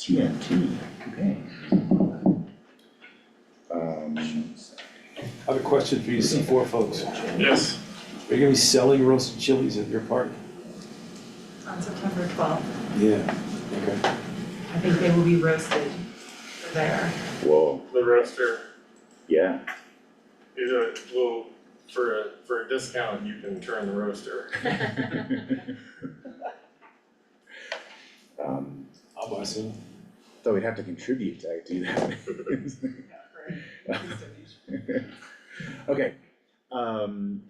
TNT, okay. I have a question for you C4 folks. Yes. Are you gonna be selling roasted chilies at your park? On September 12th, Yeah. Okay. I think they will be roasted there. Whoa, The roaster yeah. is for a discount, you can turn the roaster. I'll buy some. Thought we'd have to contribute to do that. Okay,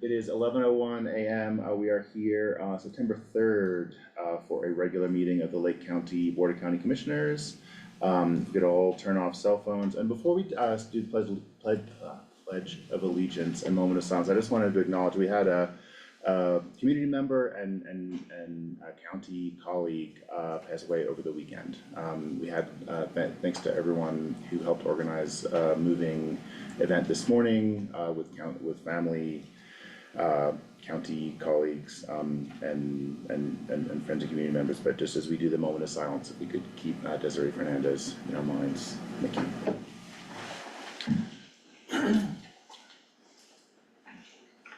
it is 11:01 a.m. We are here September 3rd for a regular meeting of the Lake County Board of County Commissioners. We could all turn off cell phones, and before we do the Pledge of Allegiance and moment of silence, I just wanted to acknowledge we had a community member and a county colleague pass away over the weekend. We had thanks to everyone who helped organize a moving event this morning with family, county colleagues, and friends and community members. But just as we do the moment of silence, if we could keep Desiree Fernandez in our minds. Thank you.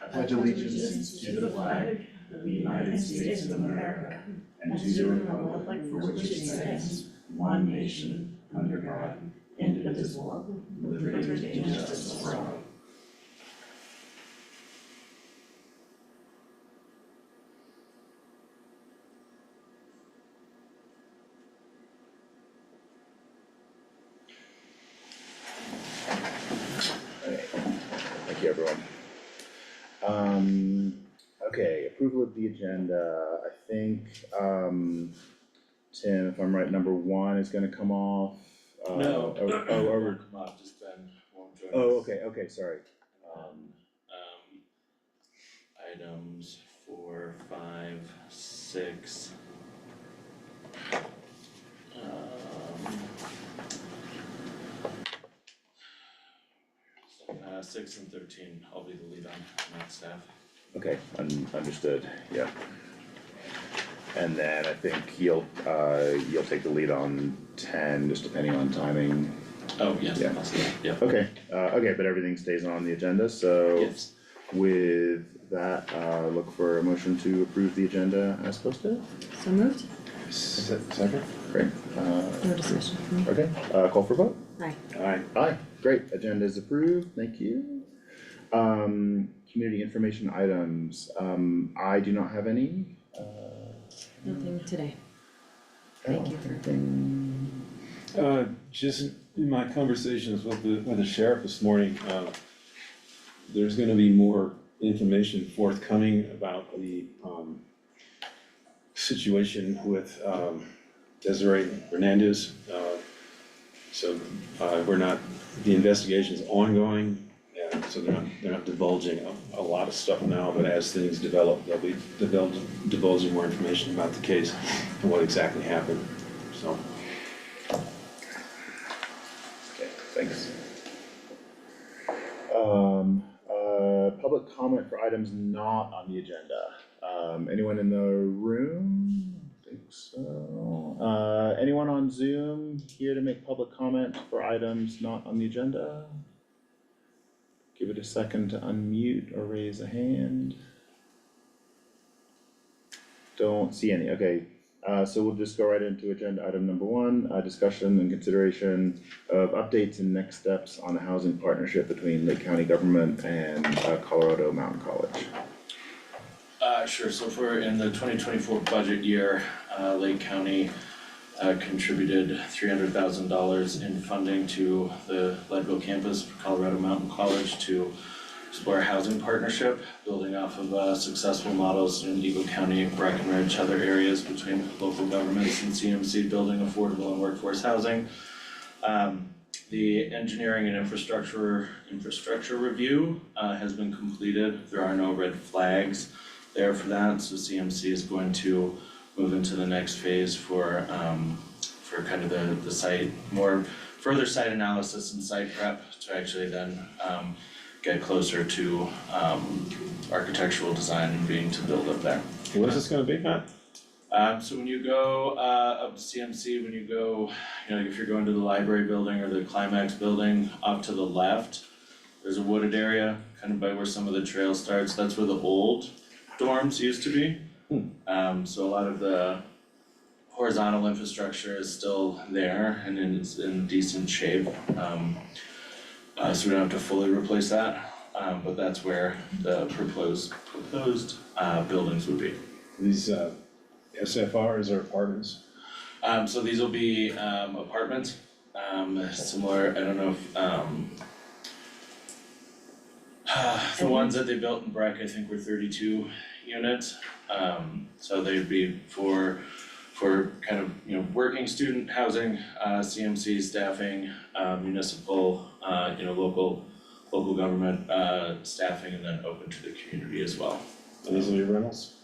I pledge allegiance to the flag of the United States of America and to the republic for which it stands, one nation, under God, indivisible, with liberty and justice for all. Thank you, everyone. Okay, approval of the agenda. I think, Tim, if I'm right, number 1 is gonna come off. No. Come off, just Ben won't join us. Oh, okay, sorry. Items 4, 5, 6. 6 and 13, I'll be the lead on that staff. Okay, understood, yeah. And then I think you'll take the lead on 10, just depending on timing. Oh, yes, Yeah. yeah. Okay, but everything stays on the agenda, so. Yes. With that, look for a motion to approve the agenda as posted. So moved? Second? Great, No discussion for me. okay, call for vote. Aye. Aye. Aye, great, agenda is approved, thank you. Community information items, I do not have any. Nothing today. Thank you. Anything? Just in my conversations with the sheriff this morning, there's gonna be more information forthcoming about the, situation with, Desiree Fernandez. So, the investigation's ongoing, and so they're not divulging a lot of stuff now, but as things develop, they'll be divulging more information about the case and what exactly happened, so. Okay, thanks. Public comment for items not on the agenda. Anyone in the room? I don't think so. Anyone on Zoom here to make public comment for items not on the agenda? Give it a second to unmute or raise a hand. Don't see any, okay. So we'll just go right into agenda item number 1, discussion and consideration of updates and next steps on the housing partnership between Lake County government and Colorado Mountain College. Sure, so for in the 2024 budget year, Lake County contributed $300,000 in funding to the Leadville campus for Colorado Mountain College to explore a housing partnership, building off of successful models in Eagle County, Breckenridge, other areas between local governments and CMC building affordable and workforce housing. The engineering and infrastructure review has been completed. There are no red flags there for that, so CMC is going to move into the next phase for kind of the site, more further site analysis and site prep to actually then get closer to architectural design and being to build up there. What is this gonna be, Matt? So when you go up to CMC, when you go, if you're going to the library building or the Climax building, off to the left, there's a wooded area, kind of by where some of the trail starts, that's where the old dorms used to be. So a lot of the horizontal infrastructure is still there and it's in decent shape. So we don't have to fully replace that, but that's where the proposed buildings would be. These SFRs or apartments? So these will be apartments, similar, I don't know if the ones that they built in Breck, I think were 32 units. So they'd be for kind of, working student housing, CMC staffing, municipal, local government staffing, and then open to the community as well. And these will be rentals?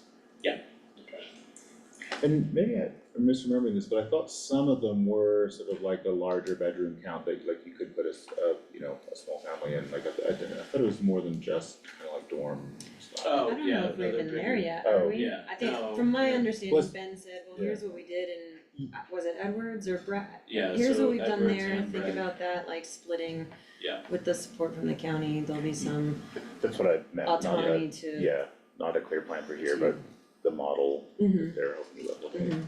And maybe I'm misremembering this, but I thought some of them were sort of like a larger bedroom count, that like you could put a small family in, like I thought it was more than just kind of like dorm stuff. Oh, I don't yeah, know if we're they're even bigger. there yet, Oh, are we? yeah. I think, No, from my yeah. understanding, Was- Ben said, well, yeah. here's what we did in, was it Edwards or Yeah, Here's so what we've done Edwards there, and think Bragg. about that, like splitting. Yeah. With the support from the county, there'll be some That's what I meant, not autonomy a, to. yeah, not a clear plan for here, but the model Mhm. they're hoping to replicate. Mhm.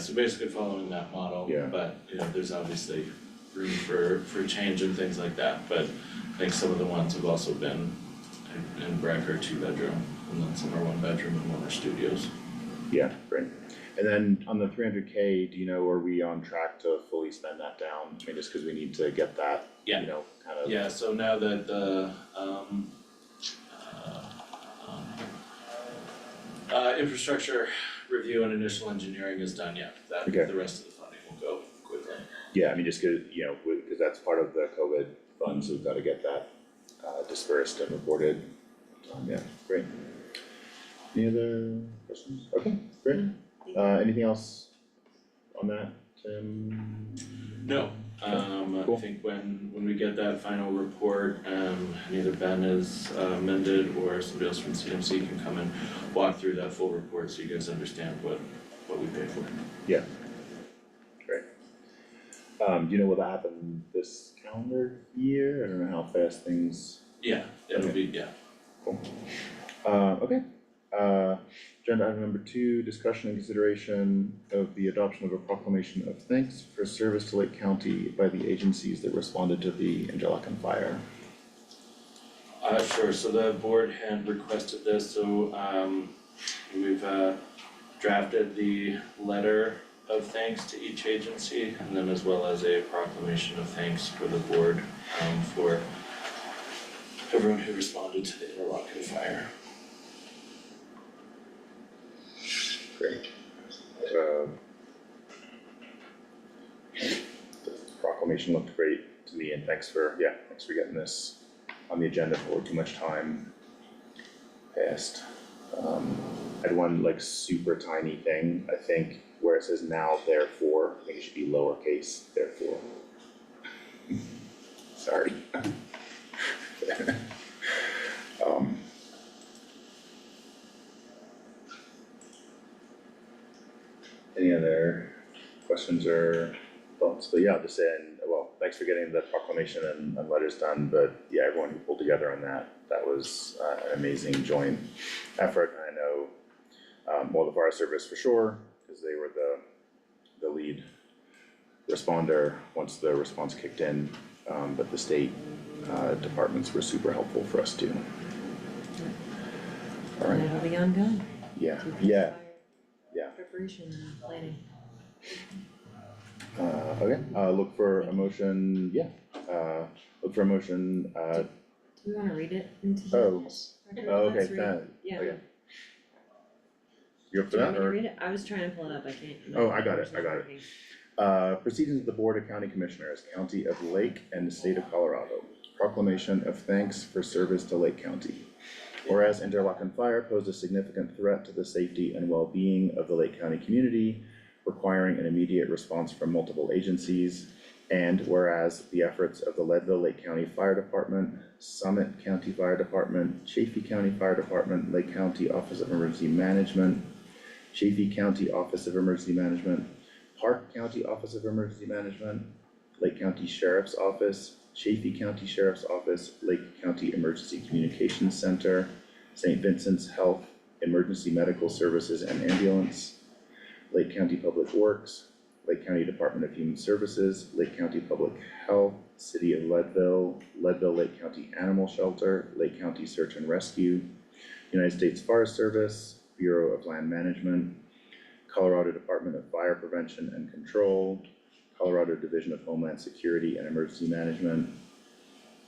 So basically following that model, Yeah. but there's obviously room for change and things like that, but I think some of the ones have also been in Breck are 2-bedroom, and then some are 1-bedroom and one are studios. Yeah, great. And then on the 300K, do you know, are we on track to fully spend that down? I mean, just cause we need to get that, Yeah. kind of. Yeah, so now that the infrastructure review and initial engineering is done, Okay. the rest of the funding will go quickly. Yeah, I mean, just cause, cause that's part of the COVID funds, we've gotta get that dispersed and reported. Yeah, great. Any other questions? Okay, great. Anything else on that, Tim? No, Cool. I think when we get that final report, and either Ben is amended or somebody else from CMC can come and walk through that full report so you guys understand what we pay for. Yeah. Great. Do you know what'll happen this calendar year? I don't know how fast things. Yeah, it'll be, Cool. Okay, agenda item number 2, discussion and consideration of the adoption of a proclamation of thanks for service to Lake County by the agencies that responded to the Angelican fire. Sure, so the board had requested this, so we've drafted the letter of thanks to each agency, and then as well as a proclamation of thanks for the board for everyone who responded to the Interlochen fire. Great. The proclamation looked great to me, and thanks for getting this on the agenda before too much time passed. I had one like super tiny thing, I think, where it says now therefore, I think it should be lowercase therefore. Sorry. Any other questions or thoughts? But yeah, I'll just say, thanks for getting the proclamation and letters done, but yeah, everyone who pulled together on that was an amazing joint effort. I know, the fire service for sure, because they were the lead responder once the response kicked in, but the state departments were super helpful for us too. All And right, it'll be ongoing. yeah, through yeah, fire yeah. Preparation and planning. Okay, look for a motion, Do we wanna read it into the Oh. record? okay, Let's read- that, Yeah. okay. You're up Do for you want that, me to or? read it? I was trying to pull it up, I can't. Oh, I got it. Proceedings of the Board of County Commissioners, County of Lake and the State of Colorado. Proclamation of thanks for service to Lake County. Whereas Interlochen Fire posed a significant threat to the safety and well-being of the Lake County community, requiring an immediate response from multiple agencies. And whereas the efforts of the Leadville Lake County Fire Department, Summit County Fire Department, Chaffey County Fire Department, Lake County Office of Emergency Management, Chaffey County Office of Emergency Management, Park County Office of Emergency Management, Lake County Sheriff's Office, Chaffey County Sheriff's Office, Lake County Emergency Communications Center, St. Vincent's Health, Emergency Medical Services and Ambulance, Lake County Public Works, Lake County Department of Human Services, Lake County Public Health, City of Leadville, Leadville Lake County Animal Shelter, Lake County Search and Rescue, United States Forest Service, Bureau of Land Management, Colorado Department of Fire Prevention and Control, Colorado Division of Homeland Security and Emergency Management,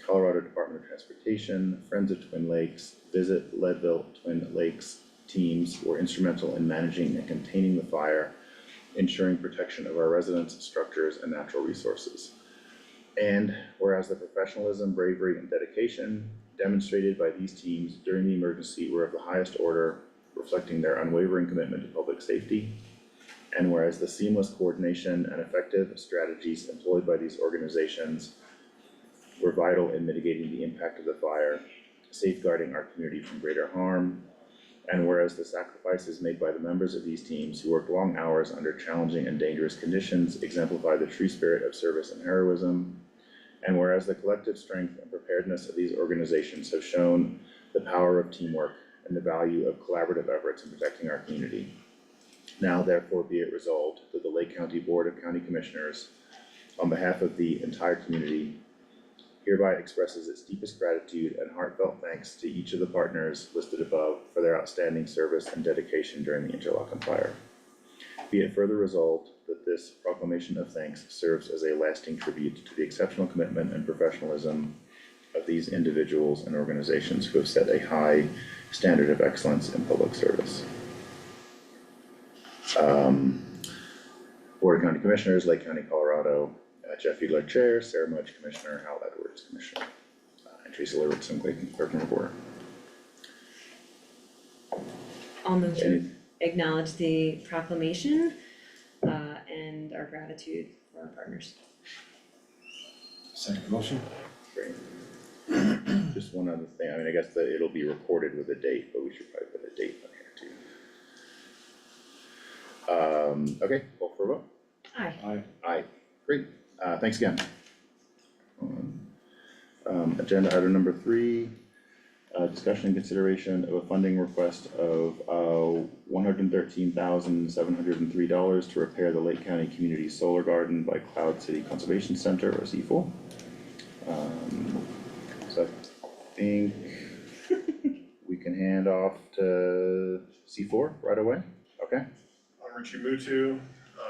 Colorado Department of Transportation, Friends of Twin Lakes, Visit Leadville Twin Lakes teams were instrumental in managing and containing the fire, ensuring protection of our residents, structures, and natural resources. And whereas the professionalism, bravery, and dedication demonstrated by these teams during the emergency were of the highest order, reflecting their unwavering commitment to public safety. And whereas the seamless coordination and effective strategies employed by these organizations were vital in mitigating the impact of the fire, safeguarding our community from greater harm. And whereas the sacrifices made by the members of these teams who worked long hours under challenging and dangerous conditions exemplify the true spirit of service and heroism. And whereas the collective strength and preparedness of these organizations have shown the power of teamwork and the value of collaborative efforts in protecting our community. Now therefore be it resolved that the Lake County Board of County Commissioners, on behalf of the entire community, hereby expresses its deepest gratitude and heartfelt thanks to each of the partners listed above for their outstanding service and dedication during the Interlochen fire. Be it further resolved that this proclamation of thanks serves as a lasting tribute to the exceptional commitment and professionalism of these individuals and organizations who have set a high standard of excellence in public service. Board of County Commissioners, Lake County, Colorado, Jeff Fiedler, Chair, Sarah Mudge, Commissioner, Hal Edwards, Commissioner, and Teresa Lewitzon, Clerk and Reporter. I'll move to Any- acknowledge the proclamation, and our gratitude for our partners. Second motion? Great. Just one other thing, I mean, I guess that it'll be recorded with a date, but we should probably put a date on here too. Okay, call for a vote. Aye. Aye. Aye, great, thanks again. Agenda item number 3, discussion and consideration of a funding request of $113,703 to repair the Lake County Community Solar Garden by Cloud City Conservation Center, or C4. So I think we can hand off to C4 right away, okay? I'm Richie Mutu,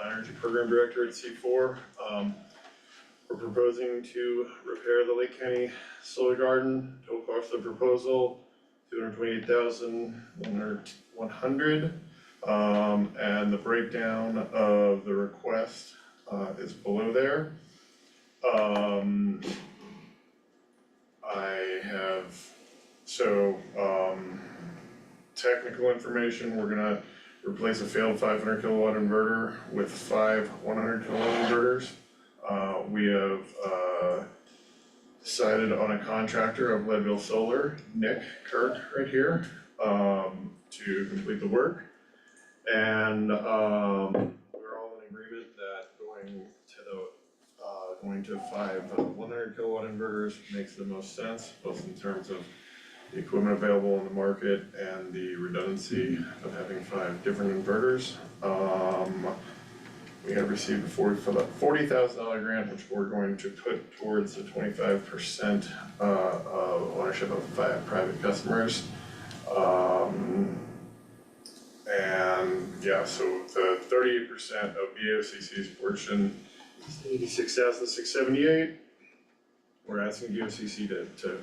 Energy Program Director at C4. We're proposing to repair the Lake County Solar Garden. Total cost of the proposal, $228,100. And the breakdown of the request is below there. I have, technical information, we're gonna replace a failed 500 kilowatt inverter with 5 100 kilowatt inverters. We have decided on a contractor of Leadville Solar, Nick Kirk, right here, to complete the work. And we're all in agreement that going to 5 100 kilowatt inverters makes the most sense, both in terms of the equipment available in the market and the redundancy of having 5 different inverters. We have received a $40,000 grant, which we're going to put towards the 25% of ownership of 5 private customers. And yeah, so the 38% of BOCC's portion is $86,678. We're asking BOCC to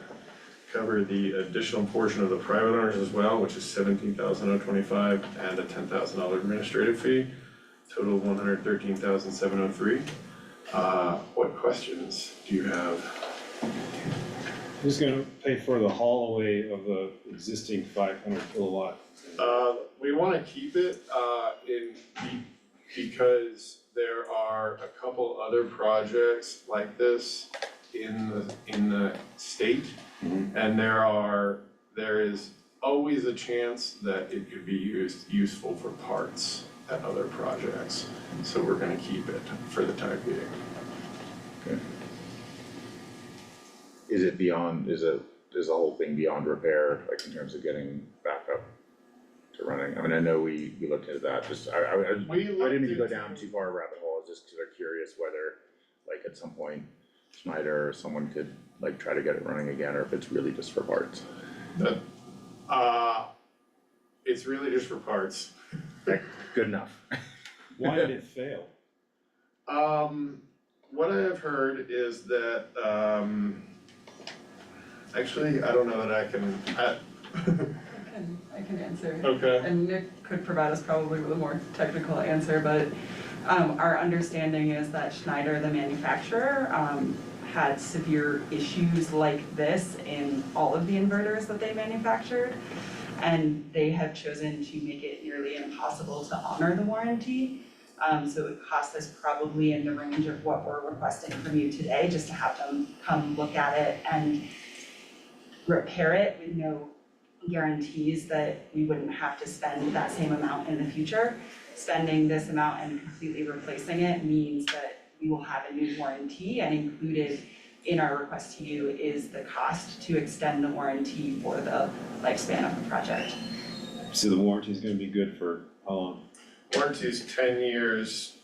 cover the additional portion of the private owners as well, which is $17,025 and a $10,000 administrative fee. Total of $113,703. What questions do you have? Who's gonna pay for the haul away of the existing 500 kilowatt? We wanna keep it, because there are a couple other projects like this in the state. Mhm. And there is always a chance that it could be useful for parts at other projects. So we're gonna keep it for the time being. Okay. Is it beyond, is the whole thing beyond repair, like in terms of getting back up to running? I mean, I know we looked into that, just, I didn't mean to go down too far a rabbit hole, I was just sort of curious whether, like, at some point, Schneider or someone could, like, try to get it running again, or if it's really just for parts. It's really just for parts. Like, good enough. Why did it fail? What I have heard is that, actually, I don't know that I can, I can answer. okay. And Nick could provide us probably with a more technical answer, but our understanding is that Schneider, the manufacturer, had severe issues like this in all of the inverters that they manufactured. And they have chosen to make it nearly impossible to honor the warranty. So it would cost us probably in the range of what we're requesting from you today, just to have them come look at it and repair it with no guarantees that we wouldn't have to spend that same amount in the future. Spending this amount and completely replacing it means that we will have a new warranty, and included in our request to you is the cost to extend the warranty for the lifespan of the project. So the warranty is gonna be good for how long? Warranty's 10 years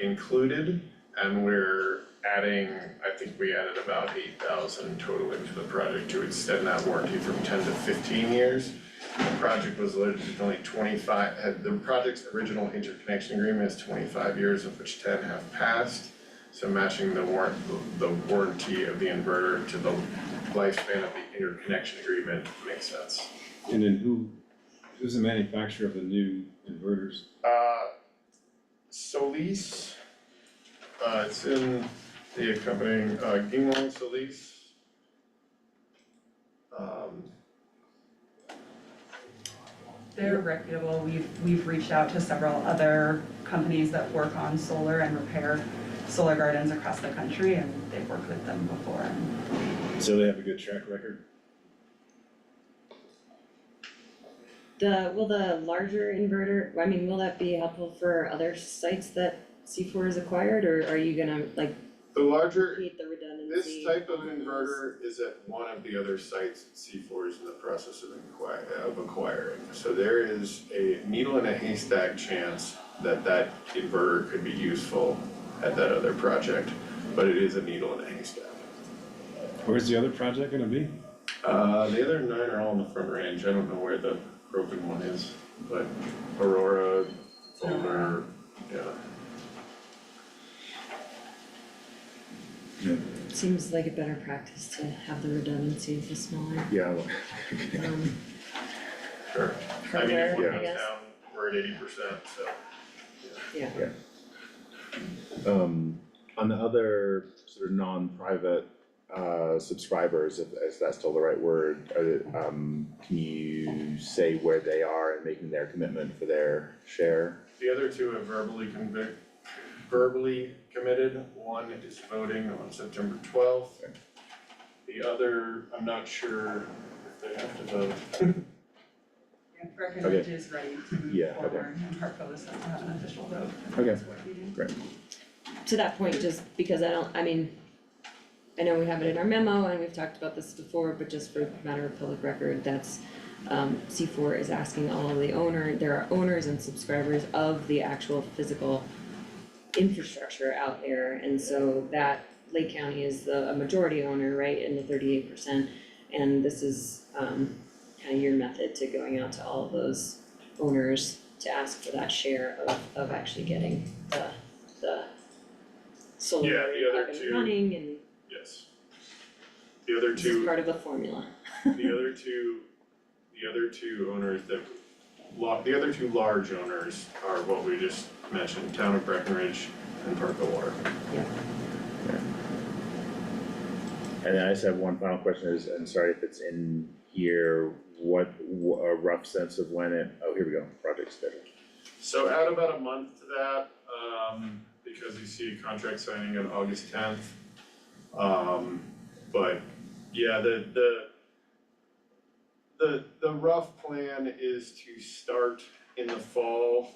included, and we're adding, I think we added about 8,000 total into the project to extend that warranty from 10 to 15 years. The project was originally 25, the project's original interconnection agreement is 25 years, of which 10 have passed. So matching the warranty of the inverter to the lifespan of the interconnection agreement makes sense. And then who's the manufacturer of the new inverters? Solis, it's in the accompanying, Ginglong Solis. They're reputable. We've reached out to several other companies that work on solar and repair solar gardens across the country, and they've worked with them before. So they have a good track record? Will the larger inverter, I mean, will that be helpful for other sites that C4 has acquired, or are you gonna like The larger, create the redundancy? this type of on those? inverter is at one of the other sites that C4 is in the process of acquiring. So there is a needle in a haystack chance that that inverter could be useful at that other project, but it is a needle in a haystack. Where's the other project gonna be? The other 9 are all in the front range, I don't know where the broken one is, but Aurora, Boulder, yeah. Seems like a better practice to have the redundancy of the smaller, Yeah, well, Sure. I mean, hardware, if one I goes guess, down, we're at 80%, so. yeah. on the other sort of non-private subscribers, if that's still the right word, can you say where they are in making their commitment for their share? The other two have verbally committed, one is voting on September 12th. The other, I'm not sure if they have to vote. Breckenridge is ready to move Yeah, okay. forward, and Hartford has to have an official vote. Okay. That's what we do. To that point, just because I know we have it in our memo and we've talked about this before, but just for matter of public record, that's C4 is asking all of there are owners and subscribers of the actual physical infrastructure out there, and so that Lake County is a majority owner, right, in the 38%, and this is kind of your method to going out to all of those owners to ask for that share of actually getting the solar Yeah, the other up and two- running, and Yes. The other this is two, part of the formula. the other two owners the other two large owners are what we just mentioned, Town of Breckenridge and Parkville Water. And then I just have one final question is, and sorry if it's in here, what a rough sense of when here we go, project schedule. So add about a month to that, because you see contract signing on August 10th. But yeah, the the rough plan is to start in the fall,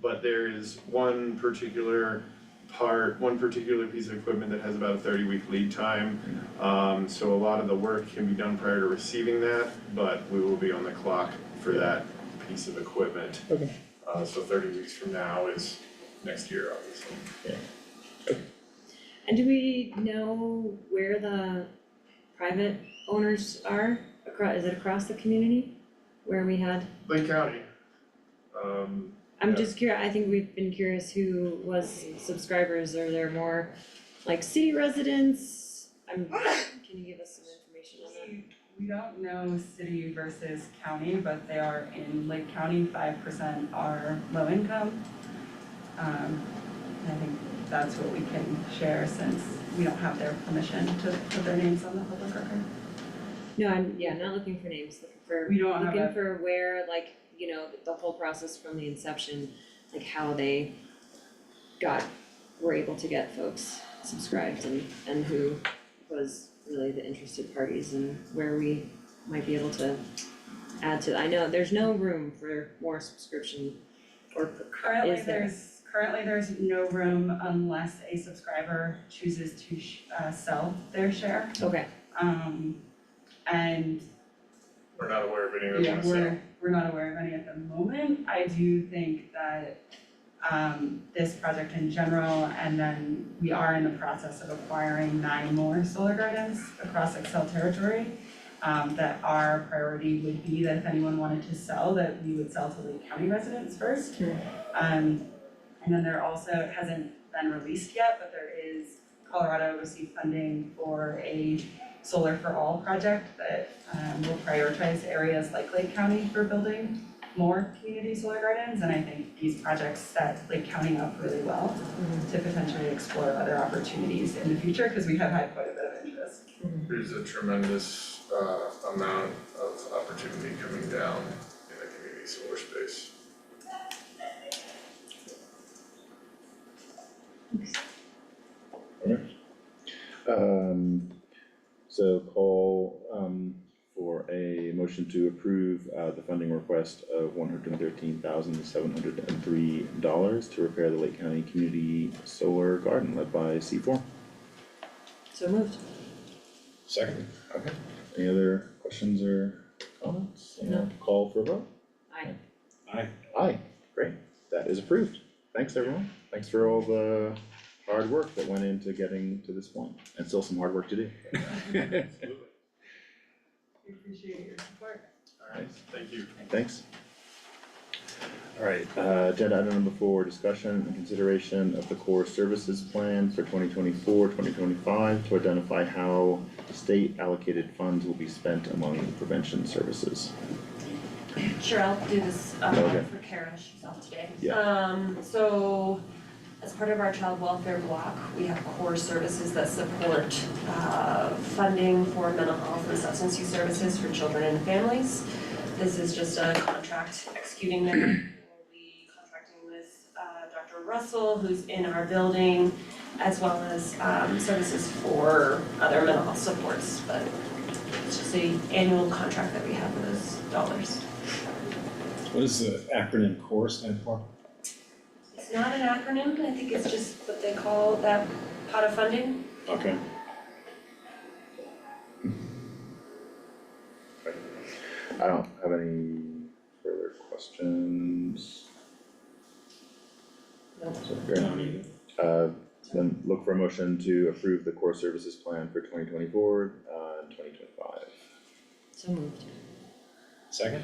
but there is one particular piece of equipment that has about a 30-week lead time. So a lot of the work can be done prior to receiving that, but we will be on the clock for that piece of equipment. Okay. So 30 weeks from now is next year, obviously. And do we know where the private owners are? Is it across the community where we had? Lake County. I'm Yeah. just curious, I think we've been curious who was subscribers, are there more like city residents? Can you give us some information on that? We don't know city versus county, but they are in Lake County, 5% are low income. I think that's what we can share since we don't have their permission to put their names on the public record. No, I'm, not looking for names, We don't have looking a- for where, like, the whole process from the inception, like how they were able to get folks subscribed and who was really the interested parties and where we might be able to add to, I know there's no room for more subscription or Currently, is there? there's no room unless a subscriber chooses to sell their share. Okay, And We're not aware of any that wanna sell. we're not aware of any at the moment. I do think that this project in general, and then we are in the process of acquiring 9 more solar gardens across Excel territory. That our priority would be that if anyone wanted to sell, that we would sell to Lake County residents first. And then there also, it hasn't been released yet, but there is, Colorado received funding for a Solar for All project that will prioritize areas like Lake County for building more community solar gardens. And I think these projects set Lake County up really well to potentially explore other opportunities in the future, because we have had quite a bit of interest. There's a tremendous amount of opportunity coming down in the community solar space. So call for a motion to approve the funding request of $113,703 to repair the Lake County Community Solar Garden led by C4. so moved. Second. Okay, any other questions or comments? No. Call for a vote? Aye. Aye. Aye, great, that is approved. Thanks, everyone. Thanks for all the hard work that went into getting to this point, and still some hard work to do. Absolutely. We appreciate your support. Alright, thank you. Thanks. All right, agenda item number 4, discussion and consideration of the core services plan for 2024-2025 to identify how state allocated funds will be spent among prevention services. Sure, I'll do this Okay. for Kara, she's off today. Yeah. So as part of our child welfare block, we have core services that support funding for mental health and substance use services for children and families. This is just a contract executing there. We'll be contracting with Dr. Russell, who's in our building, as well as services for other mental health supports, but it's just an annual contract that we have for those dollars. What does the acronym CORE stand for? It's not an acronym, I think it's just what they call that pot of funding. Okay. I don't have any further questions. No. So, great. Then look for a motion to approve the core services plan for 2024 and 2025. So moved. Second?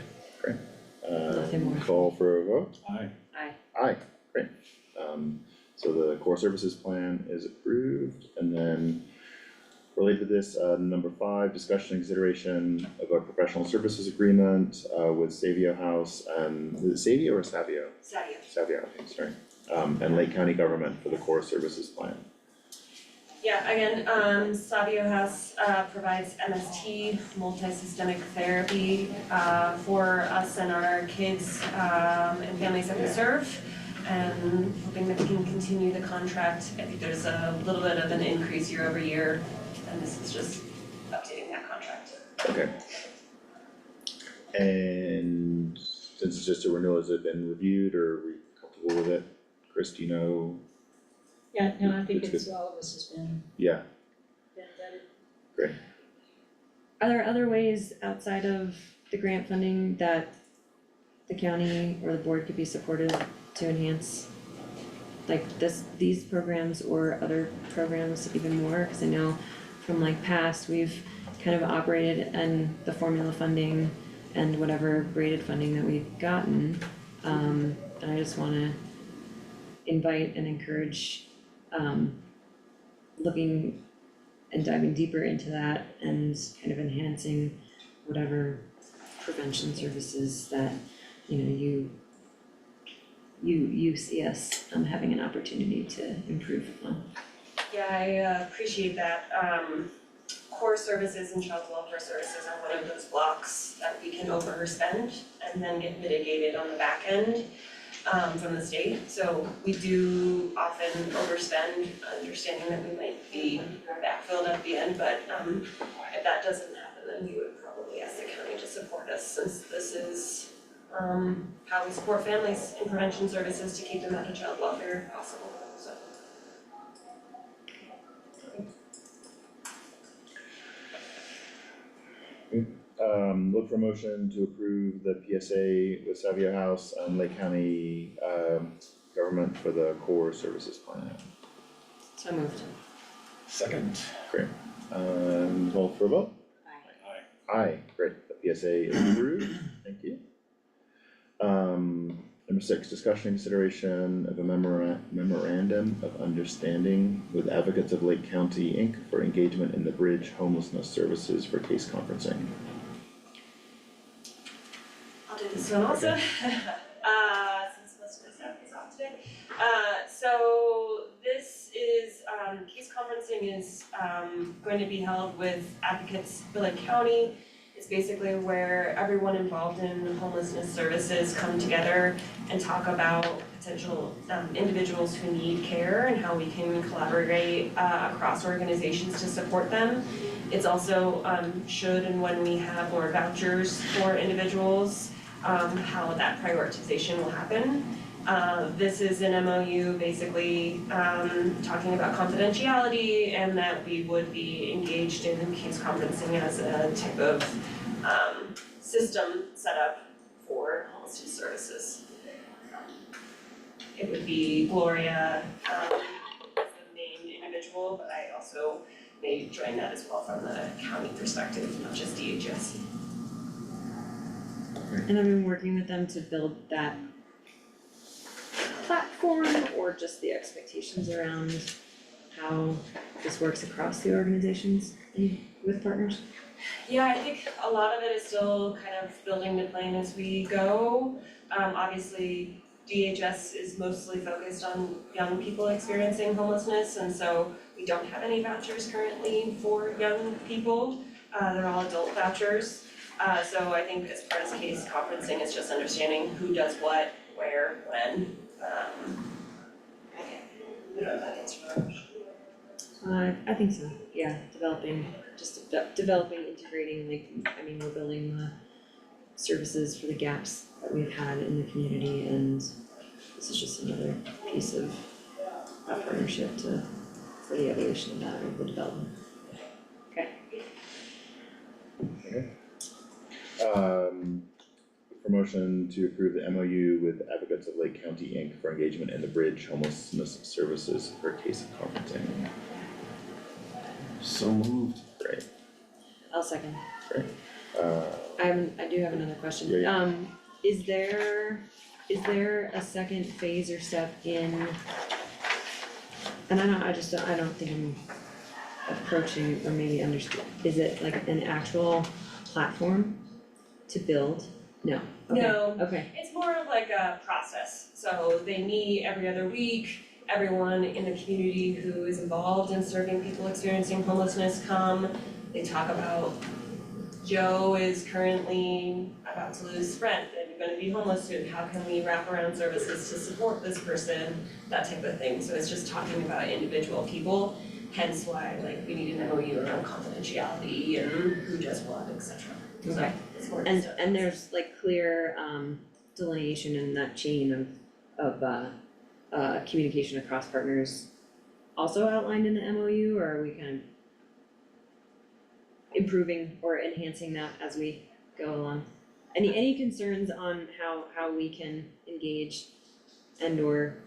Nothing more. Call for a vote? Aye. Aye. Aye, great. So the core services plan is approved, and then related to this, number 5, discussion and consideration of a professional services agreement with Savio House and, is it Savio or Savio? Sadia. Savio, okay, sorry. And Lake County government for the core services plan. Yeah, again, Sadia House provides MST, multi-systemic therapy, for us and our kids and families that we serve. And hoping that we can continue the contract. I think there's a little bit of an increase year over year, and this is just updating that contract. Okay. And since it's just a renewal, has it been reviewed or are we comfortable with it? Chris, do you know? Yeah, no, I think It's it's, all of us has been Yeah, vetted. Are there other ways outside of the grant funding that the county or the board could be supported to enhance like these programs or other programs even more? Cause I know from like past, we've kind of operated in the formula funding and whatever graded funding that we've gotten. And I just wanna invite and encourage, looking and diving deeper into that and kind of enhancing whatever prevention services that, you know, you see us having an opportunity to improve on. Yeah, I appreciate that. Core services and child welfare services are one of those blocks that we can overspend and then get mitigated on the back end from the state. So we do often overspend, understanding that we might be backfilled at the end, but if that doesn't happen, then we would probably ask the county to support us, since this is how we support families in prevention services to keep them out of child welfare if possible, so. Look for motion to approve the PSA with Savia House and Lake County, government for the core services plan. So moved. Second. Great, call for a vote? Aye, great, the PSA is approved, thank you. Number 6, discussion and consideration of a memorandum of understanding with Advocates of Lake County, Inc. for engagement in the bridge homelessness services for case conferencing. I'll do this one also. Since most of my stuff is off today. So this is, case conferencing is going to be held with Advocates for Lake County. It's basically where everyone involved in homelessness services come together and talk about potential individuals who need care and how we can collaborate across organizations to support them. It's also should and when we have more vouchers for individuals, how that prioritization will happen. This is an MOU basically talking about confidentiality and that we would be engaged in case conferencing as a type of system set up for homelessness services. It would be Gloria as the main individual, but I also may join that as well from the county perspective, not just DHS. And I've been working with them to build that platform or just the expectations around how this works across the organizations and with partners. Yeah, I think a lot of it is still kind of building the plan as we go. Obviously, DHS is mostly focused on young people experiencing homelessness, and so we don't have any vouchers currently for young people. They're all adult vouchers. So I think as part of case conferencing, it's just understanding who does what, where, when. I think so, yeah, developing, integrating, like, I mean, we're building the services for the gaps that we've had in the community, and this is just another piece of that partnership for the evolution of that, of the development. Okay. Motion to approve the MOU with Advocates of Lake County, Inc. for engagement in the bridge homelessness services for case conferencing. So moved. Great, I'll second. great. I do have another question. Yeah, Is there a second phase or step in? And I don't think I'm approaching or maybe understand, is it like an actual platform to build? No, okay, No. okay, It's more of like a process. So they meet every other week. Everyone in the community who is involved in serving people experiencing homelessness come. They talk about Joe is currently about to lose rent and going to be homeless soon. How can we wrap around services to support this person? That type of thing. So it's just talking about individual people. Hence why like we need an MOU around confidentiality and who does what, etc. Okay. it's more And just- there's like clear delineation in that chain of communication across partners also outlined in the MOU, or are we kind of improving or enhancing that as we go along? Any concerns on how we can engage and or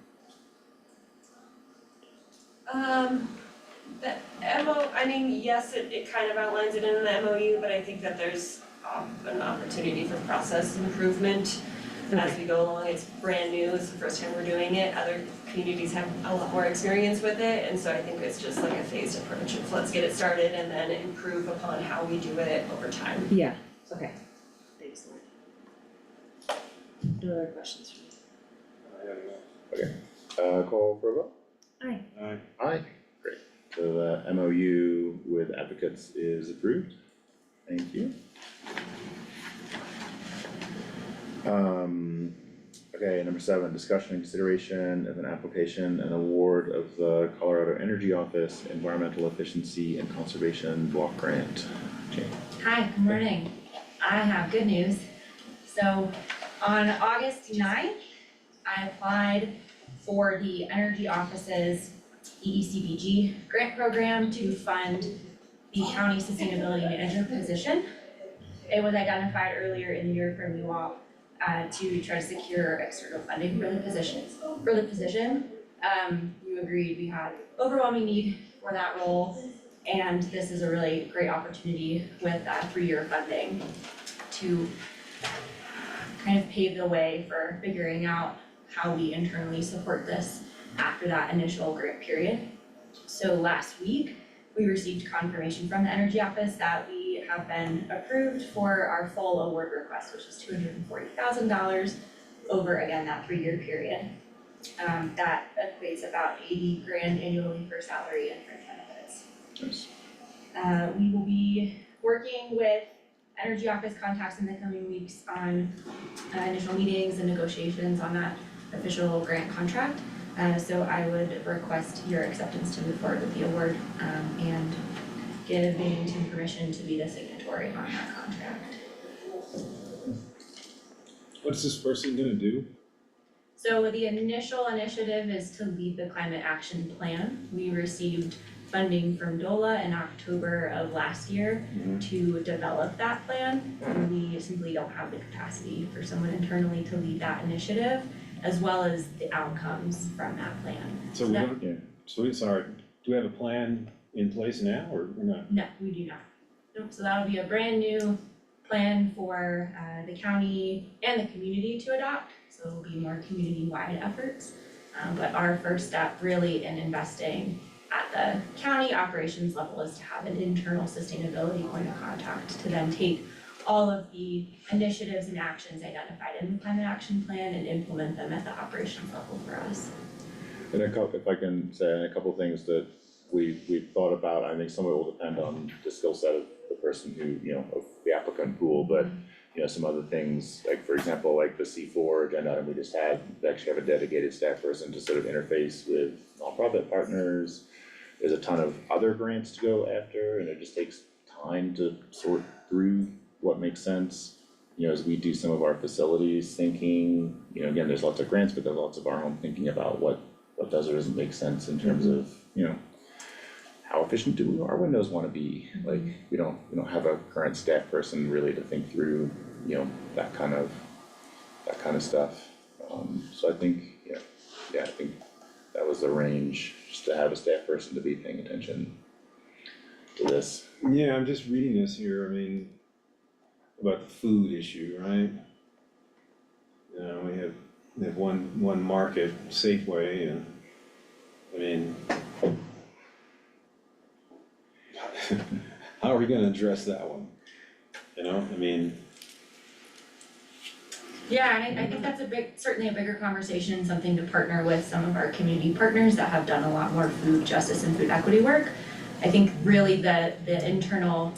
The I mean, yes, it kind of outlines it in the MOU, but I think that there's an opportunity for process improvement as we go along. It's brand new, it's the first time we're doing it, other communities have a lot more experience with it, and so I think it's just like a phased approach of let's get it started and then improve upon how we do it over time. yeah, okay, thanks Lauren. No other questions from me? I don't know. Call for a vote? Aye. Aye, great. So the MOU with advocates is approved. Thank you. Okay, number 7, discussion and consideration of an application and award of the Colorado Energy Office Environmental Efficiency and Conservation Block Grant. Jane. Hi, good morning. I have good news. So on August 9th, I applied for the Energy Office's EECBG grant program to fund the county sustainability manager position. It was identified earlier in the year from you all to try to secure external funding for the position. You agreed we had overwhelming need for that role, and this is a really great opportunity with that 3-year funding to kind of pave the way for figuring out how we internally support this after that initial grant period. So last week, we received confirmation from the Energy Office that we have been approved for our full award request, which is $240,000 over, again, that 3-year period. That equates about $80,000 annually for salary and fringe benefits. Nice. We will be working with Energy Office contacts in the coming weeks on initial meetings and negotiations on that official grant contract. So I would request your acceptance to move forward with the award and give Binghamton permission to be the signatory on that contract. What's this person gonna do? So the initial initiative is to lead the climate action plan. We received funding from DOLA in October of last year to develop that plan. And we simply don't have the capacity for someone internally to lead that initiative, as well as the outcomes from that plan. So we that- don't, Yeah. sorry, do we have a plan in place now or not? No, we do not. Nope, so that'll be a brand new plan for the county and the community to adopt, so it'll be more community-wide efforts. But our first step really in investing at the county operations level is to have an internal sustainability point of contact to then take all of the initiatives and actions identified in the climate action plan and implement them at the operations level for us. And if I can say a couple things that we've thought about, I think some of it will depend on the skill set of the person who, of the applicant pool, but some other things, like for example, like the C4 agenda item we just had, we actually have a dedicated staff person to sort of interface with nonprofit partners. There's a ton of other grants to go after, and it just takes time to sort through what makes sense. As we do some of our facilities thinking, again, there's lots of grants, but there's lots of our own thinking about what does or doesn't make sense in terms of, how efficient do our windows wanna be? Like, we don't have a current staff person really to think through, that kind of stuff. So I think, I think that was the range, just to have a staff person to be paying attention to this. Yeah, I'm just reading this here, I mean, about the food issue, right? We have one market, Safeway, and, I mean, how are we gonna address that one? I mean, Yeah, and I think that's certainly a bigger conversation and something to partner with some of our community partners that have done a lot more food justice and food equity work. I think really the internal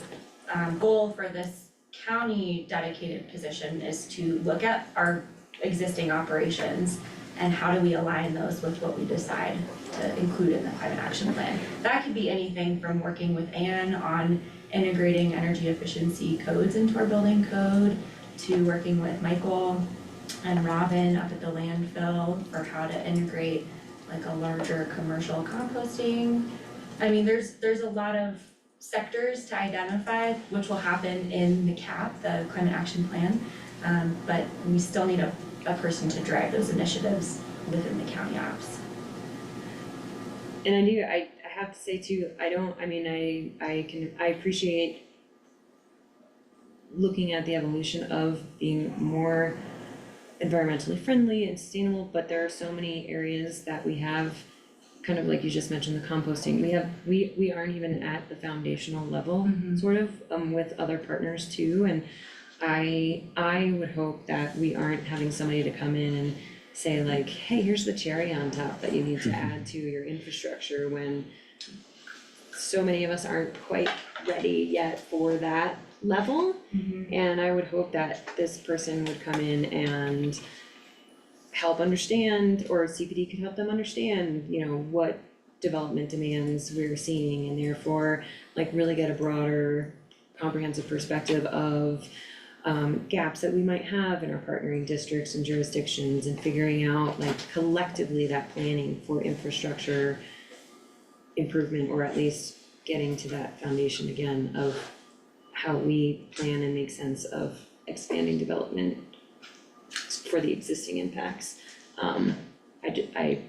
goal for this county dedicated position is to look at our existing operations and how do we align those with what we decide to include in the climate action plan. That could be anything from working with Anne on integrating energy efficiency codes into our building code, to working with Michael and Robin up at the landfill for how to integrate like a larger commercial composting. I mean, there's a lot of sectors to identify, which will happen in the CAP, the Climate Action Plan. But we still need a person to drive those initiatives within the county ops. And I have to say too, I appreciate looking at the evolution of being more environmentally friendly and sustainable, but there are so many areas that we have, kind of like you just mentioned, the composting, we aren't even at the foundational level, sort of, with other partners too, and I would hope that we aren't having somebody to come in and say like, hey, here's the cherry on top that you need to add to your infrastructure, when so many of us aren't quite ready yet for that level. And I would hope that this person would come in and help understand, or CPD could help them understand, you know, what development demands we're seeing, and therefore like really get a broader, comprehensive perspective of gaps that we might have in our partnering districts and jurisdictions, and figuring out like collectively that planning for infrastructure improvement, or at least getting to that foundation again of how we plan and make sense of expanding development for the existing impacts. I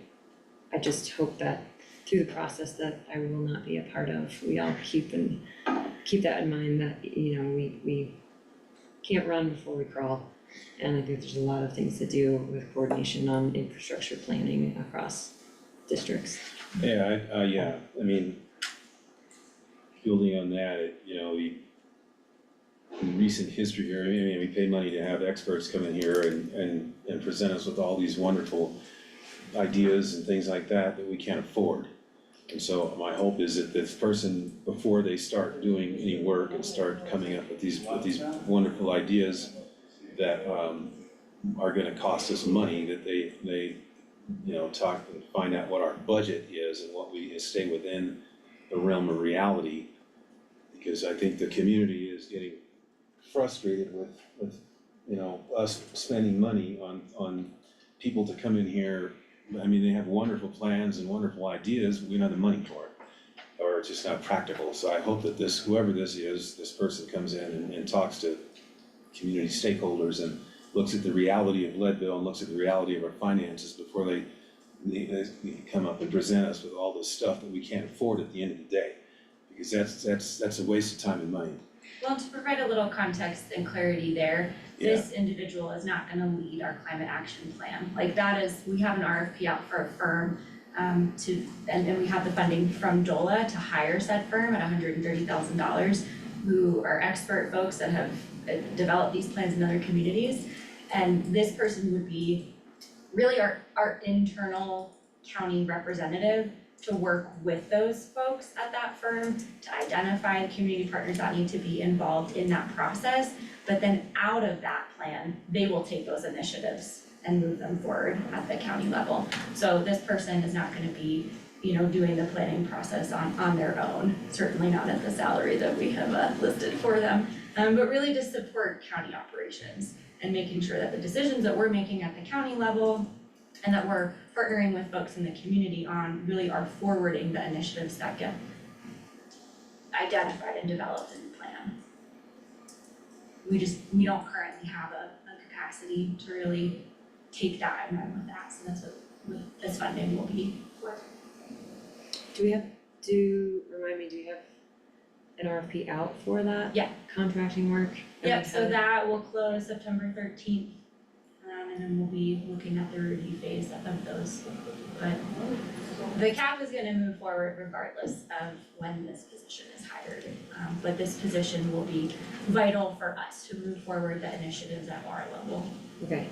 just hope that through the process that I will not be a part of, we all keep that in mind, that, you know, we can't run before we crawl. And I think there's a lot of things to do with coordination on infrastructure planning across districts. Yeah, I mean, building on that, in recent history here, I mean, we pay money to have experts come in here and present us with all these wonderful ideas and things like that we can't afford. And so my hope is that this person, before they start doing any work and start coming up with these wonderful ideas that are gonna cost us money, that they talk and find out what our budget is and what we stay within the realm of reality. Because I think the community is getting frustrated with us spending money on people to come in here. I mean, they have wonderful plans and wonderful ideas, but we don't have the money for it, or it's just not practical. So I hope that whoever this is, this person comes in and talks to community stakeholders and looks at the reality of Leadville and looks at the reality of our finances before they come up and present us with all this stuff that we can't afford at the end of the day. Because that's a waste of time and money. Well, to provide a little context and clarity there, this individual is not gonna lead our climate action plan. Like that is, we have an RFP out for a firm and we have the funding from DOLA to hire said firm at $130,000, who are expert folks that have developed these plans in other communities. And this person would be really our internal county representative to work with those folks at that firm to identify the community partners that need to be involved in that process. But then out of that plan, they will take those initiatives and move them forward at the county level. So this person is not gonna be, doing the planning process on their own, certainly not at the salary that we have listed for them. But really to support county operations and making sure that the decisions that we're making at the county level and that we're partnering with folks in the community on really are forwarding the initiatives that get identified and developed in the plan. We don't currently have a capacity to really take that and run with that, so that's what this funding will be for. Do we have an RFP out for that? Yeah. Contracting work? Yep, so that will close September 13th. And then we'll be looking at the review phase of those. But the CAP is gonna move forward regardless of when this position is hired. But this position will be vital for us to move forward the initiatives at our level. Okay,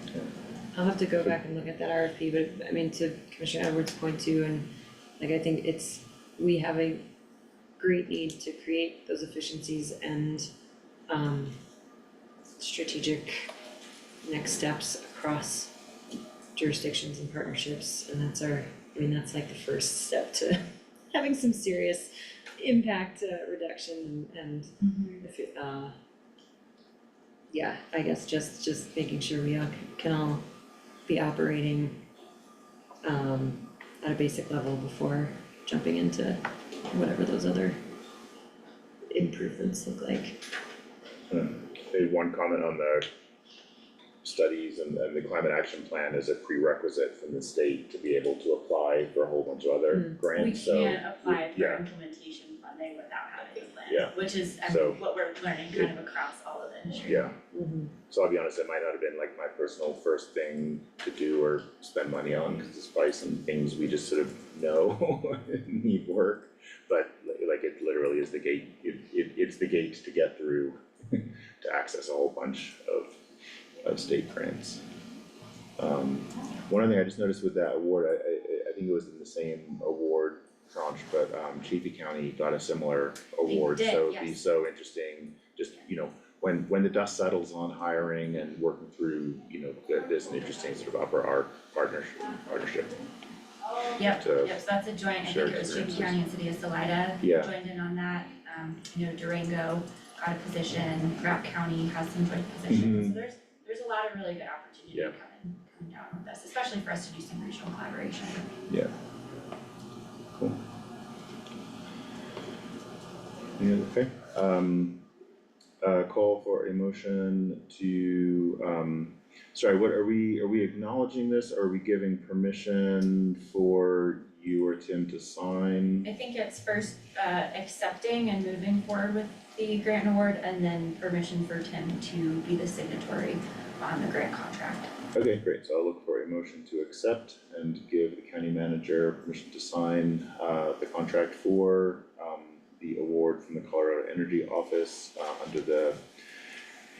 I'll have to go back and look at that RFP, but I mean, to Commissioner Edwards' point too, and like, I think we have a great need to create those efficiencies and strategic next steps across jurisdictions and partnerships, and that's like the first step to having some serious impact reduction and if it, yeah, I guess just making sure we all can all be operating at a basic level before jumping into whatever those other improvements look like. Maybe one comment on the studies and the climate action plan is a prerequisite from the state to be able to apply for a whole bunch of other We grants, so. can't apply for yeah. implementation funding without having a plan, Yeah. which is, I So- mean, what we're learning kind of across all of the industry. Yeah, so I'll be honest, it might not have been like my personal first thing to do or spend money on, cause it's probably some things we just sort of know need work. But like it literally is the gate, it's the gate to get through, to access a whole bunch of state grants. One other thing I just noticed with that award, I think it was in the same award tranche, but Chaffey County got a similar award, did, so it'd be yes. so interesting, just, when the dust settles on hiring and working through, there's an interesting sort of upper arc partnership. Yep, to yep, so that's a joint, I share think it was Chaffey experiences. County and City of Salida Yeah. joined in on that. Durango got a position, Rock County has some joint positions, so there's a lot of really good opportunity Yeah. coming down with this, especially for us to do some regional collaboration. Yeah. Cool. Okay, call for a motion to, sorry, what are we acknowledging this, or are we giving permission for you or Tim to sign? I think it's first accepting and moving forward with the grant award, and then permission for Tim to be the signatory on the grant contract. Okay, great, so I'll look for a motion to accept and give the county manager permission to sign the contract for the award from the Colorado Energy Office under the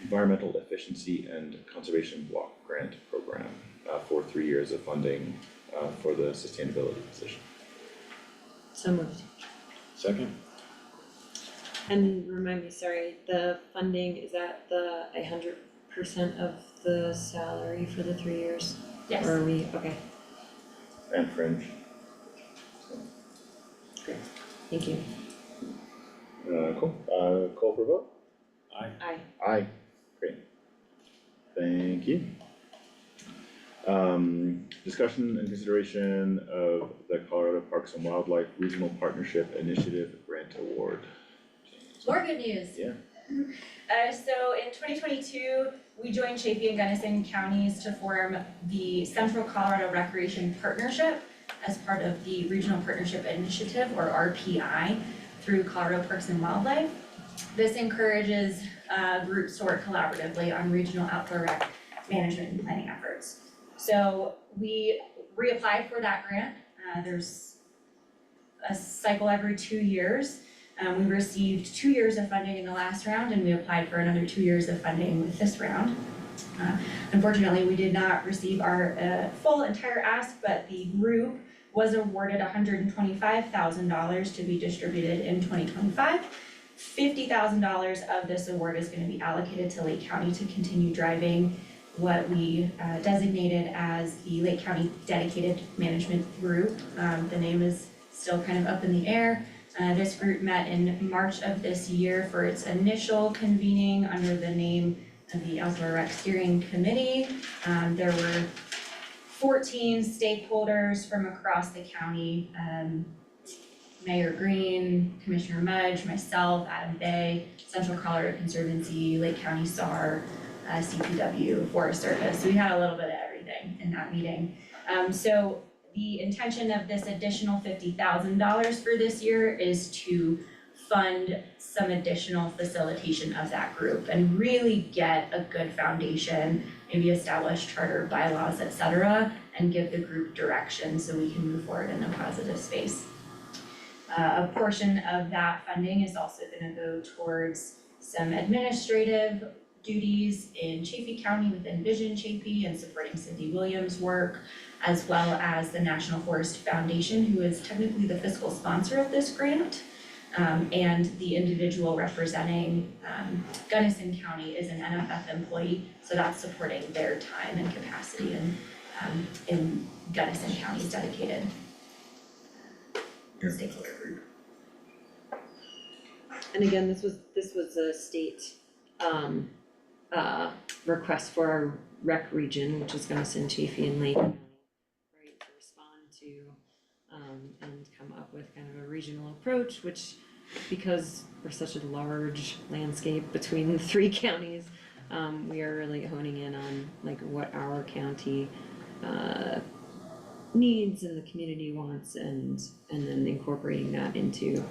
Environmental Efficiency and Conservation Block Grant Program for 3 years of funding for the sustainability position. So moved. Second? And remind me, sorry, the funding, is that the 100% of the salary for the 3 years? Yes. Or are we, okay, And fringe. thank you. Cool, call for a vote? Aye. Aye. Aye, great. Thank you. Discussion and consideration of the Colorado Parks and Wildlife Regional Partnership Initiative Grant Award. More good news. Yeah. So in 2022, we joined Chaffey and Gunnison counties to form the Central Colorado Recreation Partnership as part of the Regional Partnership Initiative, or RPI, through Colorado Parks and Wildlife. This encourages groups to work collaboratively on regional outdoor rec management and planning efforts. So we reapplied for that grant. There's a cycle every 2 years. We received 2 years of funding in the last round, and we applied for another 2 years of funding with this round. Unfortunately, we did not receive our full entire ask, but the group was awarded $125,000 to be distributed in 2025. $50,000 of this award is going to be allocated to Lake County to continue driving what we designated as the Lake County Dedicated Management Group. The name is still kind of up in the air. This group met in March of this year for its initial convening under the name of the Outdoor Rec Steering Committee. There were 14 stakeholders from across the county, Mayor Green, Commissioner Mudge, myself, Adam Bay, Central Colorado Conservancy, Lake County SAR, CPW, Forest Service. We had a little bit of everything in that meeting. So the intention of this additional $50,000 for this year is to fund some additional facilitation of that group and really get a good foundation, maybe establish charter bylaws, et cetera, and give the group direction so we can move forward in a positive space. A portion of that funding is also gonna go towards some administrative duties in Chaffey County within Vision Chaffey and supporting Cindy Williams' work, as well as the National Forest Foundation, who is technically the fiscal sponsor of this grant. And the individual representing Gunnison County is an NFF employee, so that's supporting their time and capacity in Gunnison County's dedicated stakeholder group. And again, this was a state, request for our rec region, which is gonna send Chafee and Lake County, right, to respond to, and come up with kind of a regional approach, which, because we're such a large landscape between the three counties, we are really honing in on like what our county, needs and the community wants, and then incorporating that into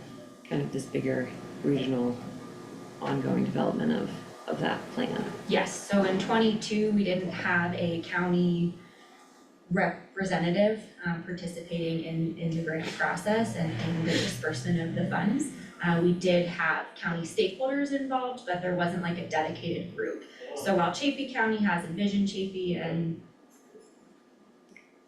kind of this bigger regional ongoing development of that plan. Yes, so in '22, we didn't have a county representative participating in the grant process and in the disbursement of the funds. We did have county stakeholders involved, but there wasn't like a dedicated group. So while Chaffey County has Envision Chaffey and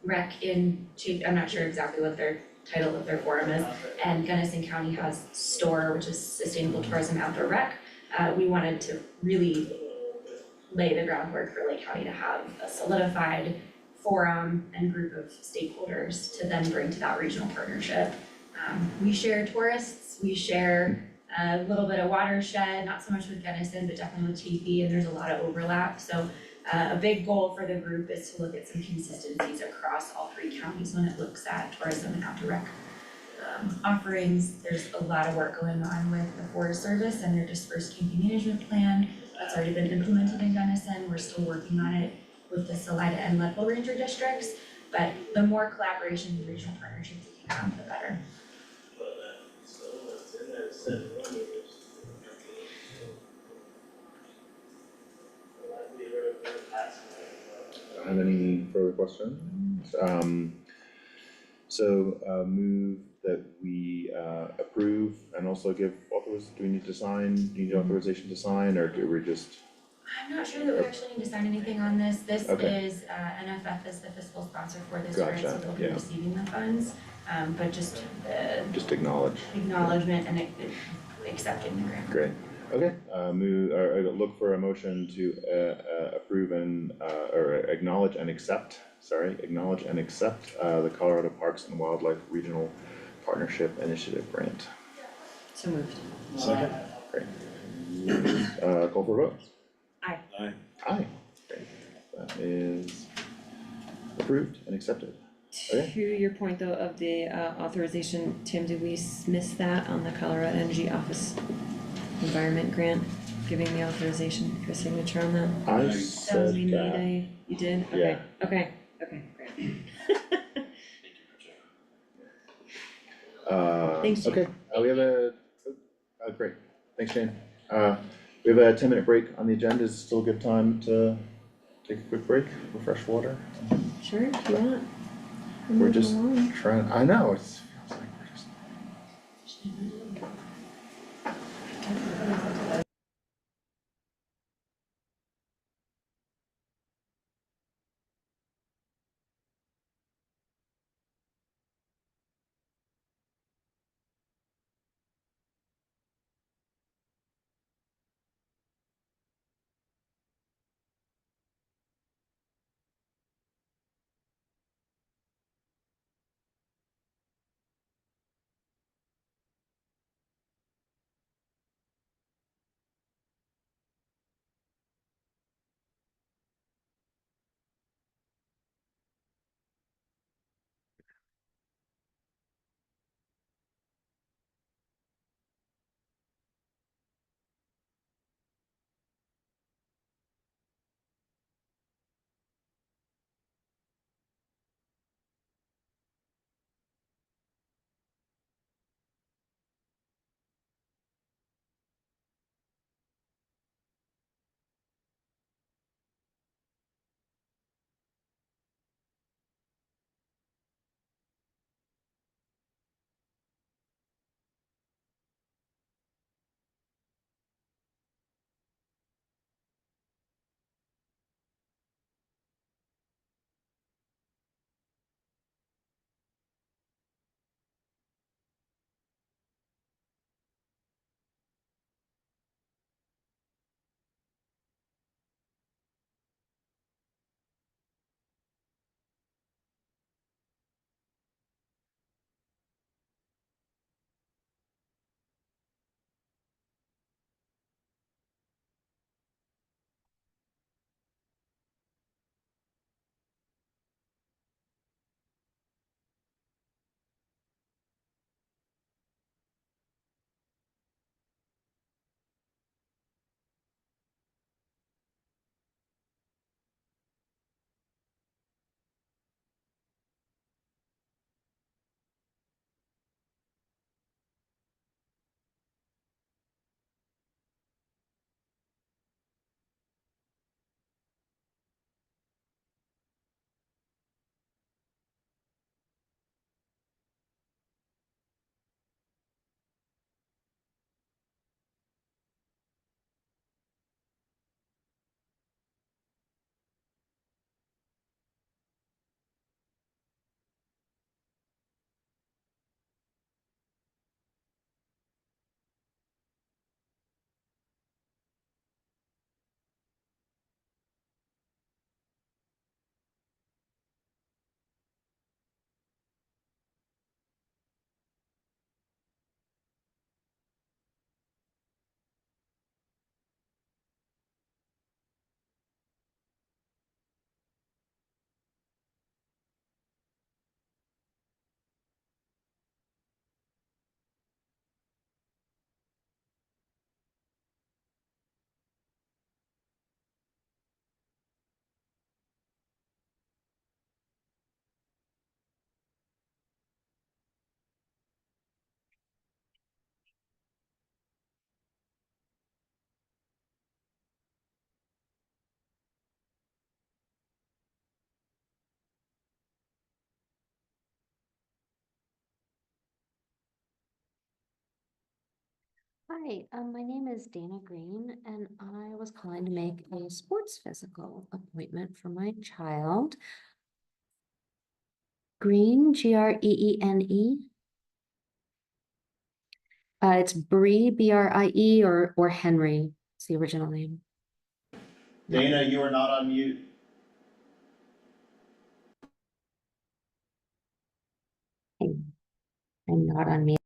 Rec in Chaffey, I'm not sure exactly what their title of their forum is, and Gunnison County has STORE, which is Sustainable Tourism Outdoor Rec. We wanted to really lay the groundwork for Lake County to have a solidified forum and group of stakeholders to then bring to that regional partnership. We share tourists, we share a little bit of watershed, not so much with Gunnison, but definitely with Chaffey, and there's a lot of overlap. So a big goal for the group is to look at some consistencies across all three counties when it looks at tourism and outdoor rec offerings. There's a lot of work going on with the Forest Service and their dispersed camping management plan. That's already been implemented in Gunnison. We're still working on it with the Salida and Leadville Ranger districts. But the more collaboration and regional partnerships we can have, the better. Don't have any further questions. Move that we approve and also give do we need to sign, do you need authorization to sign, or do we just? I'm not sure that we actually need to sign anything on this. This Okay. is, NFF is the fiscal sponsor for this grant, so Gotcha, they'll be yeah. receiving the funds. But just Just acknowledge. acknowledgement and accepting the grant. Great. Okay, look for a motion to approve and or acknowledge and accept, the Colorado Parks and Wildlife Regional Partnership Initiative Grant. So moved. Second? Call for a vote. Aye. Aye. Great. That is approved and accepted. Okay. To your point though of the authorization, Tim, did we miss that on the Colorado Energy Office Environment Grant, giving the authorization for signature on that? I So said we need that. you did? Yeah. Okay, great. Thanks, Jane. Okay, we have great, thanks Jane. We have a 10-minute break on the agenda, is still a good time to take a quick break, refresh water? Sure, if you want. We're moving just along. trying, I know, feels like we're just. Hi, my name is Dana Green, and I was calling to make a sports physical appointment for my child. Green, Greene. It's Bree, Brie, or Henry. It's the original name. Dana, you are not on mute. I'm not on mute.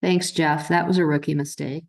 Thanks, Jeff. That was a rookie mistake.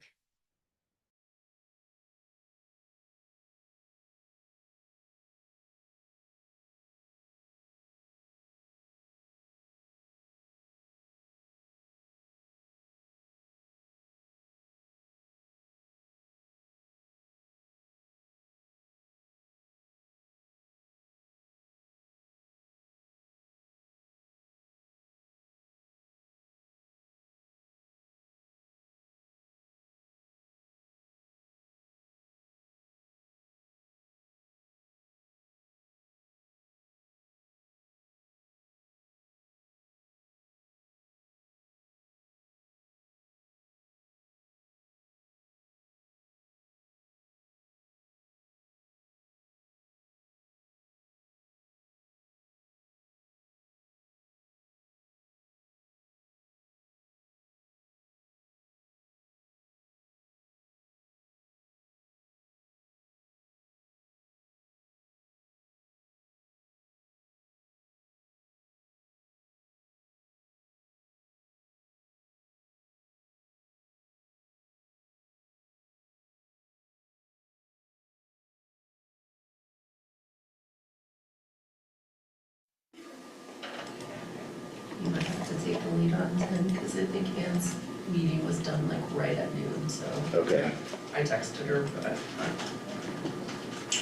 You might have to take the lead on 10, because I think Anne's meeting was done like right at noon, so. Okay. I texted her, but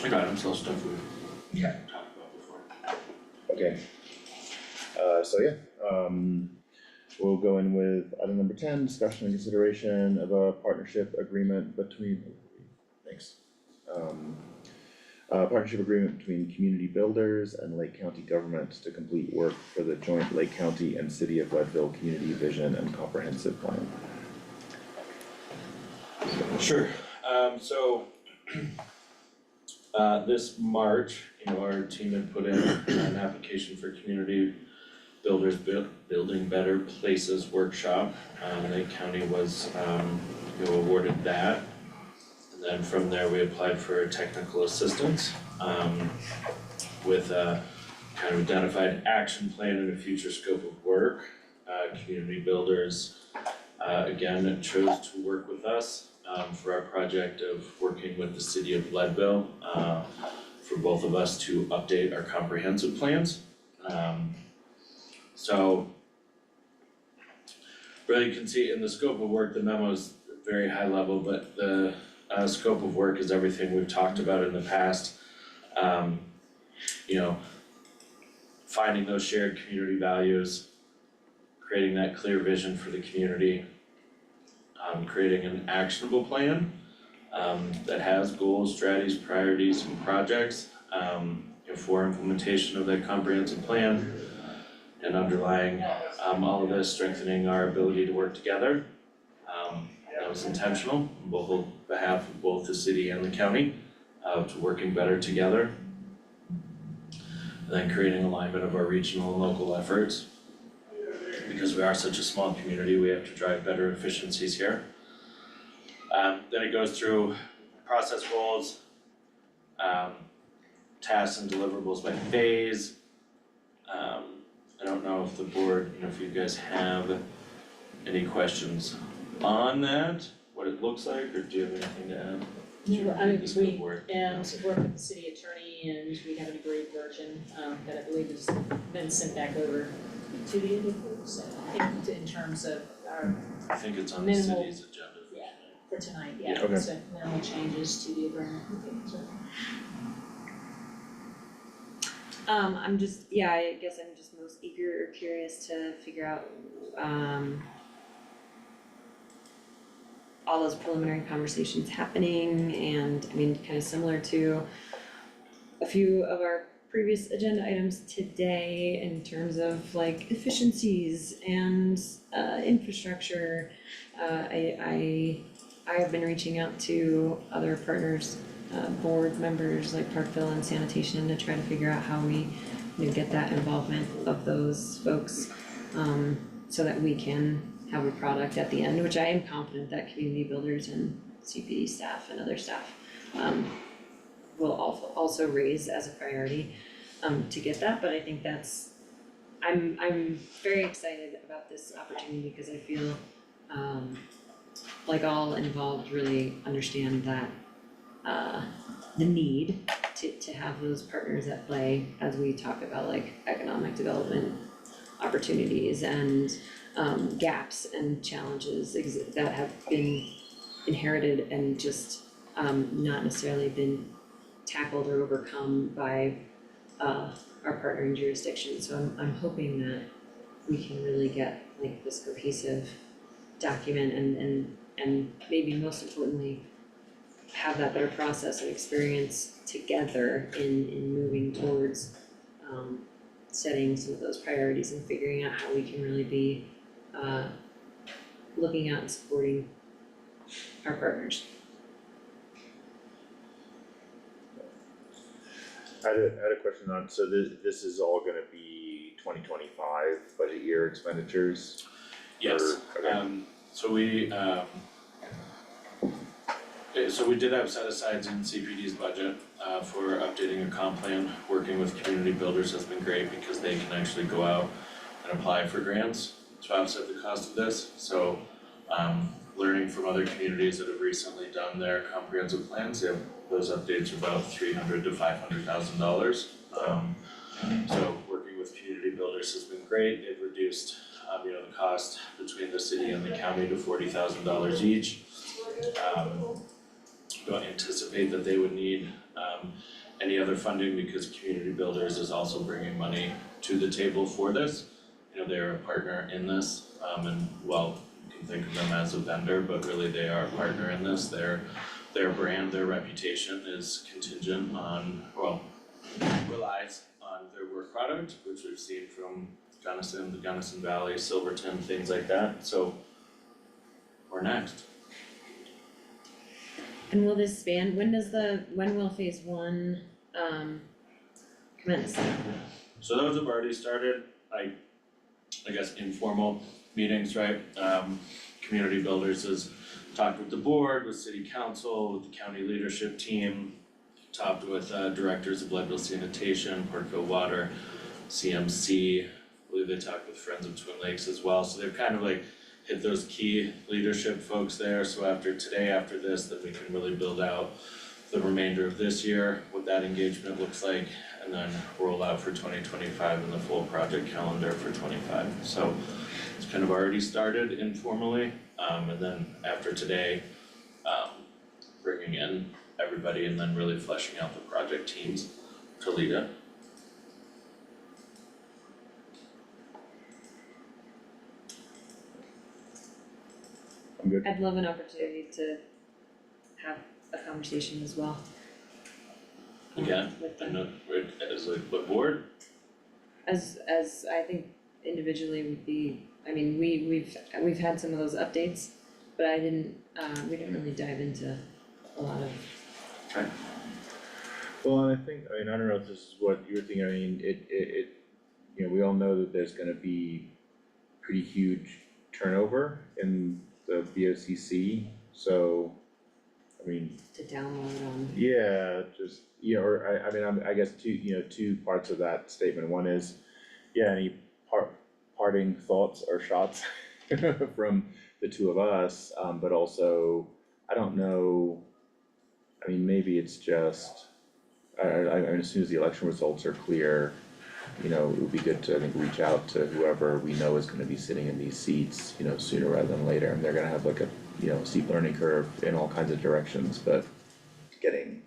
I got him, so stuff we yeah. talked about before. Okay. So yeah, we'll go in with item number 10, discussion and consideration of a partnership agreement between, thanks. Partnership agreement between community builders and Lake County government to complete work for the joint Lake County and City of Leadville Community Vision and Comprehensive Plan. Sure, this March, our team had put in an application for community builders building better places workshop. Lake County was, awarded that. And then from there, we applied for technical assistance, with a kind of identified action plan and a future scope of work. Community builders, again, chose to work with us, for our project of working with the city of Leadville, for both of us to update our comprehensive plans. So really you can see in the scope of work, the memo is very high level, but the scope of work is everything we've talked about in the past. Finding those shared community values, creating that clear vision for the community, creating an actionable plan that has goals, strategies, priorities, and projects for implementation of that comprehensive plan. And underlying all of this, strengthening our ability to work together. That was intentional on behalf of both the city and the county, to working better together. And then creating alignment of our regional and local efforts. Because we are such a small community, we have to drive better efficiencies here. Then it goes through process goals, tasks and deliverables by phase. I don't know if the board, if you guys have any questions on that, what it looks like, or do you have anything to add? I mean, The scope of we, work. work with the city attorney and we have an agreed version, that I believe has been sent back over to the individuals, so in terms of our, I think it's on the Minimal. city's agenda. yeah, for tonight, Yeah. yeah, Okay. so minimal changes to the agreement, so. I'm just, I guess I'm just most eager or curious to figure out, all those preliminary conversations happening, and I mean, kind of similar to a few of our previous agenda items today in terms of like efficiencies and infrastructure. I have been reaching out to other partners, board members like Parkville and sanitation, to try to figure out how we get that involvement of those folks, so that we can have a product at the end, which I am confident that community builders and CPD staff and other staff will also raise as a priority to get that, but I think I'm very excited about this opportunity because I feel like all involved really understand that the need to have those partners at play as we talk about like economic development opportunities and gaps and challenges that have been inherited and just not necessarily been tackled or overcome by our partnering jurisdictions. So I'm hoping that we can really get like this cohesive document and maybe most importantly, have that better process and experience together in moving towards setting some of those priorities and figuring out how we can really be looking at and supporting our partners. I had a question on, so this is all gonna be 2025 budget year expenditures? Yes, Okay. so we did have set asides in CPD's budget for updating a comp plan. Working with community builders has been great because they can actually go out and apply for grants to offset the cost of this. So learning from other communities that have recently done their comprehensive plans, they have those updates are about $300,000 to $500,000. So working with community builders has been great. They've reduced the cost between the city and the county to $40,000 each. Don't anticipate that they would need any other funding because community builders is also bringing money to the table for this. They're a partner in this, and well, you can think of them as a vendor, but really they are a partner in this. They're their brand, their reputation is contingent on, well, relies on their work product, which we've seen from Gunnison, the Gunnison Valley, Silverton, things like that, so we're next. And will this span, when will phase one, commence? So those have already started, I guess informal meetings, right? Community Builders has talked with the board, with city council, with the county leadership team, talked with directors of Leadville Sanitation, Porterville Water, CMC, I believe they talked with Friends of Twin Lakes as well, so they've kind of like hit those key leadership folks there, so after this, then we can really build out the remainder of this year, what that engagement looks like, and then roll out for 2025 and the full project calendar for 25. So it's kind of already started informally, and then after today, bringing in everybody and then really fleshing out the project teams to lead it. I'm good. I'd love an opportunity to have a conversation as well. Again, With and them. as like the board, As I think individually would be, I mean, we've had some of those updates, but we didn't really dive into a lot of. Well, and I don't know if this is what you're thinking, I mean, we all know that there's gonna be pretty huge turnover in the BOCC, so, I mean, To download on. yeah, just, I guess two parts of that statement, one is, any parting thoughts or shots from the two of us, but also, I don't know, I mean, maybe it's just, as soon as the election results are clear, it would be good to, I think, reach out to whoever we know is gonna be sitting in these seats, sooner rather than later, and they're gonna have like a, steep learning curve in all kinds of directions, but again,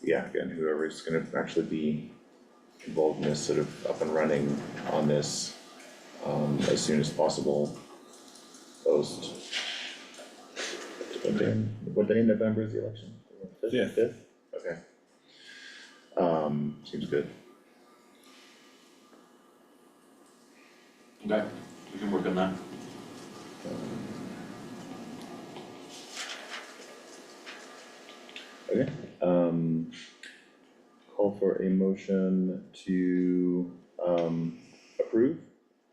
whoever is gonna actually be involved in this, sort of up and running on this, as soon as possible, post. What day in November is the election? Fifth. Fifth? Okay. Seems good. okay, we can work on that. Okay, call for a motion to, approve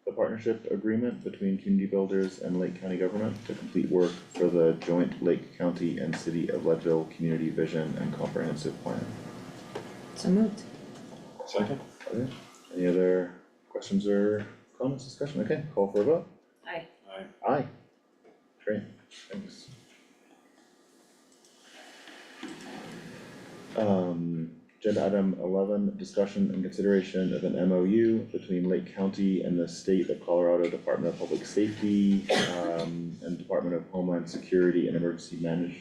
the partnership agreement between community builders and Lake County government to complete work for the joint Lake County and City of Leadville Community Vision and Comprehensive Plan. So moved. Second? Okay, any other questions or comments, discussion? Okay, call for a vote. Aye. Aye. Great, thanks. Agenda item 11, discussion and consideration of an MOU between Lake County and the State of Colorado Department of Public Safety, and Department of Homeland Security and Emergency Management.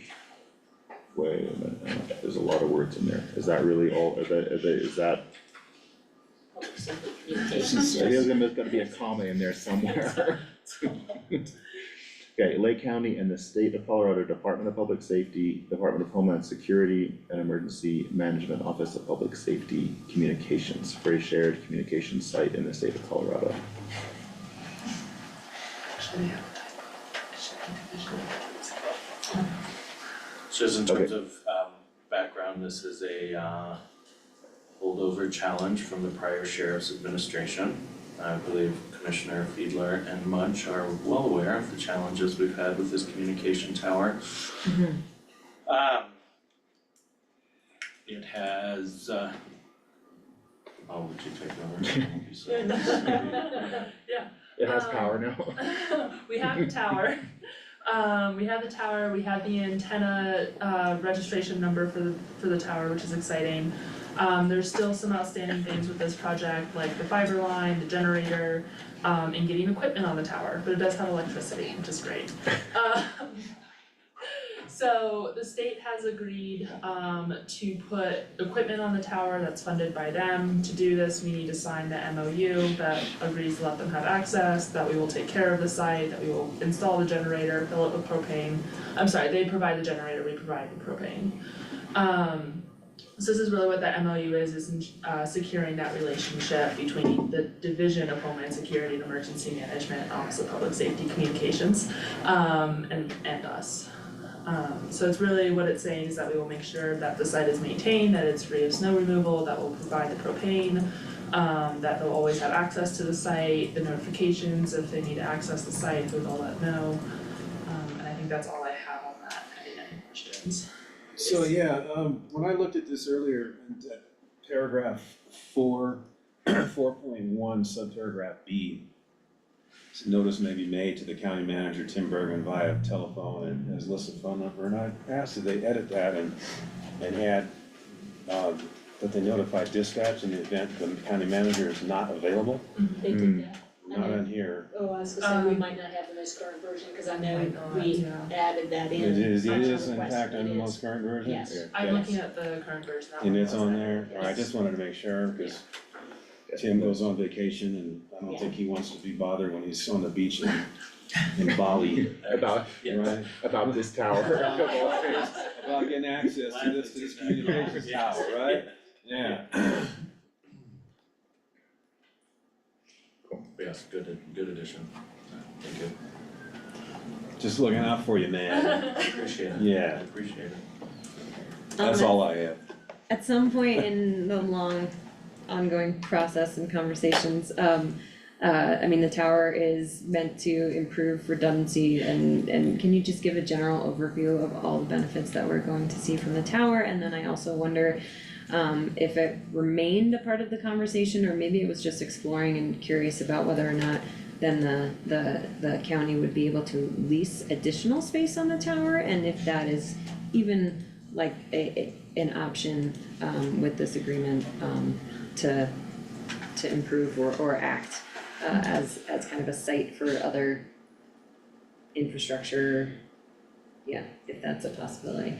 Wait a minute, there's a lot of words in there. Is that really all, is that? There's gonna be a comma in there somewhere. Okay, Lake County and the State of Colorado Department of Public Safety, Department of Homeland Security and Emergency Management Office of Public Safety Communications for a shared communications site in the state of Colorado. So just in terms of background, this is a holdover challenge from the prior sheriff's administration. I believe Commissioner Fiedler and Mudge are well aware of the challenges we've had with this communication tower. It has, would you take over? Yeah. It has power now. We have the tower. We have the antenna registration number for the tower, which is exciting. There's still some outstanding things with this project, like the fiber line, the generator, and getting equipment on the tower, but it does have electricity, which is great. So the state has agreed to put equipment on the tower that's funded by them. To do this, we need to sign the MOU that agrees to let them have access, that we will take care of the site, that we will install the generator, fill it with propane. I'm sorry, they provide the generator, we provide the propane. So this is really what that MOU is securing that relationship between the Division of Homeland Security and Emergency Management, Office of Public Safety Communications, and us. So it's really what it's saying is that we will make sure that the site is maintained, that it's free of snow removal, that we'll provide the propane, that they'll always have access to the site, the notifications if they need to access the site, we will let know. And I think that's all I have on that. Any questions? So, yeah, when I looked at this earlier, at paragraph 4.1 subparagraph B, notice may be made to the county manager, Tim Bergen, via telephone and as listed phone number, and I asked that they edit that and add, that they notify dispatch in the event the county manager is not available, They did that. not on here. Oh, I was gonna say, we might not have the most current version, cause I know we added that in. It is on our in request. fact on the It most is. current version? Yes. I'm looking at the current version, that And one it's on wasn't. there, or I just wanted to make sure, because Tim goes on vacation and I don't think he wants to be bothered when he's on the beach in Bali, About, right? about this tower. About getting access to this communications tower, right? Yeah. Cool. Yes, good addition. Thank you. Just looking out for you, man. Appreciate it. Yeah. Appreciate it. That's all I have. At some point in the long ongoing process and conversations, I mean, the tower is meant to improve redundancy and can you just give a general overview of all the benefits that we're going to see from the tower? And then I also wonder if it remained a part of the conversation or maybe it was just exploring and curious about whether or not then the county would be able to lease additional space on the tower, and if that is even like an option with this agreement to improve or act as kind of a site for other infrastructure, yeah, if that's a possibility.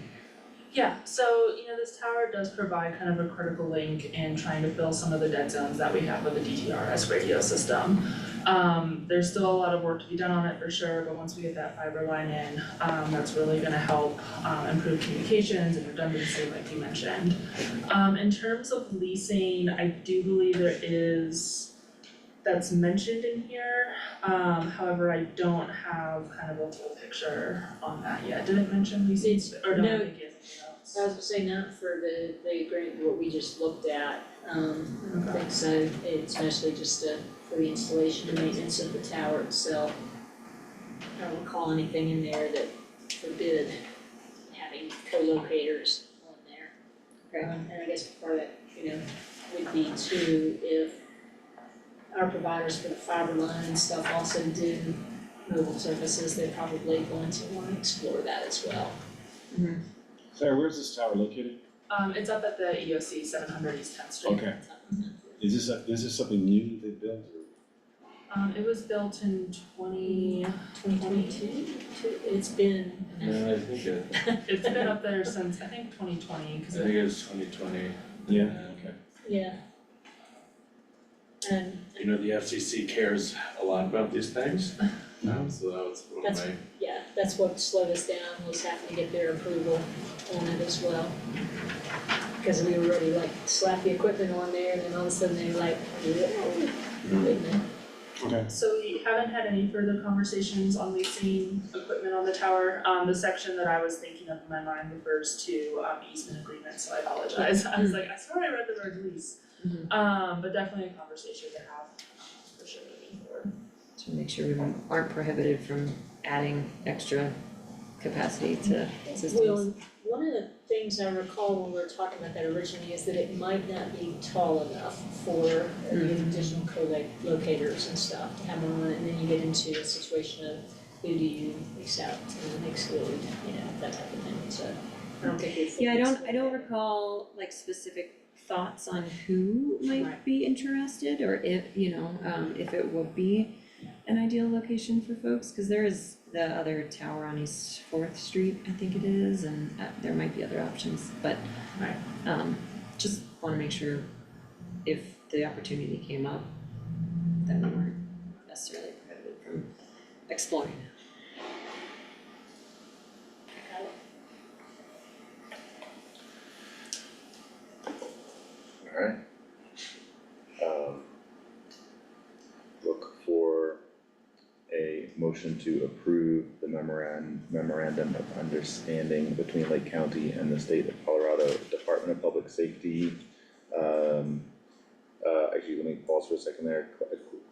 Yeah, so, this tower does provide kind of a critical link in trying to fill some of the dead zones that we have with the DTRS radio system. There's still a lot of work to be done on it for sure, but once we get that fiber line in, that's really gonna help improve communications and redundancy like you mentioned. In terms of leasing, I do believe that's mentioned in here, however, I don't have kind of a full picture on that yet. Did it mention leasing, or do I No. think it has anything else? I was gonna say not for the agreement, what we just looked at, I don't think so, it's mostly just for the installation and maintenance of the tower itself. I don't recall anything in there that forbid having co-locators on there. And I guess part of that, would be too, if our providers for the fiber line and stuff also do mobile services, they're probably going to wanna explore that as well. Sarah, where's this tower located? It's up at the EOC 700 East 10th Street. Okay. Is this something new that they built or? It was built in 2022. It's been, No, I think It's been up there since, I think 2020, cause it was 2020. Yeah, okay. yeah. And The FCC cares a lot about these things, so that was one of my. yeah, that's what slowed us down, was having to get their approval on it as well. Because we were ready to slap the equipment on there, and then all of a sudden they're like, whoa, wait a minute. Okay. So we haven't had any further conversations on leasing equipment on the tower. The section that I was thinking of in my mind refers to easement agreements, so I apologize. I was like, I swear I read the word lease. But definitely a conversation to have, for sure moving forward. To make sure we aren't prohibited from adding extra capacity to systems. Well, one of the things I recall when we were talking about that originally is that it might not be tall enough for the additional co-locators and stuff to have on it, and then you get into a situation of who do you accept and exclude, that type of thing, so I don't think it's. Yeah, I don't recall specific thoughts on who might Right. be interested or if, if it would be an ideal location for folks, cause there is the other tower on East Fourth Street, I think it is, and there might be other options, but Right. just wanna make sure if the opportunity came up, that we weren't necessarily prohibited from exploring. Alright. Look for a motion to approve the memorandum of understanding between Lake County and the State of Colorado Department of Public Safety. Actually, let me pause for a second there.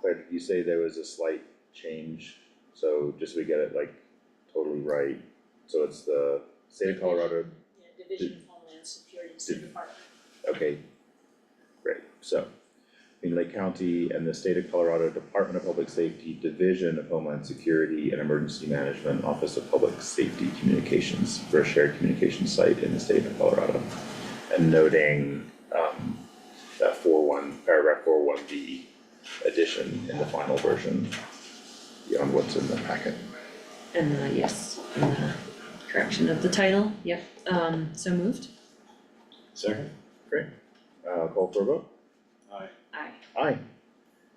Claire, did you say there was a slight change? So just so we get it like totally right, so it's the State of Colorado, Yeah, Division of Homeland Security, State Department. okay, great, so in Lake County and the State of Colorado Department of Public Safety, Division of Homeland Security and Emergency Management, Office of Public Safety Communications for a shared communications site in the state of Colorado. And noting that paragraph 4.1B addition in the final version beyond what's in the packet. And yes, and the correction of the title, yep, so moved. Second? Call for a vote? Aye. Aye. Aye.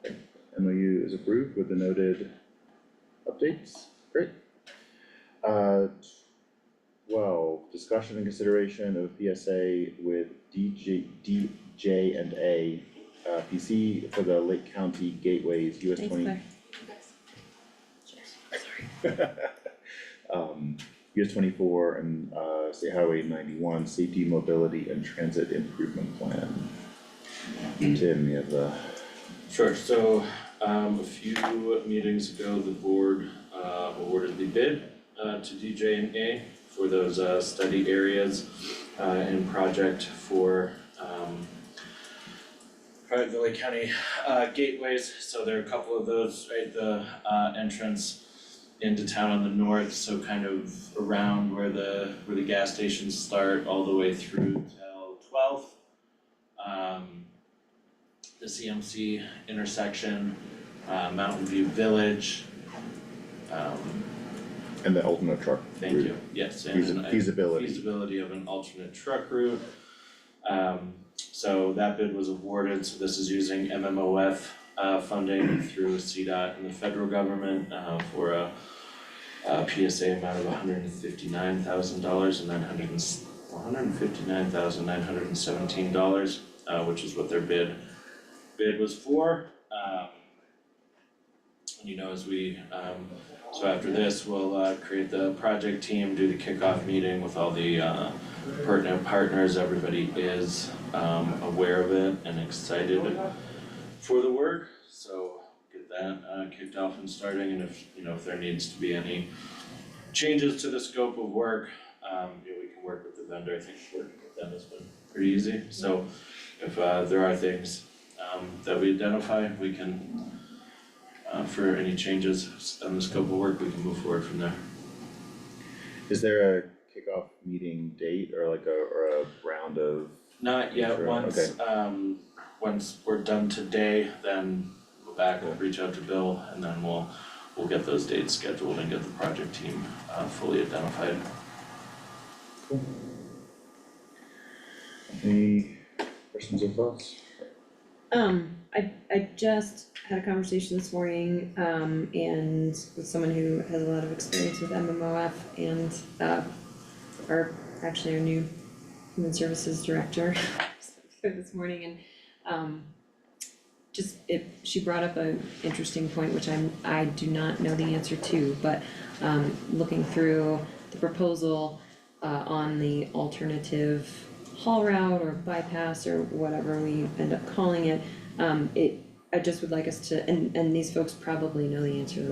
Okay. MOU is approved with the noted updates, great. 12, discussion and consideration of PSA with DJ and A, PC for the Lake County Gateways US Thanks, 20. Claire. US 24 and State Highway 91 Safety, Mobility and Transit Improvement Plan. Tim, you have the. Sure, so a few meetings ago, the board awarded the bid to DJ and A for those study areas and project for the Lake County gateways. So there are a couple of those, right, the entrance into town on the north, so kind of around where the gas stations start all the way through till 12th. The CMC intersection, Mountain View Village. And the alternate truck. Thank you, yes, and Feasibility. feasibility of an alternate truck route. So that bid was awarded, so this is using MMOF funding through CDOT and the federal government for a PSA amount of $159,000 and $159,917, which is what their bid was for. And as we, so after this, we'll create the project team, do the kickoff meeting with all the pertinent partners. Everybody is aware of it and excited for the work, so get that kicked off and starting, and if there needs to be any changes to the scope of work, we can work with the vendor. I think working with them has been pretty easy, so if there are things that we identify, we can for any changes in the scope of work, we can move forward from there. Is there a kickoff meeting date or like a round of? Not yet, Sure, once we're done today, then go back, we'll reach out to Bill, and then we'll get those dates scheduled and get the project team fully identified. Cool. Any questions or thoughts? I just had a conversation this morning, and with someone who has a lot of experience with MMOF and, our new human services director this morning, and, she brought up an interesting point, which I do not know the answer to, but, looking through the proposal, on the alternative haul route or bypass or whatever we end up calling it, I just would like us to, and these folks probably know the answer to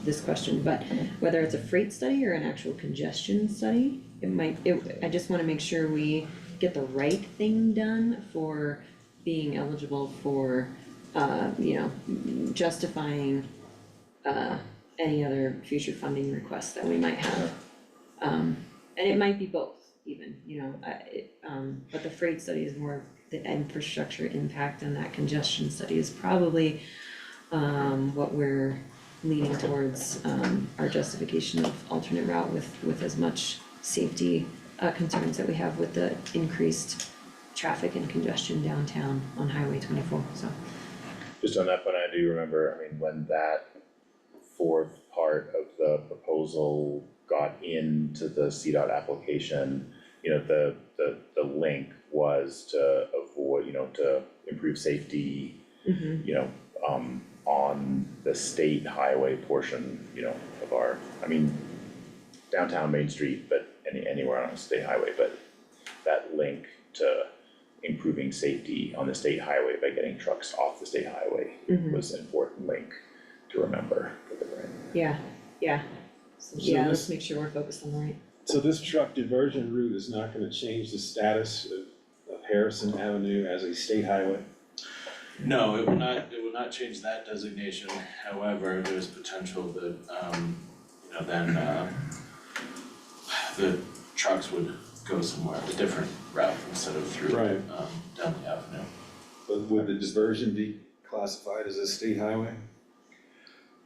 this question, but whether it's a freight study or an actual congestion study, I just wanna make sure we get the right thing done for being eligible for, justifying, any other future funding requests that we might have. And it might be both even, but the freight study is more the infrastructure impact, and that congestion study is probably what we're leaning towards, our justification of alternate route with as much safety, concerns that we have with the increased traffic and congestion downtown on Highway 24, so. Just on that point, I do remember, I mean, when that fourth part of the proposal got into the CDOT application, you know, the link was to avoid, you know, to improve safety, you know, on the state highway portion, you know, of our, I mean, downtown Main Street, but anywhere on a state highway, but that link to improving safety on the state highway by getting trucks off the state highway was an important link to remember for the brand. Yeah, so, So let's this- make sure we're focused on the right. So this truck diversion route is not gonna change the status of Harrison Avenue as a state highway? No, it will not change that designation, however, there's potential that, you know, then, the trucks would go somewhere, a different route instead of through, Right. down the avenue. But would the diversion be classified as a state highway?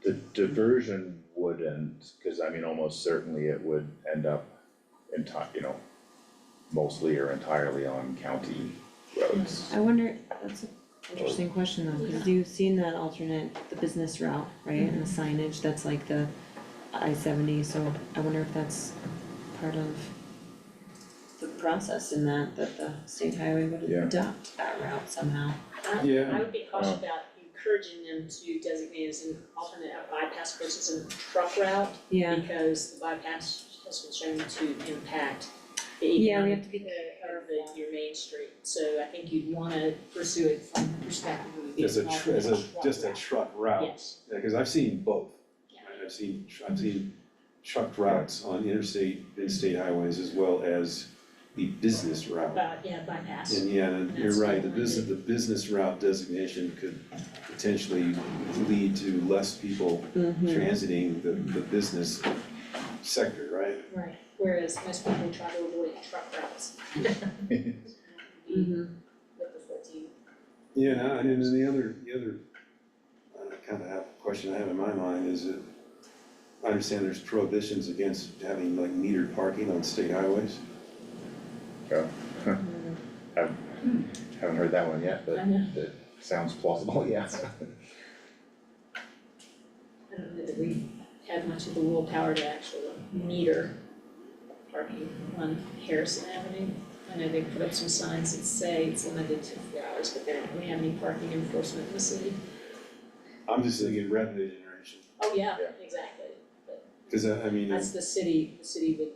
The diversion wouldn't, cause I mean, almost certainly it would end up you know, mostly or entirely on county roads. I wonder, that's an interesting question though, because you've seen that alternate, the business route, right, and the signage, that's like the I-70, so I wonder if that's part of the process in that the state highway would Yeah. adopt that route somehow. Yeah. I would be cautious about encouraging them to designate as an alternate bypass versus a truck route, Yeah, because the bypass has been shown to impact the Yeah, we economic have to be of your main street. So I think you'd wanna pursue it from the perspective of it As being a, an tr- as a, alternate truck just a route. truck route? Yes, Yeah, cause I've seen both. yeah. I've seen truck routes on interstate and state highways as well as the business route. Bypass. And yeah, and you're That's right, the the business route designation could potentially lead to less people transiting the business sector, right? Right, whereas most people try to avoid truck routes. With the 14. Yeah, and then the other kind of question I have in my mind is that I understand there's prohibitions against having like metered parking on state highways. Oh, haven't heard that one yet, but I know. it sounds plausible, yeah. I don't know that we have much of the willpower to actually meter parking on Harrison Avenue. I know they put up some signs that say it's limited to 4 hours, but they don't really have any parking enforcement in the city. I'm just thinking revenue generation, Oh, yeah, Yeah. exactly, but cause I mean, that's the city would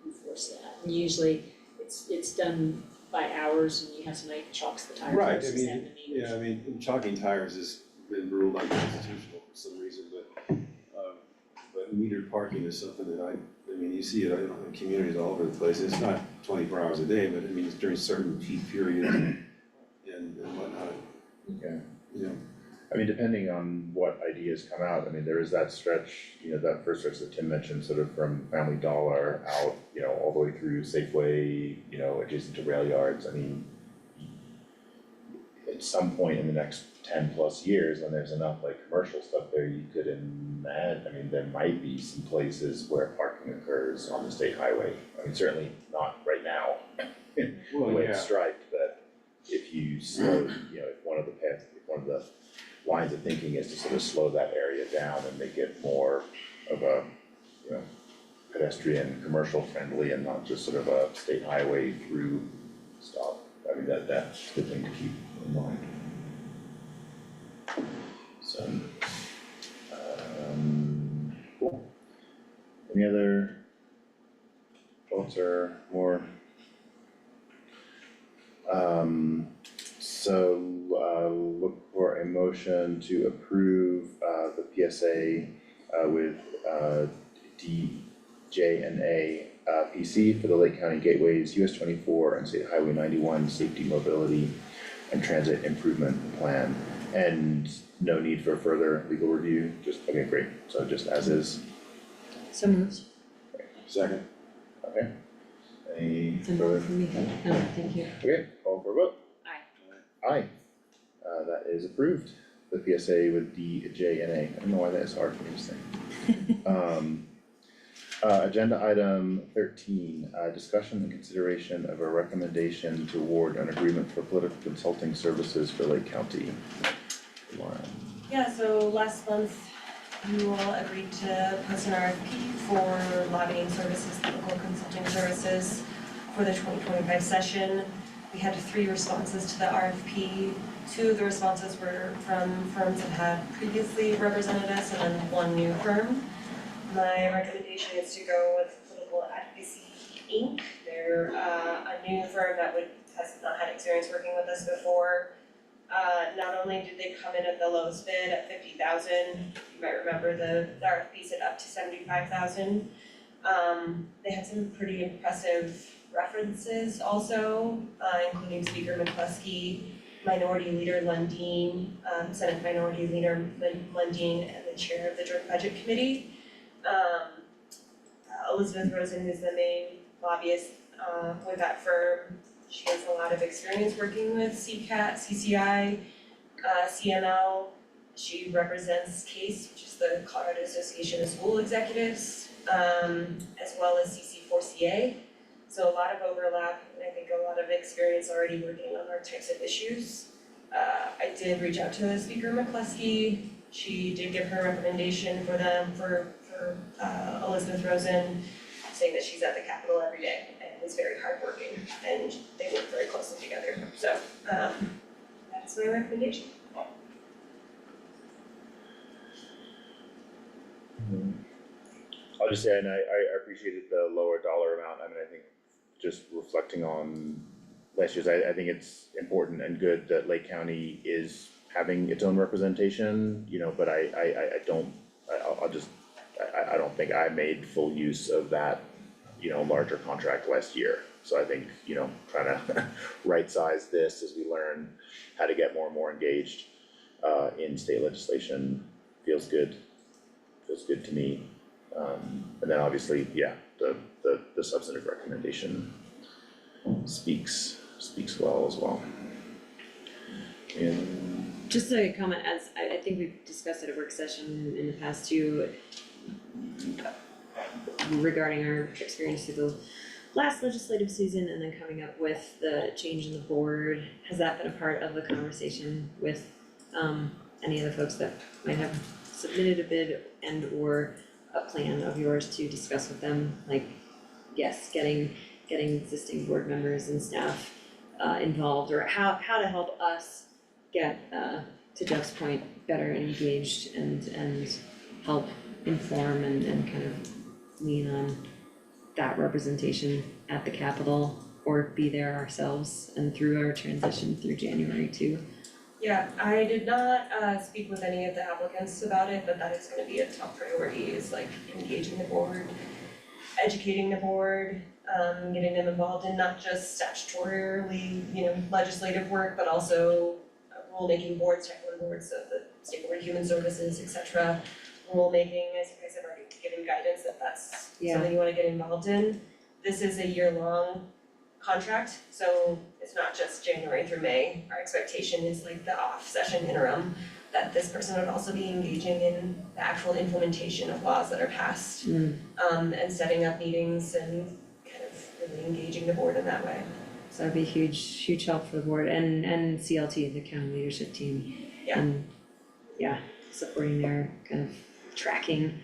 enforce that. And usually it's done by hours and you have somebody who chalks the tires. right, I versus mean, having the meters. yeah, I mean, chalking tires has been ruled unconstitutional for some reason, but metered parking is something that I mean, you see it in communities all over the place, it's not 24 hours a day, but I mean, it's during certain peak periods and whatnot, Yeah. you know. I mean, depending on what ideas come out, I mean, there is that stretch, you know, that first stretch that Tim mentioned, sort of from Family Dollar out, you know, all the way through Safeway, you know, adjacent to rail yards, I mean, at some point in the next 10+ years, when there's enough like commercial stuff there, you could imagine, I mean, there might be some places where parking occurs on the state highway. I mean, certainly not right now, the Well, way yeah. it's striped, but if you slow, you know, if one of the lines of thinking is to sort of slow that area down and make it more of a, you know, pedestrian, commercial friendly and not just sort of a state highway through stop. I mean, that's a good thing to keep in mind. So, cool. Any other thoughts or more? So, look for a motion to approve, the PSA, with, DJNA, PC for the Lake County Gateways, US 24 and State Highway 91 Safety Mobility and Transit Improvement Plan. And no need for further legal review, just, okay, great, so just as is, So moved. Second. okay? Any It's a no further, from me. No, thank you. okay, call for a vote? Aye. Aye. That is approved. the PSA with D, J, and A. I don't know why that is hard for me to say. Agenda item 13, discussion and consideration of a recommendation to award an agreement for political consulting services for Lake County. Lauren. Yeah, so last month, you all agreed to post an RFP for lobbying services, political consulting services for the 2025 session. We had 3 responses to the RFP. 2 of the responses were from firms that had previously represented us, and then 1 new firm. My recommendation is to go with Political Advocacy Inc. They're a new firm that has not had experience working with us before. Not only did they come in at the lowest bid at $50,000, you might remember the RFP said up to $75,000. They had some pretty impressive references also, including Speaker McCluskey, Minority Leader Lundeen, Senate Minority Leader Lundeen, and the Chair of the Joint Budget Committee. Elizabeth Rosen, who's the main lobbyist with that firm, she has a lot of experience working with CCAT, CCI, CML. She represents CASE, which is the Colorado Association of School Executives, as well as CC4CA. So a lot of overlap, and I think a lot of experience already working on our types of issues. I did reach out to Speaker McCluskey. She did give her recommendation for them, for Elizabeth Rosen, saying that she's at the Capitol every day and is very hardworking, and they work very closely together. So that's my recommendation. I'll just say, and I appreciated the lower dollar amount. I mean, I think just reflecting on last year's, I think it's important and good that Lake County is having its own representation, you know, but I don't think I made full use of that, you know, larger contract last year. So I think, you know, trying to right size this as we learn how to get more and more engaged in state legislation feels good to me. And then obviously, yeah, the substantive recommendation speaks well as well. And Just a comment, as I think we've discussed at a work session in the past too, regarding our experience through the last legislative season and then coming up with the change in the board. Has that been a part of the conversation with any of the folks that might have submitted a bid and or a plan of yours to discuss with them? Like, yes, getting existing board members and staff involved, or how to help us get, to Jeff's point, better engaged and help inform and kind of lean on that representation at the Capitol, or be there ourselves and through our transition through January too. Yeah, I did not speak with any of the applicants about it, but that is gonna be a top priority, is like engaging the board, educating the board, getting them involved in not just statutorily, you know, legislative work, but also rulemaking boards, type 1 boards, so the stakeholder human services, et cetera. Rulemaking, as you guys have already given guidance, that that's something you wanna get involved in. This is a year-long contract, so it's not just January through May. Our expectation is like the off-session interim, that this person would also be engaging in the actual implementation of laws that are passed, and setting up meetings and kind of really engaging the board in that way. So that'd be huge help for the board and CLT, the county leadership team. Yeah. And yeah, supporting their kind of tracking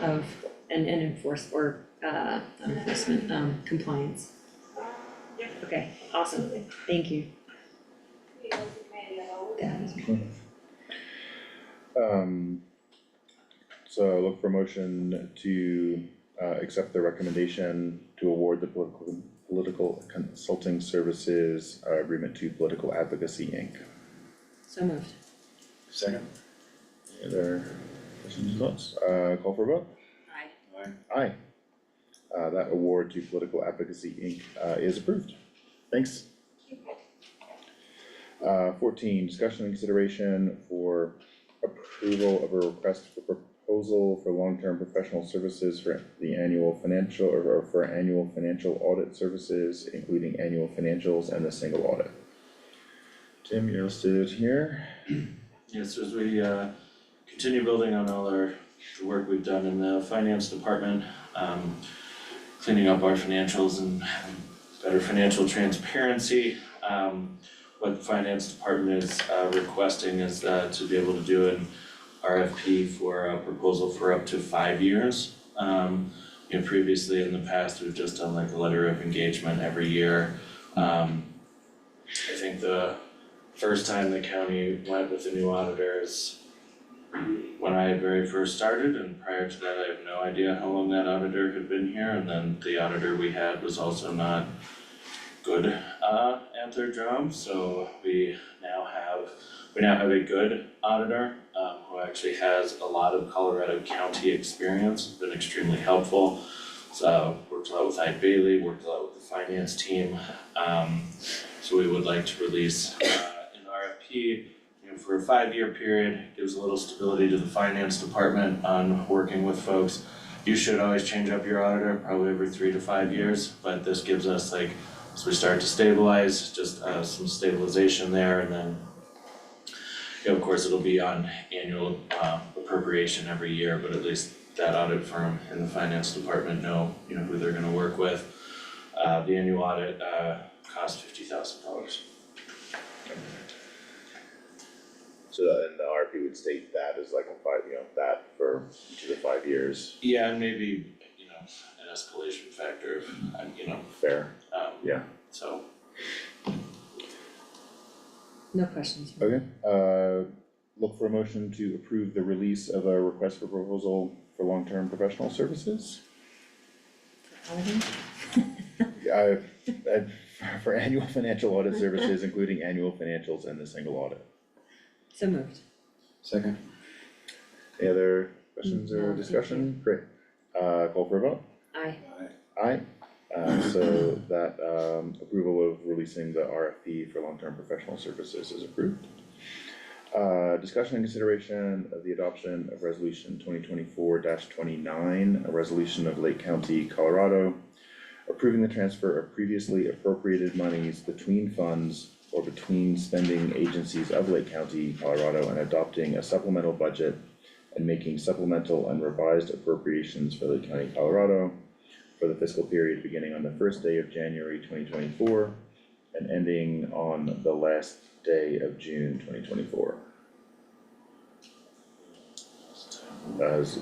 of and not enforcement, compliance. Yeah. Okay, awesome, thank you. That is so look for motion to accept the recommendation to award the political consulting services agreement to Political Advocacy Inc. so moved. Second. Any other questions or thoughts? Call for a vote? Aye. Aye. That award to Political Advocacy Inc. Is approved. Thanks. 14, discussion and consideration for approval of a request for proposal for long-term professional services for the annual financial or for annual financial audit services, including annual financials and the single audit. Tim, you're listed here. Yes, as we continue building on all the work we've done in the finance department, cleaning up our financials and having better financial transparency. What the finance department is requesting is to be able to do an RFP for a proposal for up to 5 years. Previously in the past, we've just done like a letter of engagement every year. I think the first time the county went with the new auditors when I had very first started, and prior to that, I have no idea how long that auditor had been here, and then the auditor we had was also not good at their job, so we now have a good auditor who actually has a lot of Colorado County experience, been extremely helpful. So worked a lot with Hyde Bailey, worked a lot with the finance team. So we would like to release an RFP, for a 5-year period, gives a little stability to the finance department on working with folks. You should always change up your auditor, probably every 3 to 5 years, but this gives us as we start to stabilize, just some stabilization there, and then of course, it'll be on annual appropriation every year, but at least that audit firm in the finance department know, who they're gonna work with. The annual audit costs $50,000. So then the RFP would state that as like a 5, that for each of the 5 years. Yeah, and maybe, an escalation factor, Fair, yeah. So. No questions. Okay, look for a motion to approve the release of a request for proposal for long-term professional services. For annual financial audit services, including annual financials and the single audit. So moved. Second. Any other questions No, or thank discussion? Great, call for a vote. Aye. Aye. So that approval of releasing the RFP for long-term professional services is approved. Discussion and consideration of the adoption of resolution 2024-29, a resolution of Lake County, Colorado, approving the transfer of previously appropriated monies between funds or between spending agencies of Lake County, Colorado, and adopting a supplemental budget and making supplemental and revised appropriations for Lake County, Colorado for the fiscal period beginning on the first day of January 2024 and ending on the last day of June 2024. That's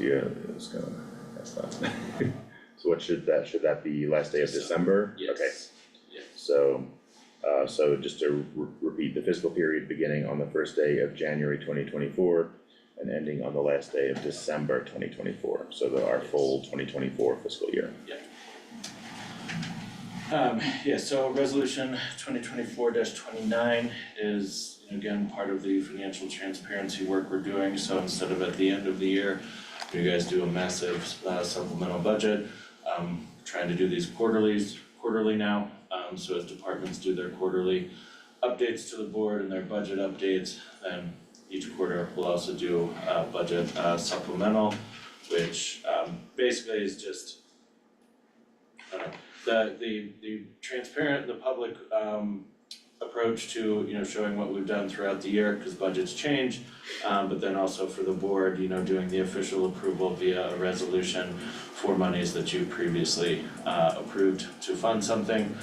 not. So what should that be last day of December? Yes. Okay, Yeah. so just to repeat, the fiscal period beginning on the first day of January 2024 and ending on the last day of December 2024, so our full 2024 fiscal year. So resolution 2024-29 is, again, part of the financial transparency work we're doing, so instead of at the end of the year, you guys do a massive supplemental budget, trying to do these quarterly now, so as departments do their quarterly updates to the board and their budget updates, then each quarter we'll also do a budget supplemental, which basically is just the transparent, the public approach to, showing what we've done throughout the year, cause budgets change, but then also for the board, doing the official approval via a resolution for monies that you previously approved to fund something.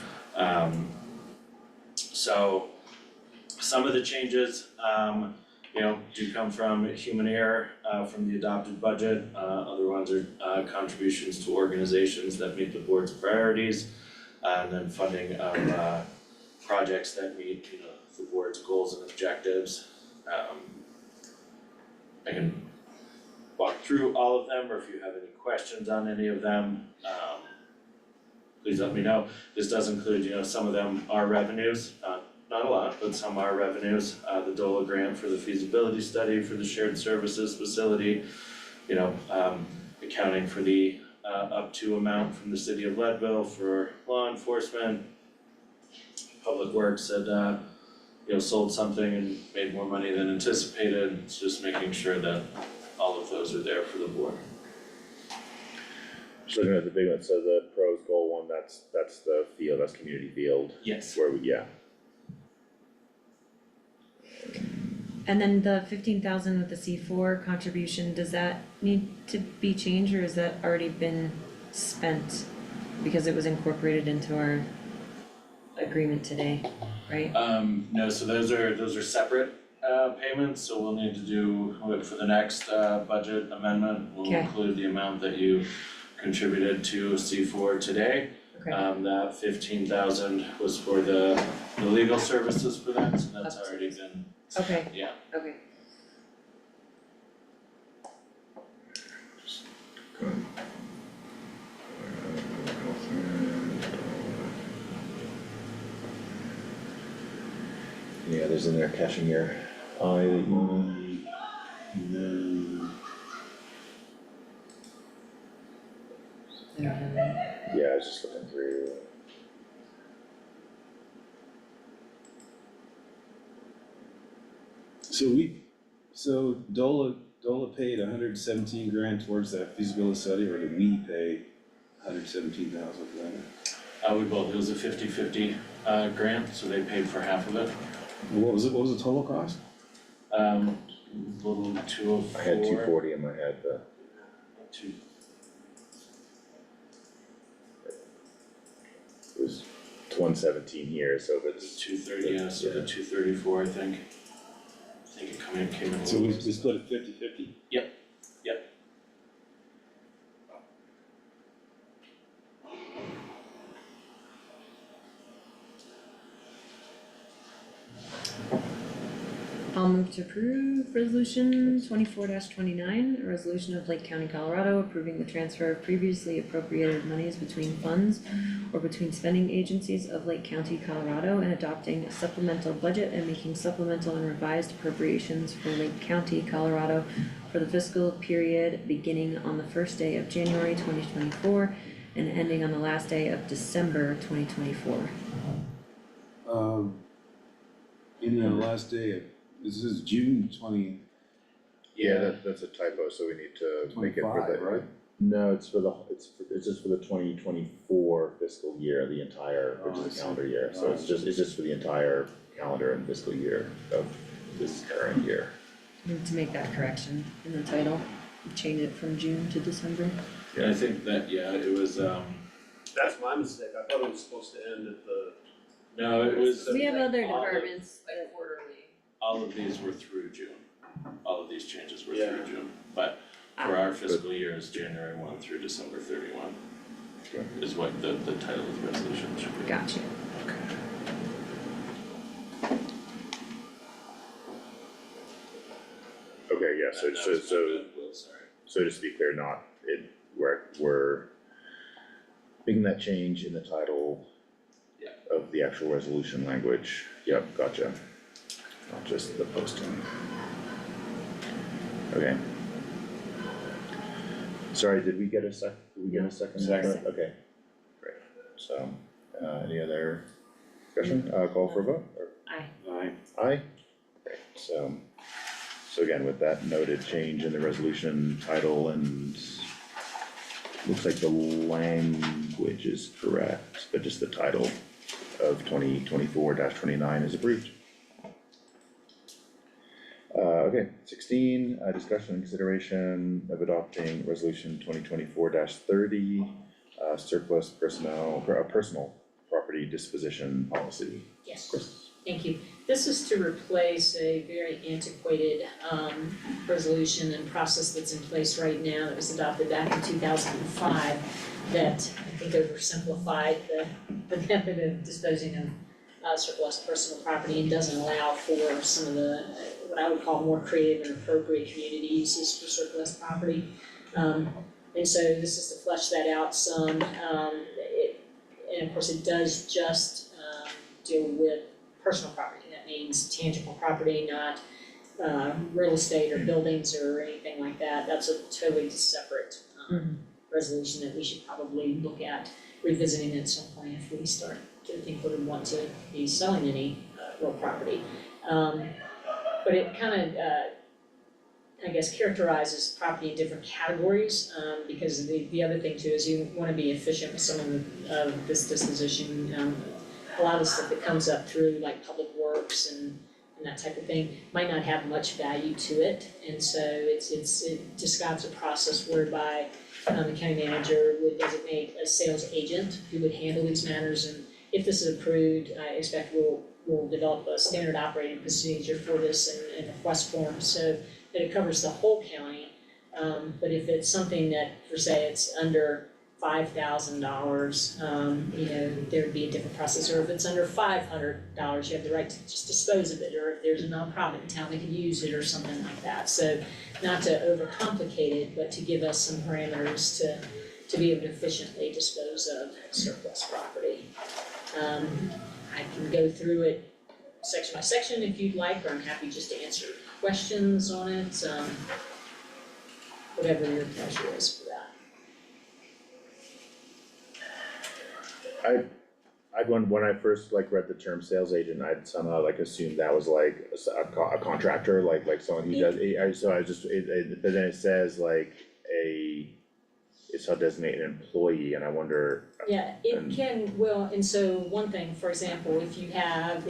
So some of the changes, do come from human error from the adopted budget. Other ones are contributions to organizations that meet the board's priorities, and then funding of projects that meet, the board's goals and objectives. I can walk through all of them, or if you have any questions on any of them, please let me know. This does include, some of them are revenues, not a lot, but some are revenues. The DOLA grant for the feasibility study for the shared services facility, accounting for the up to amount from the city of Leadville for law enforcement. Public Works had, sold something and made more money than anticipated. It's just making sure that all of those are there for the board. Just looking at the big one, so the pros goal one, that's the field, that's community field. Yes. Where we, And then the 15,000 with the C4 contribution, does that need to be changed or has that already been spent? Because it was incorporated into our agreement today, right? No, so those are separate payments, so we'll need to do, for the next budget amendment, we'll Okay. include the amount that you contributed to C4 today. Okay. That 15,000 was for the legal services for that, so that's Up to already been, Okay, yeah. okay. Any others in there catching your eye that you wanna? No. I don't have any. Yeah, I was just looking through. So DOLA paid 117 grand towards that feasibility study, or did we pay 117,000 for that? We both, it was a 50-50 grant, so they paid for half of it. What was the total cost? Little 204. I had 240 in my head, but Two- it was 117 here, so if it's 230, yeah, so the 234, I think. I think it came in a So little. we split it 50-50? Yep. I'll move to approve resolution 24-29, a resolution of Lake County, Colorado, approving the transfer of previously appropriated monies between funds or between spending agencies of Lake County, Colorado, and adopting a supplemental budget and making supplemental and revised appropriations for Lake County, Colorado for the fiscal period beginning on the first day of January 2024 and ending on the last day of December 2024. In the last day of, this is June 20, yeah, that's a typo, so we need to make it for 25, the. right? No, it's just for the 2024 fiscal year, the entire, which Oh, I is see. a calendar year, so it's just for the entire calendar and fiscal year of this current year. Need to make that correction in the title, change it from June to December. And I think that, yeah, it was, That's my mistake, I thought it was supposed to end at the. no, it was, We have other all of- departments Like that, quarterly. all of these were through June. All of these changes were Yeah. through June, but for our fiscal year is January 1 through December 31. Is what the title of the resolution should be. gotcha. Okay, yeah, And that was my goodwill, sorry. so just to be clear, we're making that change in the title. Yeah. Of the actual resolution language, yep, gotcha, not just the posting. Okay. Sorry, did we get a second? Second. Okay, great, so, any other discussion, call for a vote, or? Aye. Aye. Great, so again, with that noted change in the resolution title and looks like the language is correct, but just the title of 2024-29 is approved. Okay, 16, discussion and consideration of adopting resolution 2024-30, surplus personal property disposition policy. Yes, Chris? thank you. This is to replace a very antiquated resolution and process that's in place right now that was adopted back in 2005 that I think oversimplified the method of disposing of surplus personal property and doesn't allow for some of the, what I would call more creative and appropriate community uses for surplus property. And so this is to flesh that out some. And of course, it does just deal with personal property. That means tangible property, not real estate or buildings or anything like that. That's a totally separate resolution that we should probably look at revisiting at some point if we start to think we would want to be selling any real property. But it kind of, I guess, characterizes property in different categories, because the other thing too is you want to be efficient with some of this disposition. A lot of stuff that comes up through like public works and and that type of thing, might not have much value to it. And so it describes a process whereby the county manager would designate a sales agent who would handle these matters. And if this is approved, I expect we'll develop a standard operating procedure for this and request form so that it covers the whole county. But if it's something that, for say, it's under $5,000, there would be a different process. Or if it's under $500, you have the right to just dispose of it. Or if there's a nonprofit in town that could use it or something like that. So not to overcomplicate it, but to give us some parameters to be able to efficiently dispose of surplus property. I can go through it section by section if you'd like, or I'm happy just to answer questions on it, whatever your pleasure is for that. When I first read the term sales agent, I'd somehow assumed that was a contractor, like someone who does, so I just, but then it says it's how to designate an employee, and I wonder. Yeah, it can, well, and so one thing, for example, if you have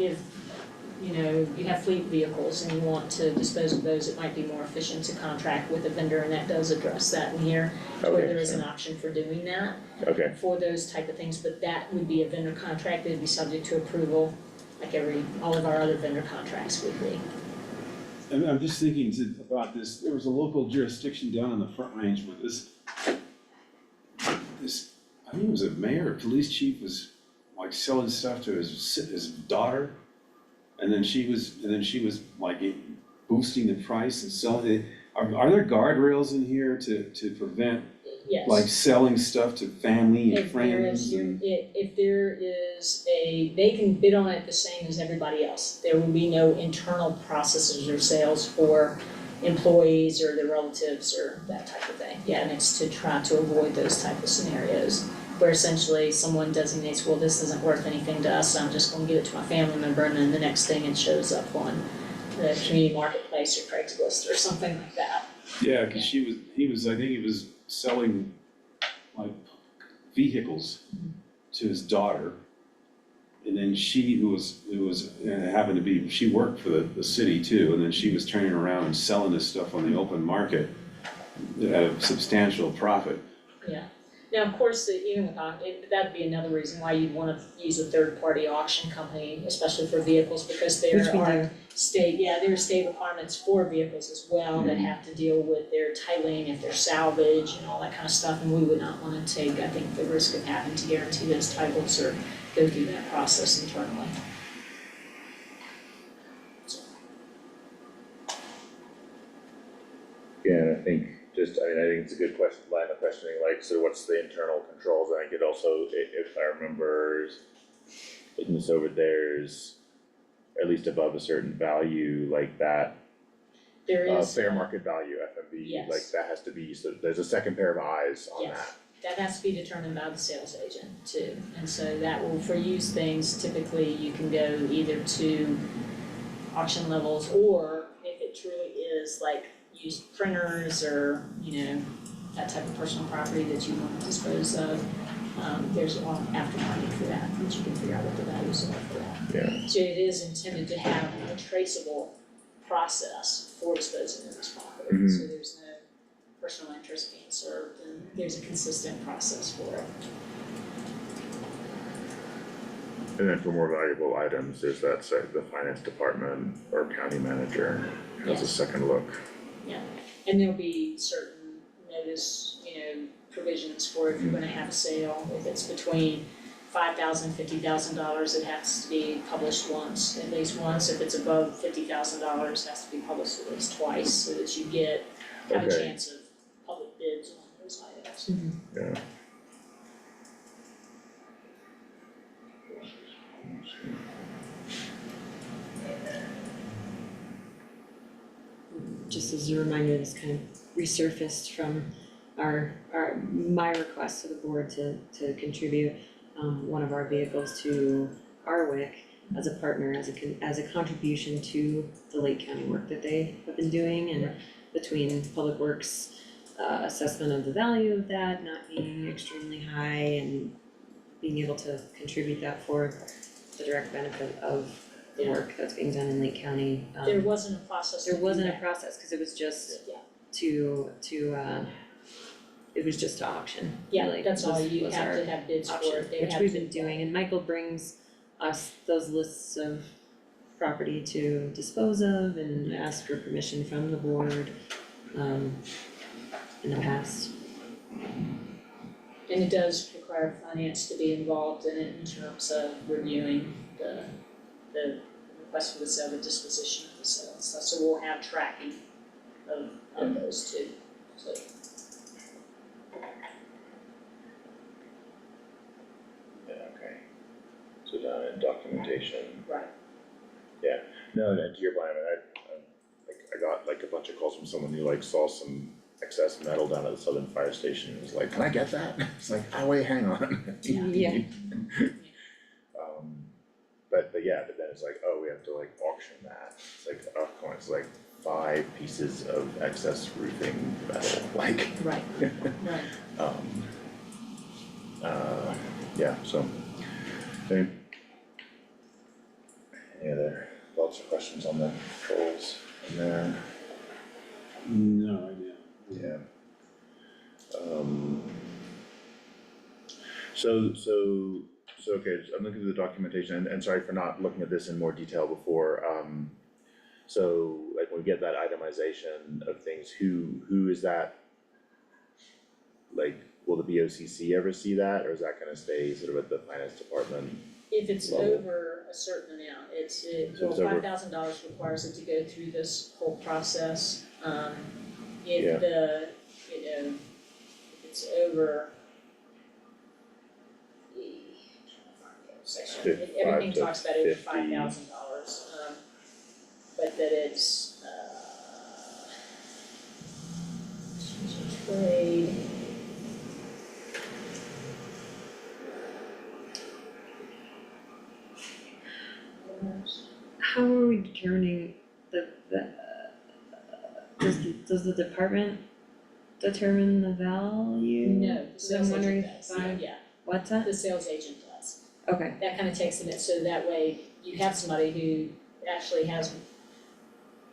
fleet vehicles and you want to dispose of those, it might be more efficient to contract with a vendor, and that does address that in here, where there is an option for doing that. Okay. For those type of things, but that would be a vendor contract that would be subject to approval, like all of our other vendor contracts would be. And I'm just thinking about this, there was a local jurisdiction down on the Front Range where this, I think it was a mayor or police chief was selling stuff to his daughter. And then she was boosting the price and selling it. Are there guardrails in here to prevent Yes. selling stuff to family and If there friends is, and? if there is they can bid on it the same as everybody else. There will be no internal processes or sales for employees or their relatives or that type of thing. Yeah, and it's to try to avoid those type of scenarios where essentially someone designates, well, this isn't worth anything to us, so I'm just gonna give it to my family member, and then the next thing it shows up on the community marketplace or Craigslist or something like that. Yeah, cause I think he was selling vehicles to his daughter. And then she happened to be, she worked for the city too, and then she was turning around and selling this stuff on the open market at a substantial profit. Yeah. Now, of course, even with that'd be another reason why you'd want to use a third-party auction company, especially for vehicles, because there are there are state requirements for vehicles as well that have to deal with their titling, if they're salvage and all that kind of stuff, and we would not want to take, I think, the risk of having to guarantee those titles or go through that process internally. Yeah, and I think it's a good line of questioning, so what's the internal controls? I think it also, if I remember looking this over, there's at least above a certain value that There is. fair market value, FMV, Yes. that has to be, so there's a second pair of eyes on that. Yes, that has to be determined by the sales agent too, and so that will, for used things, typically you can go either to auction levels, or if it truly is used printers or, that type of personal property that you want to dispose of, there's an aftermarket for that you can figure out what the values are for that. Yeah. So it is intended to have a traceable process for disposing of this property, so there's no personal interest being served, and there's a consistent process for it. And then for more valuable items, there's the finance department or county manager has a second look. Yeah, and there'll be certain notice, provisions for if you're gonna have a sale, if it's between $5,000, $50,000, it has to be published at least once. If it's above $50,000, it has to be published at least twice, so that you have a chance of public bids on those items. Yeah. Just as a reminder, this kind of resurfaced from my request to the board to contribute one of our vehicles to Arwick as a partner, as a contribution to the Lake County work that they have been doing, and between Public Works assessment of the value of that not being extremely high and being able to contribute that for the direct benefit of the Yeah. work that's being done in Lake County. There wasn't a process to There do wasn't a that. process, cause it was just Yeah. it was just to auction, Yeah, really, that's all, was- you was have our to have bids for option, it, they which have we've to- been doing, and Michael brings us those lists of property to dispose of and ask for permission from the board, in the past. And it does require finance to be involved in it in terms of reviewing the request for the sale, the disposition of the sale and stuff, so we'll have tracking of those two, so. Yeah, okay. So done in documentation. Right. No, to your point, I mean, I got like a bunch of calls from someone who like saw some excess metal down at the Southern Fire Station and was like, can I get that? It's like, oh wait, hang on. Yeah. But then it's like, oh, we have to like auction that, it's like, oh, come on, it's like 5 pieces of excess roofing metal, like. Right, right. Yeah, so, any other thoughts or questions on the controls in there? No idea. Yeah. So, okay, so I'm looking at the documentation, and sorry for not looking at this in more detail before, so like when we get that itemization of things, who is that? Like, will the BOCC ever see that, or is that gonna stay sort of at the finance department? If it's Level. over a certain amount, So it's over- $5,000 requires it to go through this whole process. Yeah. If if it's over section, everything 5 to talks about over 50. $5,000, but that it's, trade. How are we determining does the department determine the value? No, the So I'm sales wondering agent if does, I- yeah, What's that? the sales agent does. Okay, That kind of takes it, so that way you have somebody who actually has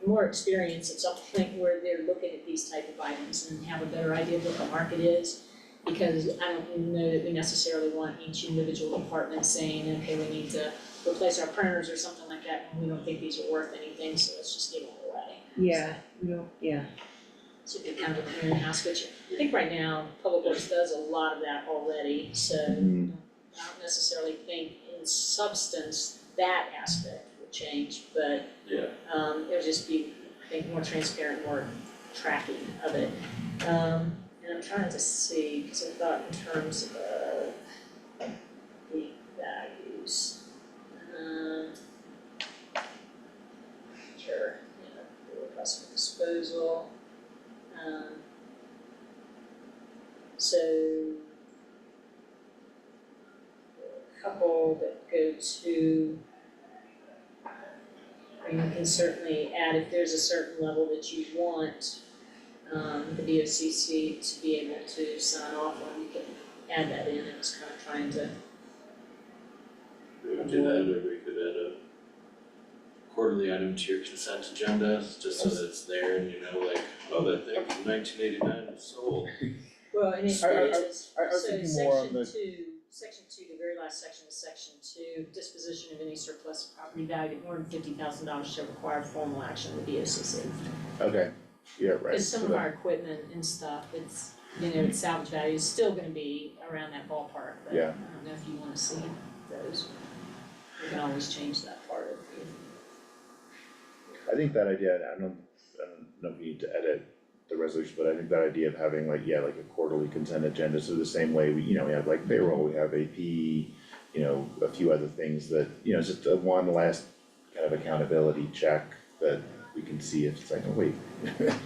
more experience at some point where they're looking at these type of items and have a better idea of what the market is. Because I don't know that we necessarily want each individual department saying, okay, we need to replace our printers or something like that, and we don't think these are worth anything, so let's just give them away. yeah, we don't, yeah, So it'd be kind of a clearinghouse, which I think right now, Public Works does a lot of that already, so I don't necessarily think in substance that aspect would change, but Yeah. it'll just be, I think, more transparent, more tracking of it. And I'm trying to see, because I thought in terms of the values. Sure, yeah, the request for disposal. So a couple that go to, and you can certainly add if there's a certain level that you want the BOCC to be able to sign off on, you can add that in. It was kind of trying to, We would do that, or we could add a quarterly item to your consent agenda, just so that it's there and you know, like, oh, that thing from 1989 was sold. well, and it I is, was so thinking more on section two, the very last section is section 2, disposition of any surplus property valued at more than $50,000 shall require formal action of the BOCC. Okay, yeah, right. Because some So of that- our equipment and stuff, it's, its salvage value is still gonna be around that ballpark, but I Yeah. don't know if you wanna see those. We can always change that part of it. I think that idea, I don't know if we need to edit the resolution, but I think that idea of having like, yeah, like a quarterly consent agenda, so the same way we, we have like payroll, we have AP, a few other things that, it's just a one last kind of accountability check that we can see if it's like, oh wait,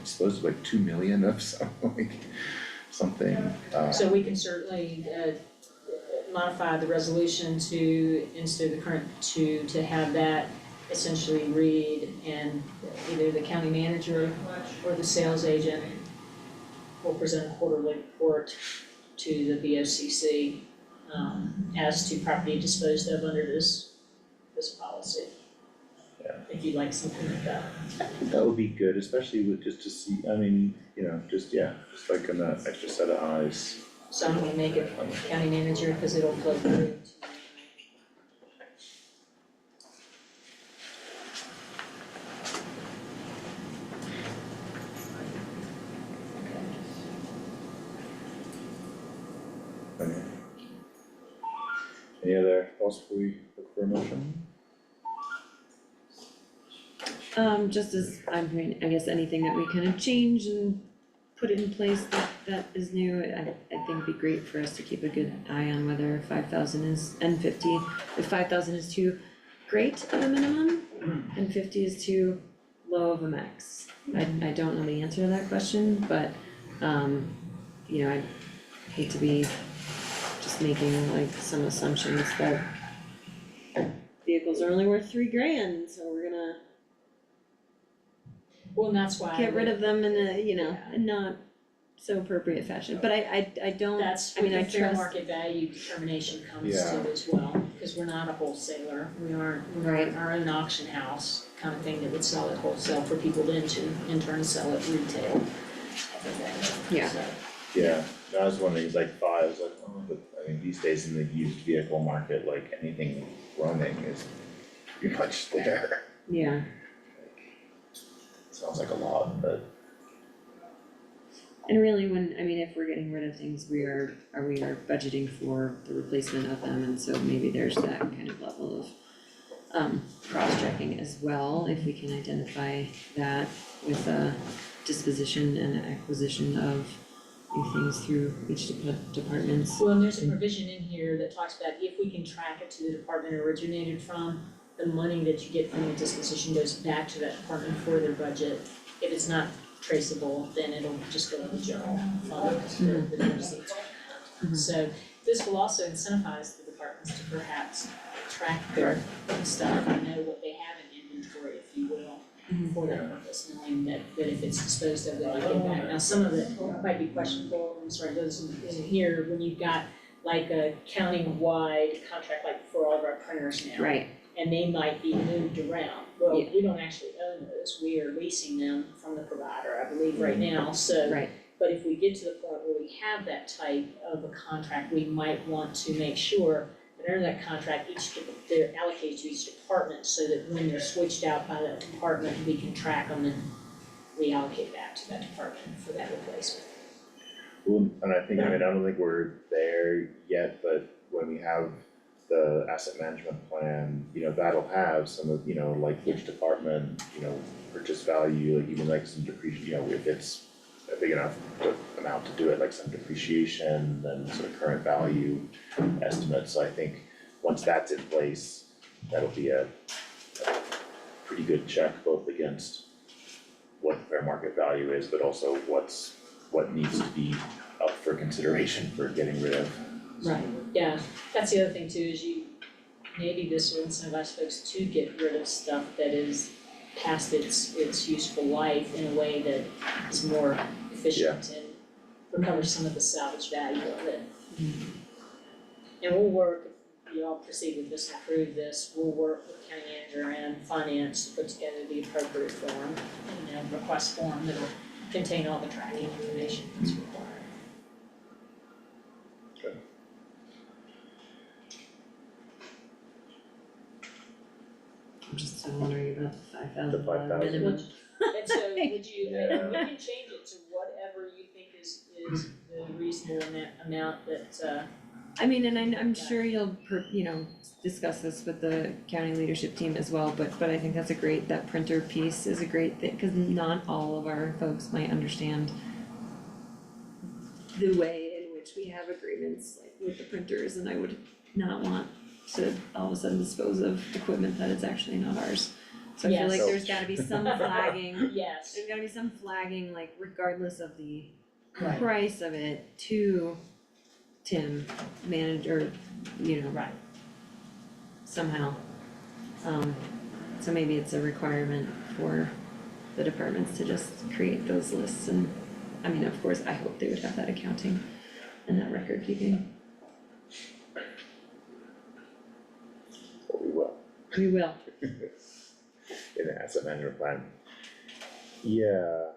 supposed to like 2 million of something, So we can certainly modify the resolution to, instead of the current 2, to have that essentially read, and either the county manager or the sales agent will present a quarterly report to the BOCC as to property disposed of under this policy. if you'd like something like that. I think that would be good, especially with just to see, I mean, you know, just like in that extra set of eyes. So I'm gonna make it county manager, cause it'll flow through. Okay. Any other thoughts before we look for a motion? Just as, I mean, I guess anything that we kind of change and put in place that is new, I think it'd be great for us to keep a good eye on whether 5,000 is, and 50, if 5,000 is too great of a minimum, and 50 is too low of a max. I don't know the answer to that question, but, you know, I hate to be just making like some assumptions that vehicles are only worth $3,000, so we're gonna Well, and that's why. get rid of them in a, you know, a not so appropriate fashion, but I don't, That's I mean, where I the fair trust, market value determination comes Yeah. to as well, because we're not a wholesaler, we aren't Right. our own auction house kind of thing that would sell it wholesale for people to in turn sell it retail. type of thing. Yeah. So, Yeah, I was wondering, it's like five, I was like, oh, but I mean, these days in the used vehicle market, like anything running is pretty much there. yeah, Sounds like a lot, but and really when, I mean, if we're getting rid of things, we are budgeting for the replacement of them, and so maybe there's that kind of level of cross-checking as well, if we can identify that with a disposition and acquisition of new things through each departments. Well, and there's a provision in here that talks about if we can track it to the department it originated from, the money that you get from the disposition goes back to that department for their budget. If it's not traceable, then it'll just go in the general fund, the proceeds. So this will also incentivize the departments to perhaps track their stuff and know what they have in inventory, if you will, for that purpose, knowing that if it's disposed of, then you get back. Now, some of it might be questionable, I'm sorry, those isn't here, when you've got like a county-wide contract, like for all of our printers now. Right, And they might be moved around. Well, Yeah. we don't actually own those, we are leasing them from the provider, I believe, right now, so. right, But if we get to the point where we have that type of a contract, we might want to make sure that under that contract, they're allocated to each department, so that when they're switched out by that department, we can track them and reallocate back to that department for that replacement. well, and I think, I mean, I don't think we're there yet, but when we have the asset management plan, you know, that'll have some of, you know, like which department, you know, purchase value, like even like some depreciation, you know, if it's a big enough amount to do it, like some depreciation and sort of current value estimates. So I think once that's in place, that'll be a pretty good check both against what the fair market value is, but also what needs to be up for consideration for getting rid of. Right, yeah, that's the other thing too, is maybe this will incentivize folks to get rid of stuff that is past its useful life in a way that is more efficient and recovers some of the salvage value of it. And we'll work, if you all proceed with this and approve this, we'll work with county manager and finance to put together the appropriate form and request form that'll contain all the tracking information that's required. I'm just so wondering about the $5,000 The $5,000. minimum. And so would you, and Yeah. we can change it to whatever you think is the reasonable amount that, I mean, and I'm sure you'll, you know, discuss this with the county leadership team as well, but I think that's a great, that printer piece is a great thing, cause not all of our folks might understand the way in which we have agreements like with the printers, and I would not want to all of a sudden dispose of equipment that is actually not ours. So I feel like Yes. there's gotta be some flagging, yes, there's gotta be some flagging, like regardless of the Right. price of it, to Tim, manager, you know, right, somehow. So maybe it's a requirement for the departments to just create those lists, and, I mean, of course, I hope they would have that accounting and that record keeping. But we will. We will. in the asset management plan. Yeah.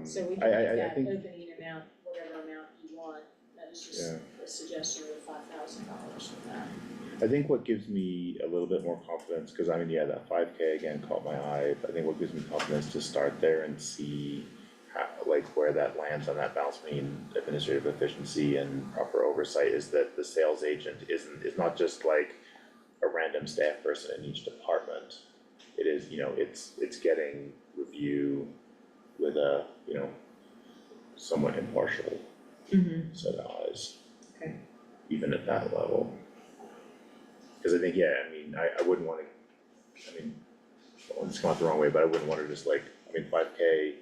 So we I can make that think, opening amount, whatever amount you want, that is just Yeah. a suggestion of $5,000 for that. I think what gives me a little bit more confidence, cause I mean, yeah, that 5K again caught my eye, I think what gives me confidence to start there and see how, like, where that lands on that balance between administrative efficiency and proper oversight is that the sales agent is not just like a random staff person in each department. It is, it's getting review with a, somewhat impartial set of eyes. Okay. Even at that level. Cause I think, yeah, I mean, I wouldn't wanna, I mean, it's come out the wrong way, but I wouldn't wanna just like, 5K,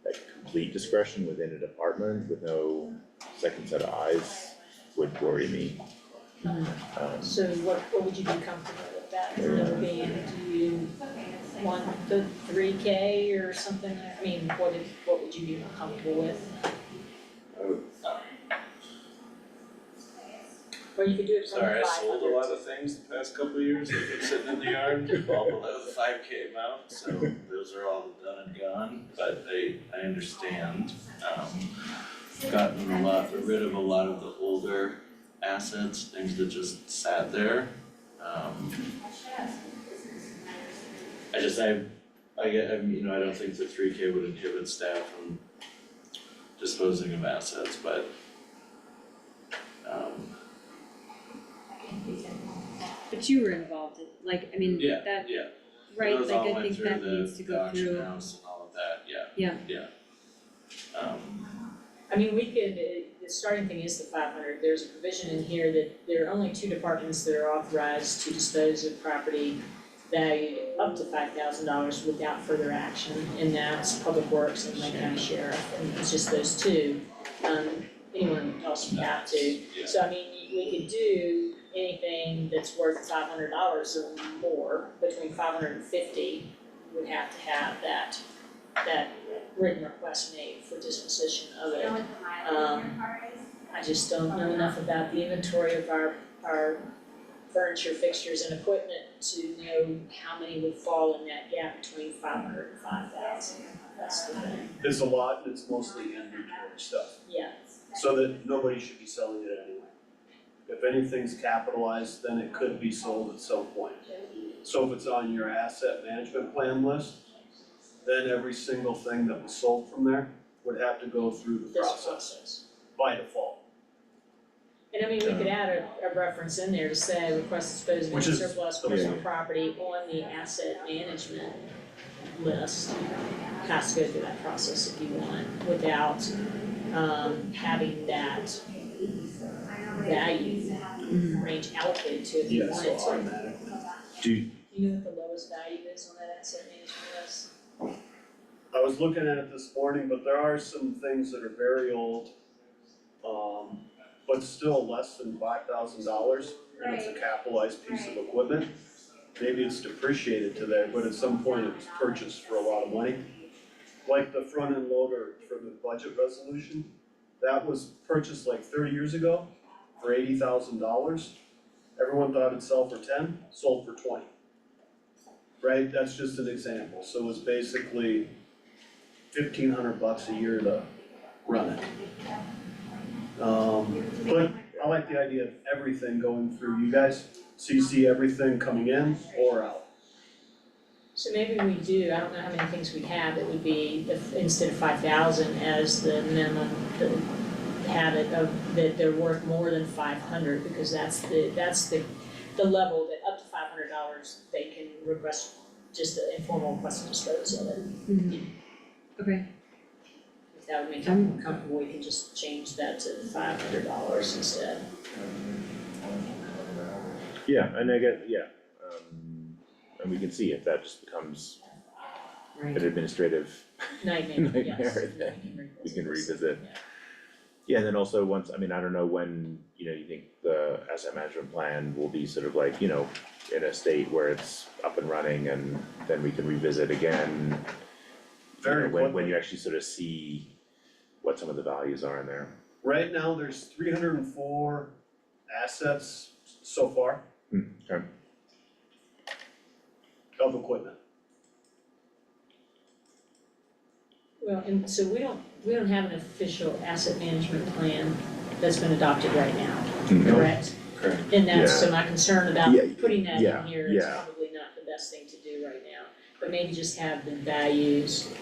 like complete discretion within a department with no second set of eyes would worry me. So what would you be comfortable with that, number being, do you want the 3K or something, I mean, what would you be comfortable with? Or you could do it from Sorry, 500. I sold a lot of things the past couple of years, they've been sitting in the yard, all below the 5K amount, so those are all done and gone, but I understand. Gotten rid of a lot of the older assets, things that just sat there. I don't think the 3K would inhibit staff from disposing of assets, but But you were involved in, like, I mean, yeah, that, yeah. right, Those like, all I went think through that needs to the go auction through, house and all of that, yeah. yeah, I mean, we could, the starting thing is the 500, there's a provision in here that there are only 2 departments that are authorized to dispose of property valued up to $5,000 without further action, and that's Public Works and Lake County Sheriff, and it's just those two. Anyone else would have to, Yeah. so I mean, we could do anything that's worth $500 or more, between $500 and $50, would have to have that written request made for disposition of it. I just don't know enough about the inventory of our furniture, fixtures and equipment to know how many would fall in that gap between 500 and 5,000, that's the thing, There's a lot, and it's mostly inventory stuff, yeah. so that nobody should be selling it anyway. If anything's capitalized, then it could be sold at some point. So if it's on your asset management plan list, then every single thing that was sold from there would have to go through the This process process. by default. And I mean, we could add a reference in there to say request disposal of Which is- surplus personal property on the asset management list. Has to go through that process if you want, without having that value range allocated to it if you Yeah, wanted so to. automatically. Do, Do you know what the lowest value is on that asset management list? I was looking at it this morning, but there are some things that are very old, but still less than $5,000, and it's a capitalized piece of equipment. Maybe it's depreciated today, but at some point it was purchased for a lot of money. Like the front end loader for the budget resolution, that was purchased like 30 years ago for $80,000. Everyone thought it'd sell for 10, sold for 20. Right, that's just an example, so it's basically $1,500 a year to run it. But I like the idea of everything going through you guys, so you see everything coming in or out. So maybe we do, I don't know how many things we have, it would be instead of 5,000 as the minimum, have it of, that they're worth more than 500, because that's the level that up to $500, they can request just an informal request to dispose of it. okay, If that would make you more comfortable, we can just change that to $500 instead. yeah, and I get, and we can see if that just becomes right. an administrative Nightmare, yes. nightmare, then we can revisit. Yeah, and then also once, I don't know when, you think the asset management plan will be sort of like, in a state where it's up and running and then we can revisit again. Very When quickly. you actually sort of see what some of the values are in there. Right now, there's 304 assets so far. Okay. of equipment. Well, and so we don't have an official asset management plan that's been adopted right now, No. correct? Correct. And that's, so my concern about Yeah, putting that yeah, in here is yeah. probably not the best thing to do right now. But maybe just have the values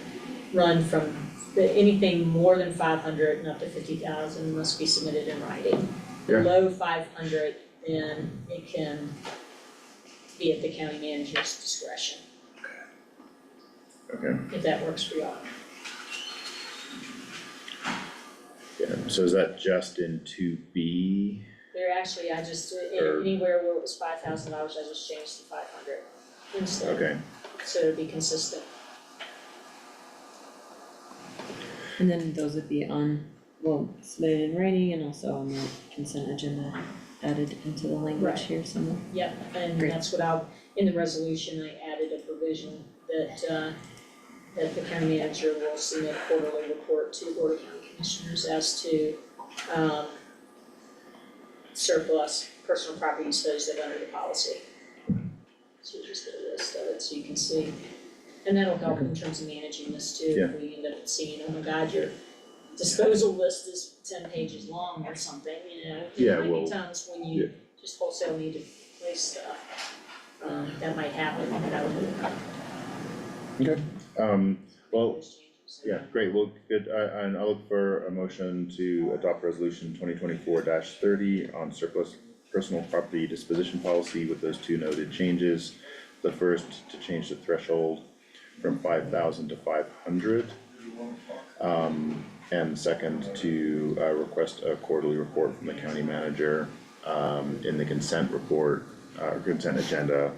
run from anything more than 500 and up to 50,000 must be submitted in writing. Yeah. Below 500, then it can be at the county manager's discretion, Okay, if that works for y'all. yeah, so is that just in 2B? There actually, I just, Or- anywhere where it was $5,000, I just changed to 500 instead, Okay, so it'd be consistent. And then those would be submitted in writing and also on the consent agenda added into the language Right. here somewhere. Yep, and Great. that's what in the resolution, I added a provision that the county manager will submit a quarterly report to the Board of County Commissioners as to, surplus personal property disposed of under the policy. So you just get a list of it so you can see, and that'll help in terms of managing this too, if we end up seeing, oh my God, your disposal list is 10 pages long or something, you know? Yeah, There might well, be times when you just wholesale need to replace stuff, that might happen, but I would okay, well, those changes. yeah, great, well, good, and I'll look for a motion to adopt resolution 2024-30 on surplus personal property disposition policy with those two noted changes. The first, to change the threshold from 5,000 to 500. And the second, to request a quarterly report from the county manager in the consent report, consent agenda,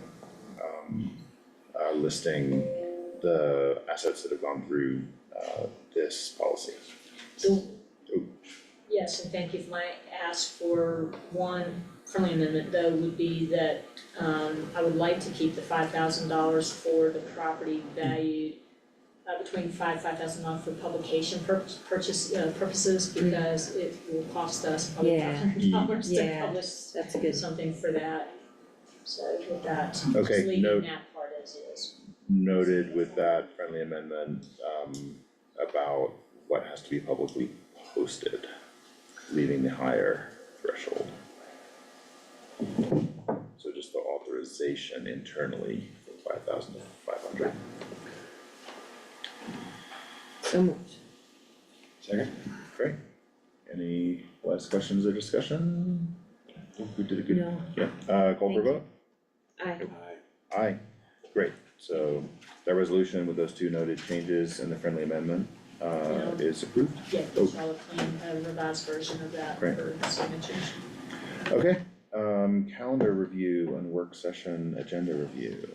listing the assets that have gone through this policy. So, yes, and thank you. For my ask for one friendly amendment though would be that I would like to keep the $5,000 for the property valued between $5,000 for publication purposes because it will cost us probably $500 to Yeah, publish that's good. something for that. So with that, just Okay, leaving that part as is. Noted with that friendly amendment about what has to be publicly posted, leaving the higher threshold. So just the authorization internally from 5,000 to 500. So moved. Second? Great. Any last questions or discussion? I think we did a good. No. Yeah, call for a Thank you. vote? Aye. Aye, great, so that resolution with those two noted changes and the friendly amendment is approved. Yeah, there's all the clean revised version of that Great. for signatures. Okay, calendar review and work session agenda review.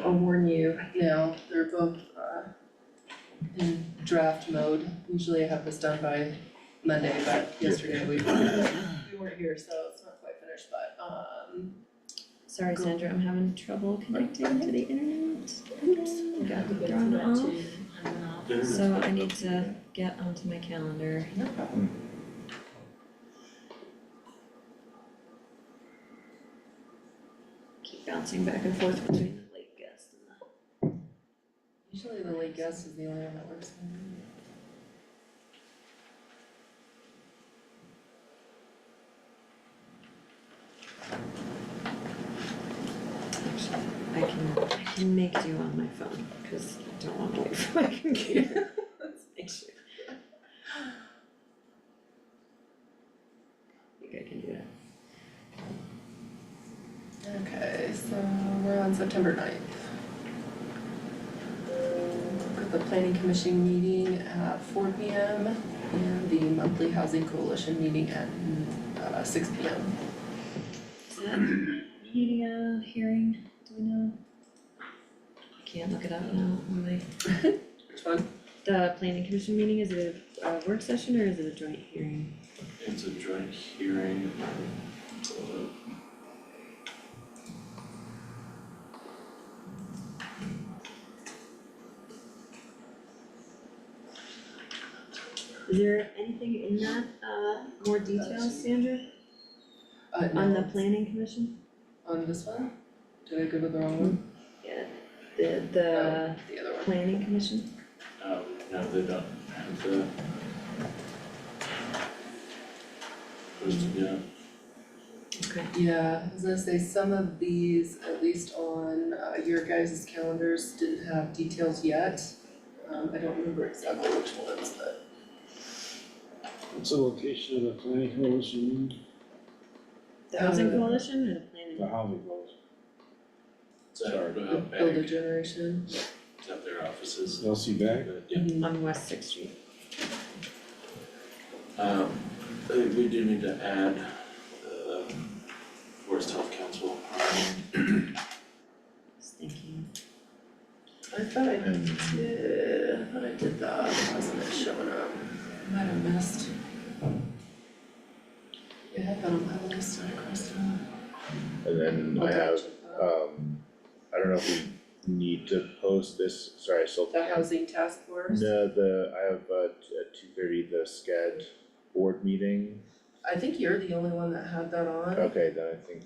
I'll warn you now, they're both in draft mode. Usually I have this done by Monday, but yesterday we weren't here, so it's not quite finished, but Sorry, Sandra, I'm having trouble connecting to the internet. Oops, got Good for thrown that off. too. And then I'll- So I need to get onto my calendar. no problem. Keep bouncing back and forth between the late guest and the. Usually the late guest is the only one that works. I can make do on my phone, cause I don't want to wait for my computer. Let's make sure. I think I can do that. Okay, so we're on September 9th. Got the planning commission meeting at 4 p.m. and the monthly housing coalition meeting at 6 p.m. Is that media hearing, do we know? I can't look it up now, really. Which one? The planning commission meeting, is it a work session or is it a joint hearing? It's a joint hearing. Is there anything in that, more details, Sandra, No, on the planning commission? on this one? Did I go to the wrong one? Yeah, the Oh, the other one. planning commission? No, they don't have the. Posted yet. Okay. Yeah, I was gonna say some of these, at least on your guys' calendars, didn't have details yet. I don't remember exactly which ones, but. What's the location of the planning coalition? The housing coalition or the planning? The housing coalition. It's at, Sorry. Build a Bag, generation. it's at their offices. LC Bag? Yeah. On West Sixth Street. I think we do need to add the Forest Health Council. Just thinking. I thought I And did that, wasn't it showing up? Might have missed. Yeah, I have that on my list, I crossed it off. and then I have, I don't know if we need to post this, sorry, I still. The housing task force, No, I have, at 2:30, the SCAD board meeting. I think you're the only one that had that on. Okay, then I think,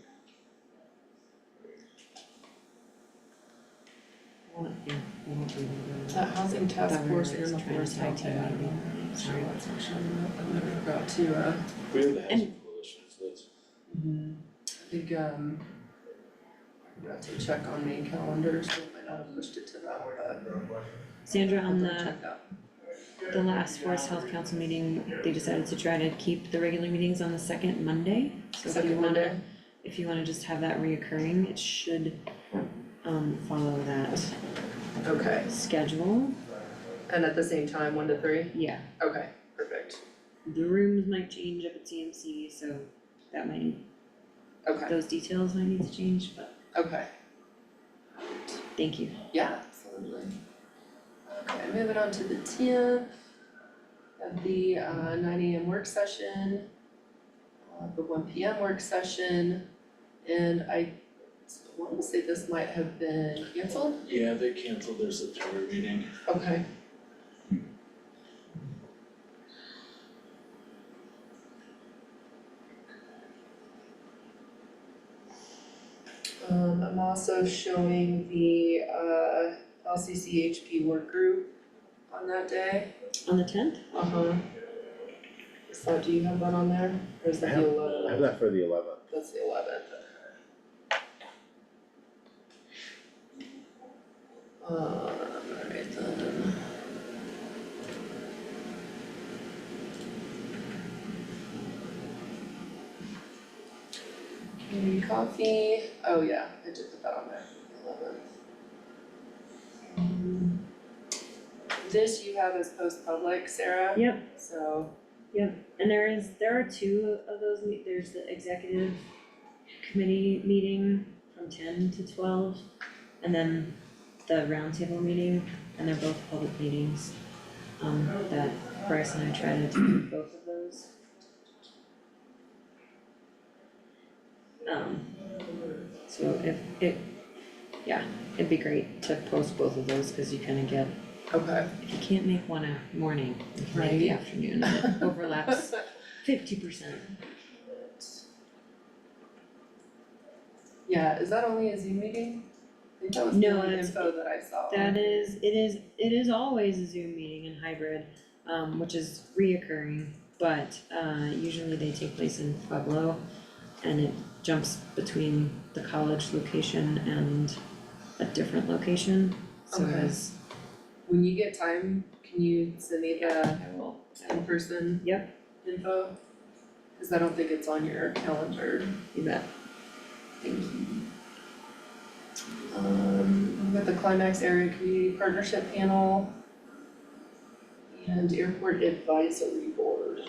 That housing task force and the trying to forest tag health. team meeting. Sorry, that's not showing up, I forgot to, We have the housing coalition, so that's. I think, I forgot to check on main calendar, so I might not have pushed it to that, but Sandra, I'll on double the, check that. the last Forest Health Council meeting, they decided to try to keep the regular meetings on the second Monday. So if you Second wanna, Monday. if you wanna just have that reoccurring, it should, follow that Okay, schedule. and at the same time, 1 to 3? Yeah, Okay, perfect. the rooms might change up at CMC, so that might, Okay, those details might need to change, but okay, thank you. yeah, absolutely. Okay, moving on to the 10th. Have the 9 AM work session, the 1 PM work session, and I wanna say this might have been canceled? Yeah, they canceled their September meeting. Okay. I'm also showing the LCCHP work group on that day. On the 10th? So do you have that on there, or is I that have, the I 11th? have that for the 11th. That's the 11th. Alright then. Community coffee, oh yeah, I did put that on there, 11th. This you have as post-public, Sarah? Yep. So, And there are two of those, there's the executive committee meeting from 10 to 12, and then the roundtable meeting, and they're both public meetings. That Bryce and I try to attend both of those. So it'd be great to post both of those, cause you kinda get, okay. if you can't make one a morning, you can make the Right. afternoon, it overlaps 50%. Yeah, is that only a Zoom meeting? I think that was No, the only it's- info that I saw. It is always a Zoom meeting and hybrid, which is reoccurring, but usually they take place in Pueblo, and it jumps between the college location and a different location, so Okay. as. When you get time, can you send me the I will. in-person Yep, info? Cause I don't think it's on your calendar. you bet. Thank you. We've got the Climax Area Community Partnership Panel and Airport Advisory Board.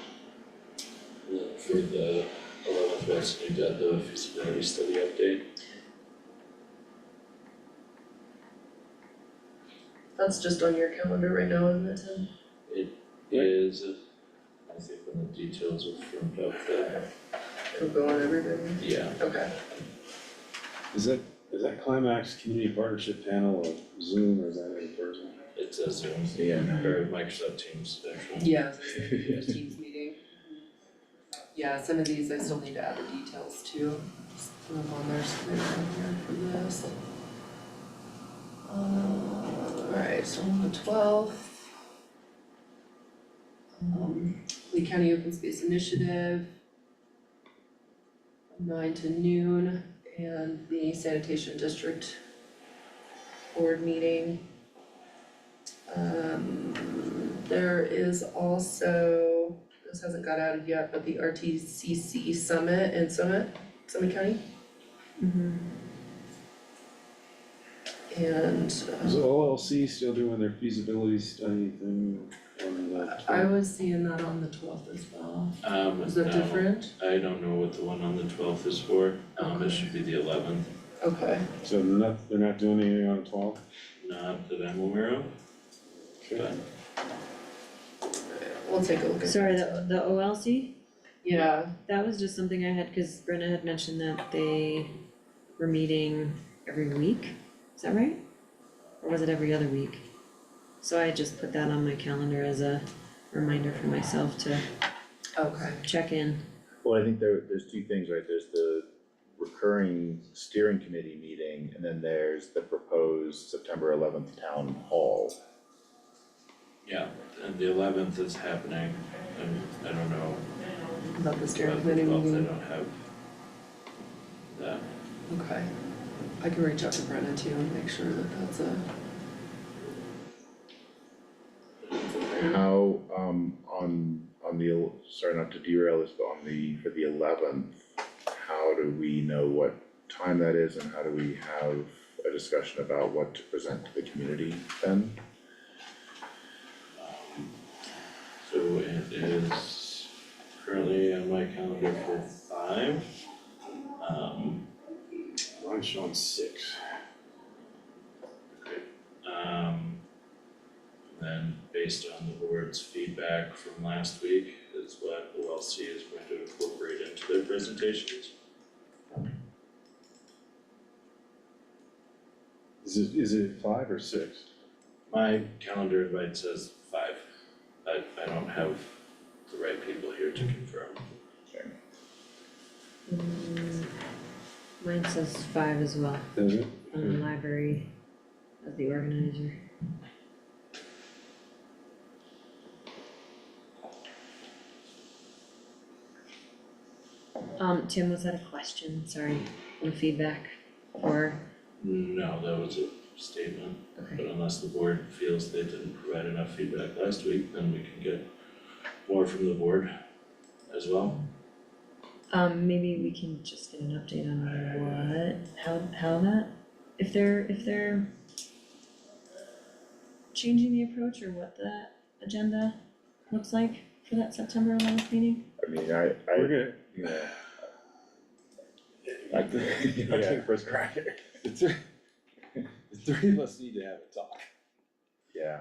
For the 11th, we also need to add the feasibility study update. That's just on your calendar right now, isn't it, Tim? Is, I think when the details are firmed up, that, It'll go on everybody, yeah, okay. Is that Climax Community Partnership Panel or Zoom, or is that in person? it's a Zoom, Yeah. or Microsoft Teams, actually. Yeah, it's a Teams meeting. Yeah, some of these I still need to add the details to, some of them on there, so they're on here for this. Alright, so on the 12th. Lee County Open Space Initiative. 9 to noon, and the sanitation district board meeting. There is also, this hasn't got added yet, but the RTCC summit in Summit County. And Is OLC still doing their feasibility study thing on the I was seeing that on the 12th as well. Is that No, different? I don't know what the one on the 12th is for, it should be the 11th, Okay. So they're not doing anything on the 12th? not that I'm aware of, but We'll take a look at Sorry, that. the OLC, Yeah, that was just something I had, cause Brenna had mentioned that they were meeting every week, is that right? Or was it every other week? So I just put that on my calendar as a reminder for myself to okay. check in. Well, I think there's two things, right? There's the recurring steering committee meeting, and then there's the proposed September 11th town hall. yeah, and the 11th is happening, and I don't know About the steering about the committee 12th, I meeting. don't have that. Okay, I can reach out to Brenna too and make sure that that's a. How, on the, sorry not to derail this, but for the 11th, how do we know what time that is, and how do we have a discussion about what to present to the community then? So it is currently on my calendar for 5. I'm showing 6. Then based on the board's feedback from last week is what OLC is going to incorporate into their presentations. Is it 5 or 6? My calendar invite says 5, I don't have the right people here to confirm. Mine says 5 as well, Does it? on the library as the organizer. Tim, was that a question, sorry, or feedback, or, No, that was a statement, okay. but unless the board feels they didn't provide enough feedback last week, then we can get more from the board as well. Maybe we can just get an update on how that, if they're changing the approach, or what the agenda looks like for that September 11th meeting? I mean, We're gonna, yeah. I take first crack at it. the 3 of us need to have a talk. Yeah,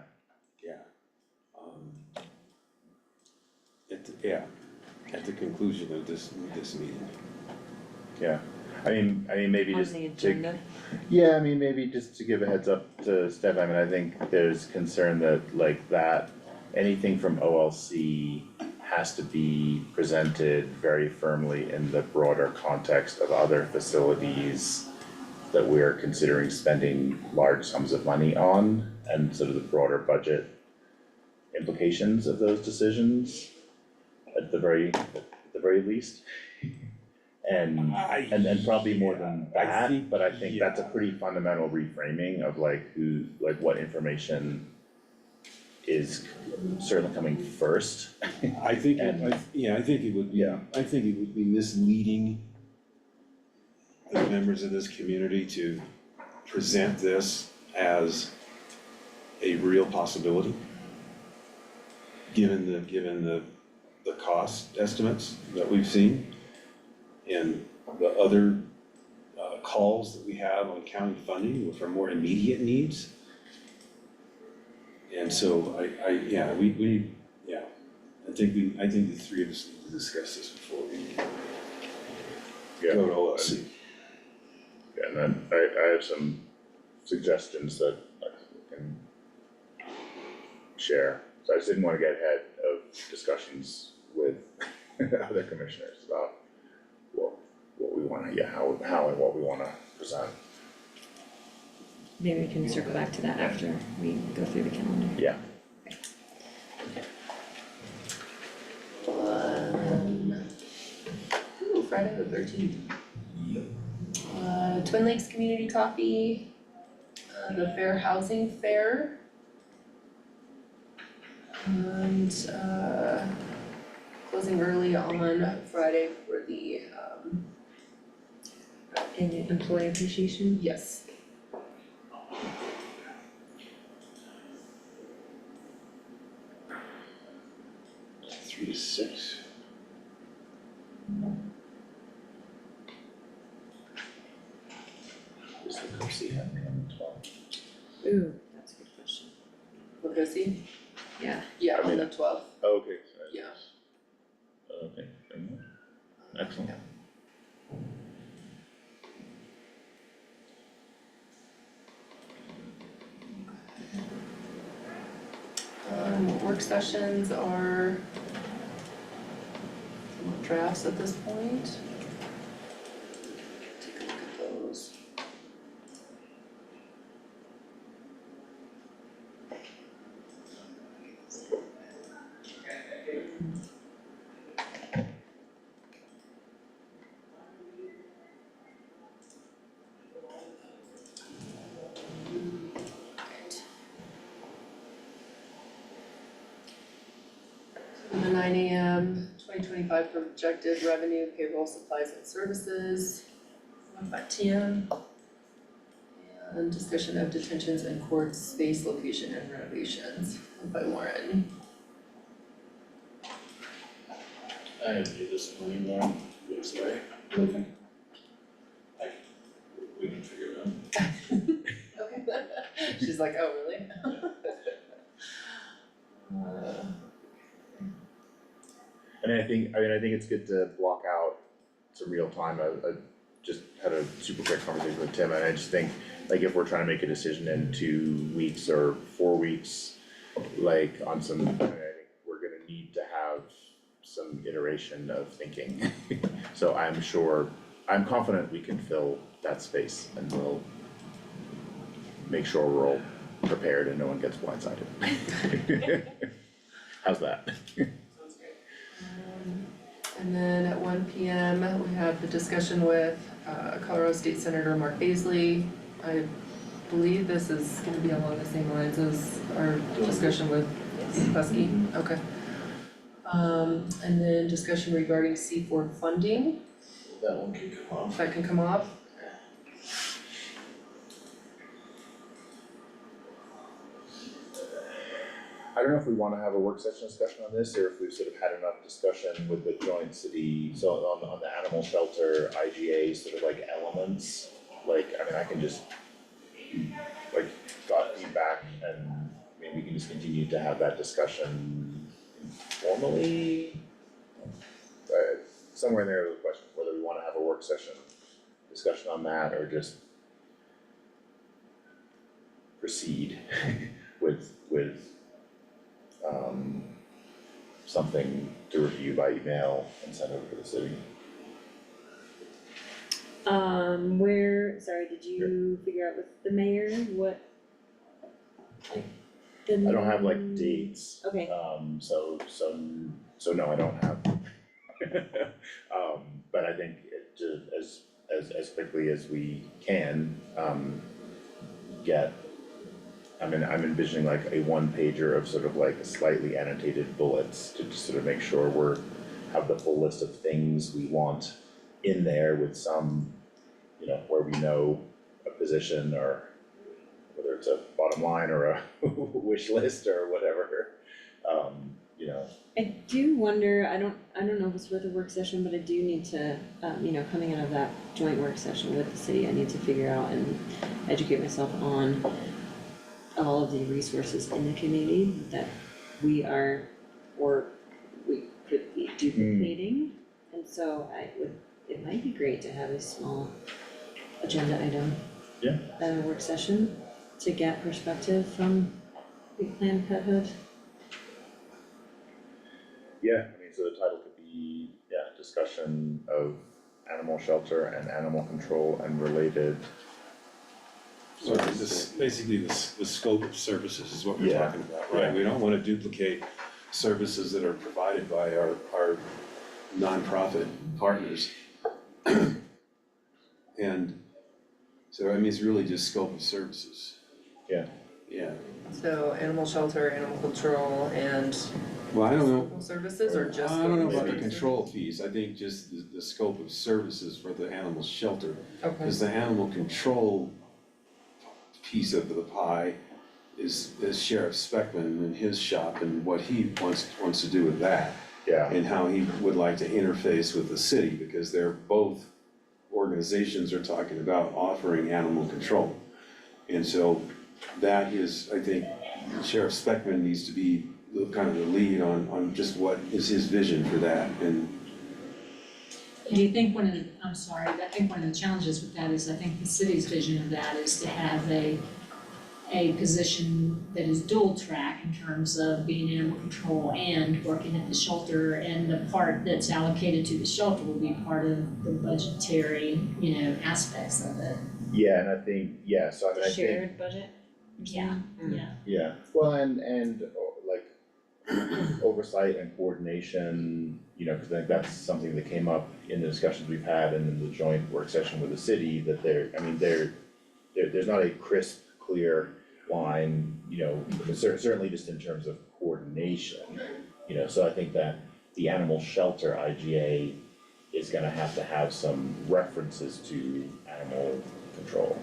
At the conclusion of this meeting. yeah. I mean, maybe On just the to, agenda? yeah, I mean, maybe just to give a heads up to Steph, I mean, I think there's concern that like that, anything from OLC has to be presented very firmly in the broader context of other facilities that we're considering spending large sums of money on, and sort of the broader budget implications of those decisions at the very least. And probably more than I that, think- but I think that's a pretty fundamental reframing of like what information is certainly coming first. I think, And- I think it would be, Yeah. I think it would be misleading the members of this community to present this as a real possibility, given the cost estimates that we've seen and the other calls that we have on county funding for more immediate needs. And so I think the three of us need to discuss this before we Yeah. go to OLC. Yeah, and then I have some suggestions that I can share. So I just didn't wanna get ahead of discussions with other commissioners about what we wanna, how and what we wanna present. Maybe we can circle back to that after we go through the calendar. Yeah. Friday the 13th. Twin Lakes Community Coffee, the Fair Housing Fair. And closing early on Friday for the And employee appreciation? yes. 3 to 6. Is the COSI happening on the 12th? Ooh, that's a good question. We'll go see. Yeah. Yeah, I on mean- the 12th. Oh, okay, sorry. Yeah. Okay, excellent. Work sessions are drafts at this point. Take a look at those. The 9 AM 2025 projected revenue, payroll, supplies and services, 1 by 10. And discussion of detentions and court space location and renovations, 1 by 1. I had to do this morning, Lauren, I'm sorry. Okay. We can figure it out. Okay. She's like, oh, really? And I think it's good to block out some real time. I just had a super quick conversation with Tim, and I just think, like, if we're trying to make a decision in 2 weeks or 4 weeks, like, on some, I think we're gonna need to have some iteration of thinking. So I'm confident we can fill that space, and we'll make sure we're all prepared and no one gets blindsided. How's that? And then at 1 PM, we have the discussion with Colorado State Senator Mark Baisley. I believe this is gonna be along the same lines as our discussion with Husky, okay. And then discussion regarding C4 funding, That one can come off. if that can come off. I don't know if we wanna have a work session discussion on this, or if we've sort of had enough discussion with the joint city, so on the animal shelter, IGA, sort of like elements. Like, I mean, I can just, like, got feedback, and maybe we can just continue to have that discussion informally. Somewhere in there was a question, whether we wanna have a work session discussion on that, or just proceed with something to review by email and send over to the city. Sorry, did you figure out with the mayor what? Like, the. I don't have like dates, Okay, so no, I don't have. But I think as quickly as we can, get, I'm envisioning like a one pager of sort of like slightly annotated bullets to just sort of make sure have the full list of things we want in there with some, where we know a position, or whether it's a bottom line or a wish list or whatever, I do wonder, I don't know if it's worth a work session, but I do need to, coming out of that joint work session with the city, I need to figure out and educate myself on all of the resources in the community that we are, or duplicating. And so it might be great to have a small agenda item. Yeah. At a work session to get perspective from the Planned Parenthood. Yeah, I mean, so the title could be, discussion of animal shelter and animal control and related. So this, basically the scope of services is what we're Yeah. talking about, right? We don't wanna duplicate services that are provided by our nonprofit partners. And so, I mean, it's really just scope of services. Yeah. Yeah, So animal shelter, animal control, and well, I don't know, local services, or just? I don't know about the local control piece, I think just the scope of services for the animal shelter. services? Okay, Cause the animal control piece of the pie is Sheriff Speckman and his shop and what he wants to do with that. Yeah. And how he would like to interface with the city, because they're both organizations are talking about offering animal control. And so that is, I think, Sheriff Speckman needs to be the kind of the lead on just what is his vision for that, and Do you think one of the, I'm sorry, I think one of the challenges with that is I think the city's vision of that is to have a position that is dual track in terms of being animal control and working at the shelter, and the part that's allocated to the shelter will be part of the budgetary, aspects of it. Yeah, and I think, so I mean, I think. Shared budget? Yeah, yeah. Yeah, well, and like oversight and coordination, cause I think that's something that came up in the discussions we've had and in the joint work session with the city, that there's not a crisp, clear line, certainly just in terms of coordination, so I think that the animal shelter IGA is gonna have to have some references to animal control,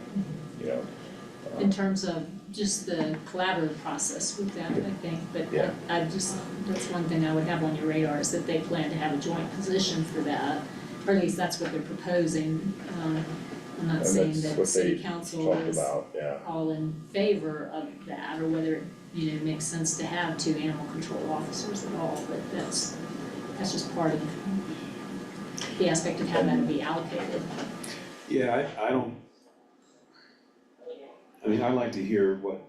In terms of just the collaborative process with that, I think, but Yeah. that's one thing I would have on your radar, is that they plan to have a joint position for that, or at least that's what they're proposing. I'm not And saying that's that what city they council talked is about, yeah. all in favor of that, or whether it, makes sense to have two animal control officers at all, but that's just part of the aspect of how that would be allocated. yeah, I'd like to hear what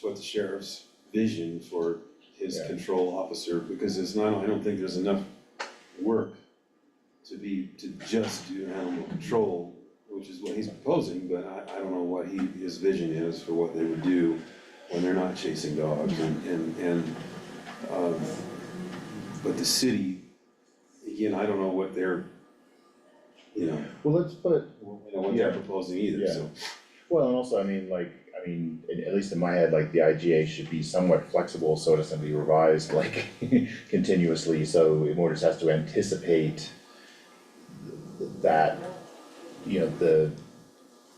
the sheriff's vision for his Yeah. control officer, because I don't think there's enough work to just do animal control, which is what he's proposing, but I don't know what his vision is for what they would do when they're not chasing dogs, but the city, again, I don't know what they're, Well, let's put, what they're proposing either, so. well, and also, at least in my head, like, the IGA should be somewhat flexible, so it doesn't be revised, like, continuously, so it more just has to anticipate that, the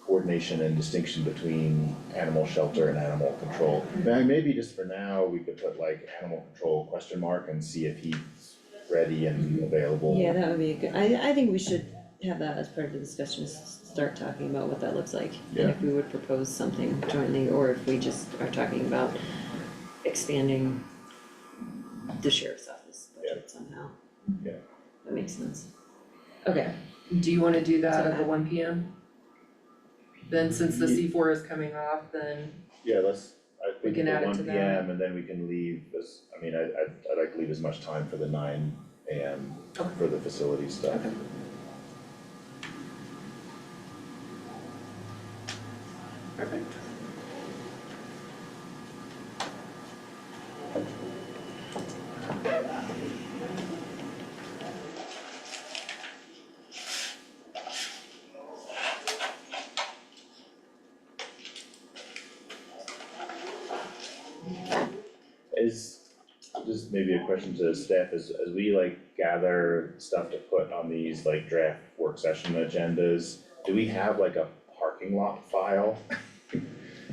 coordination and distinction between animal shelter and animal control. Maybe just for now, we could put like animal control question mark and see if he's ready and available. Yeah, that would be a good, I think we should have that as part of the discussion, start talking about what that looks like. Yeah. And if we would propose something jointly, or if we just are talking about expanding the sheriff's office budget somehow. Yeah. That makes sense. Okay, Do you wanna do that So at the 1 PM? Then since the C4 is coming off, then, Yeah, I We think can the add it 1 to that. PM and then we can leave I'd like to leave as much time for the 9 AM Okay. for the facility stuff. Okay. Perfect. Just maybe a question to staff, as we like gather stuff to put on these like draft work session agendas, do we have like a parking lot file?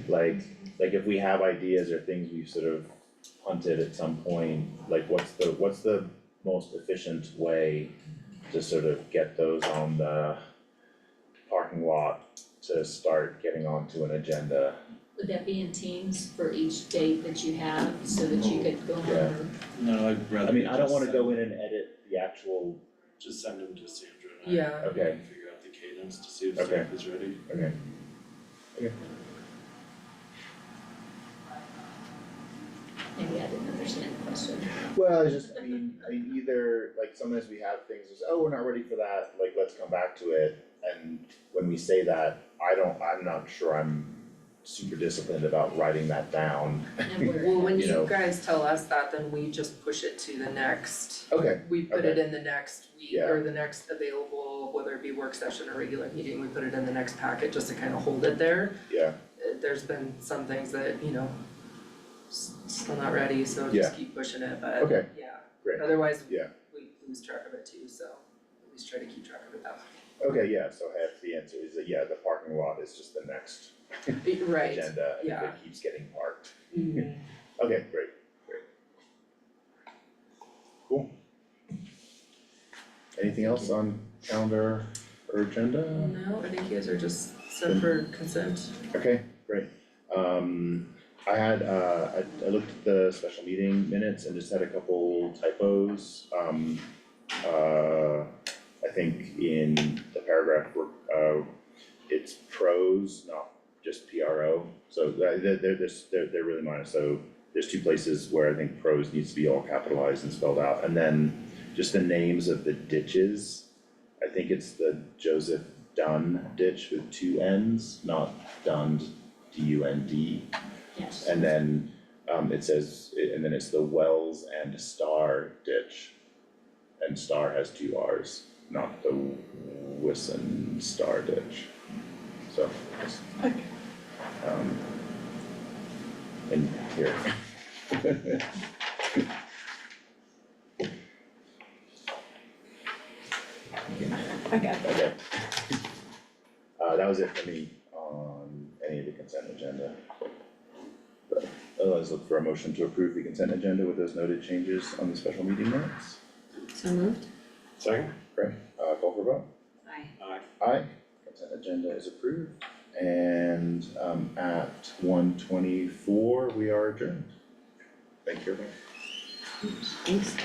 Like if we have ideas or things we've sort of hunted at some point, like what's the most efficient way to sort of get those on the parking lot to start getting onto an agenda? Would that be in teams for each date that you have, so that you could go on? Yeah. No, I'd rather. I mean, I don't just wanna send- go in and edit the actual, Just send them to Sandra and I. Yeah. okay, Figure out the cadence to see if Okay. staff is ready. okay. Maybe I didn't understand the question. Well, it's just, I mean, either, like, sometimes we have things, just, oh, we're not ready for that, like, let's come back to it. And when we say that, I'm not sure I'm super disciplined about writing that down. And where- Well, when You know. you guys tell us that, then we just push it to the next, Okay, we put it in the next week Yeah. or the next available, whether it be work session or regular meeting, we put it in the next packet just to kind of hold it there. yeah, There's been some things that, you know, still not ready, so Yeah. just keep pushing it, but Okay. yeah. Great. Otherwise, Yeah. we lose track of it too, so at least try to keep track of it that way. okay, yeah, so half the answer is that, yeah, the parking lot is just the next Right, agenda, and yeah. it keeps getting parked. Mhm. Okay, great. Cool. Anything else on calendar or agenda? No, I think you guys are just set for consent. Okay, great. I looked at the special meeting minutes and just had a couple typos. I think in the paragraph where, it's pros, not just PRO. So they're really minor, so there's two places where I think pros needs to be all capitalized and spelled out. And then just the names of the ditches. I think it's the Joseph Dunn ditch with two N's, not Dund, D-U-N-D. Yes. And then it says, and then it's the Wells and Star ditch. And Star has two R's, not the Wisson Star ditch. So, and here. I got that. Okay. That was it for me on any of the consent agenda. But otherwise, look for a motion to approve the consent agenda with those noted changes on the special meeting minutes. So moved? Second? Great, call for vote. Aye. Aye. Aye, consent agenda is approved. And at 1:24, we are adjourned. Thank you, everyone. Thanks.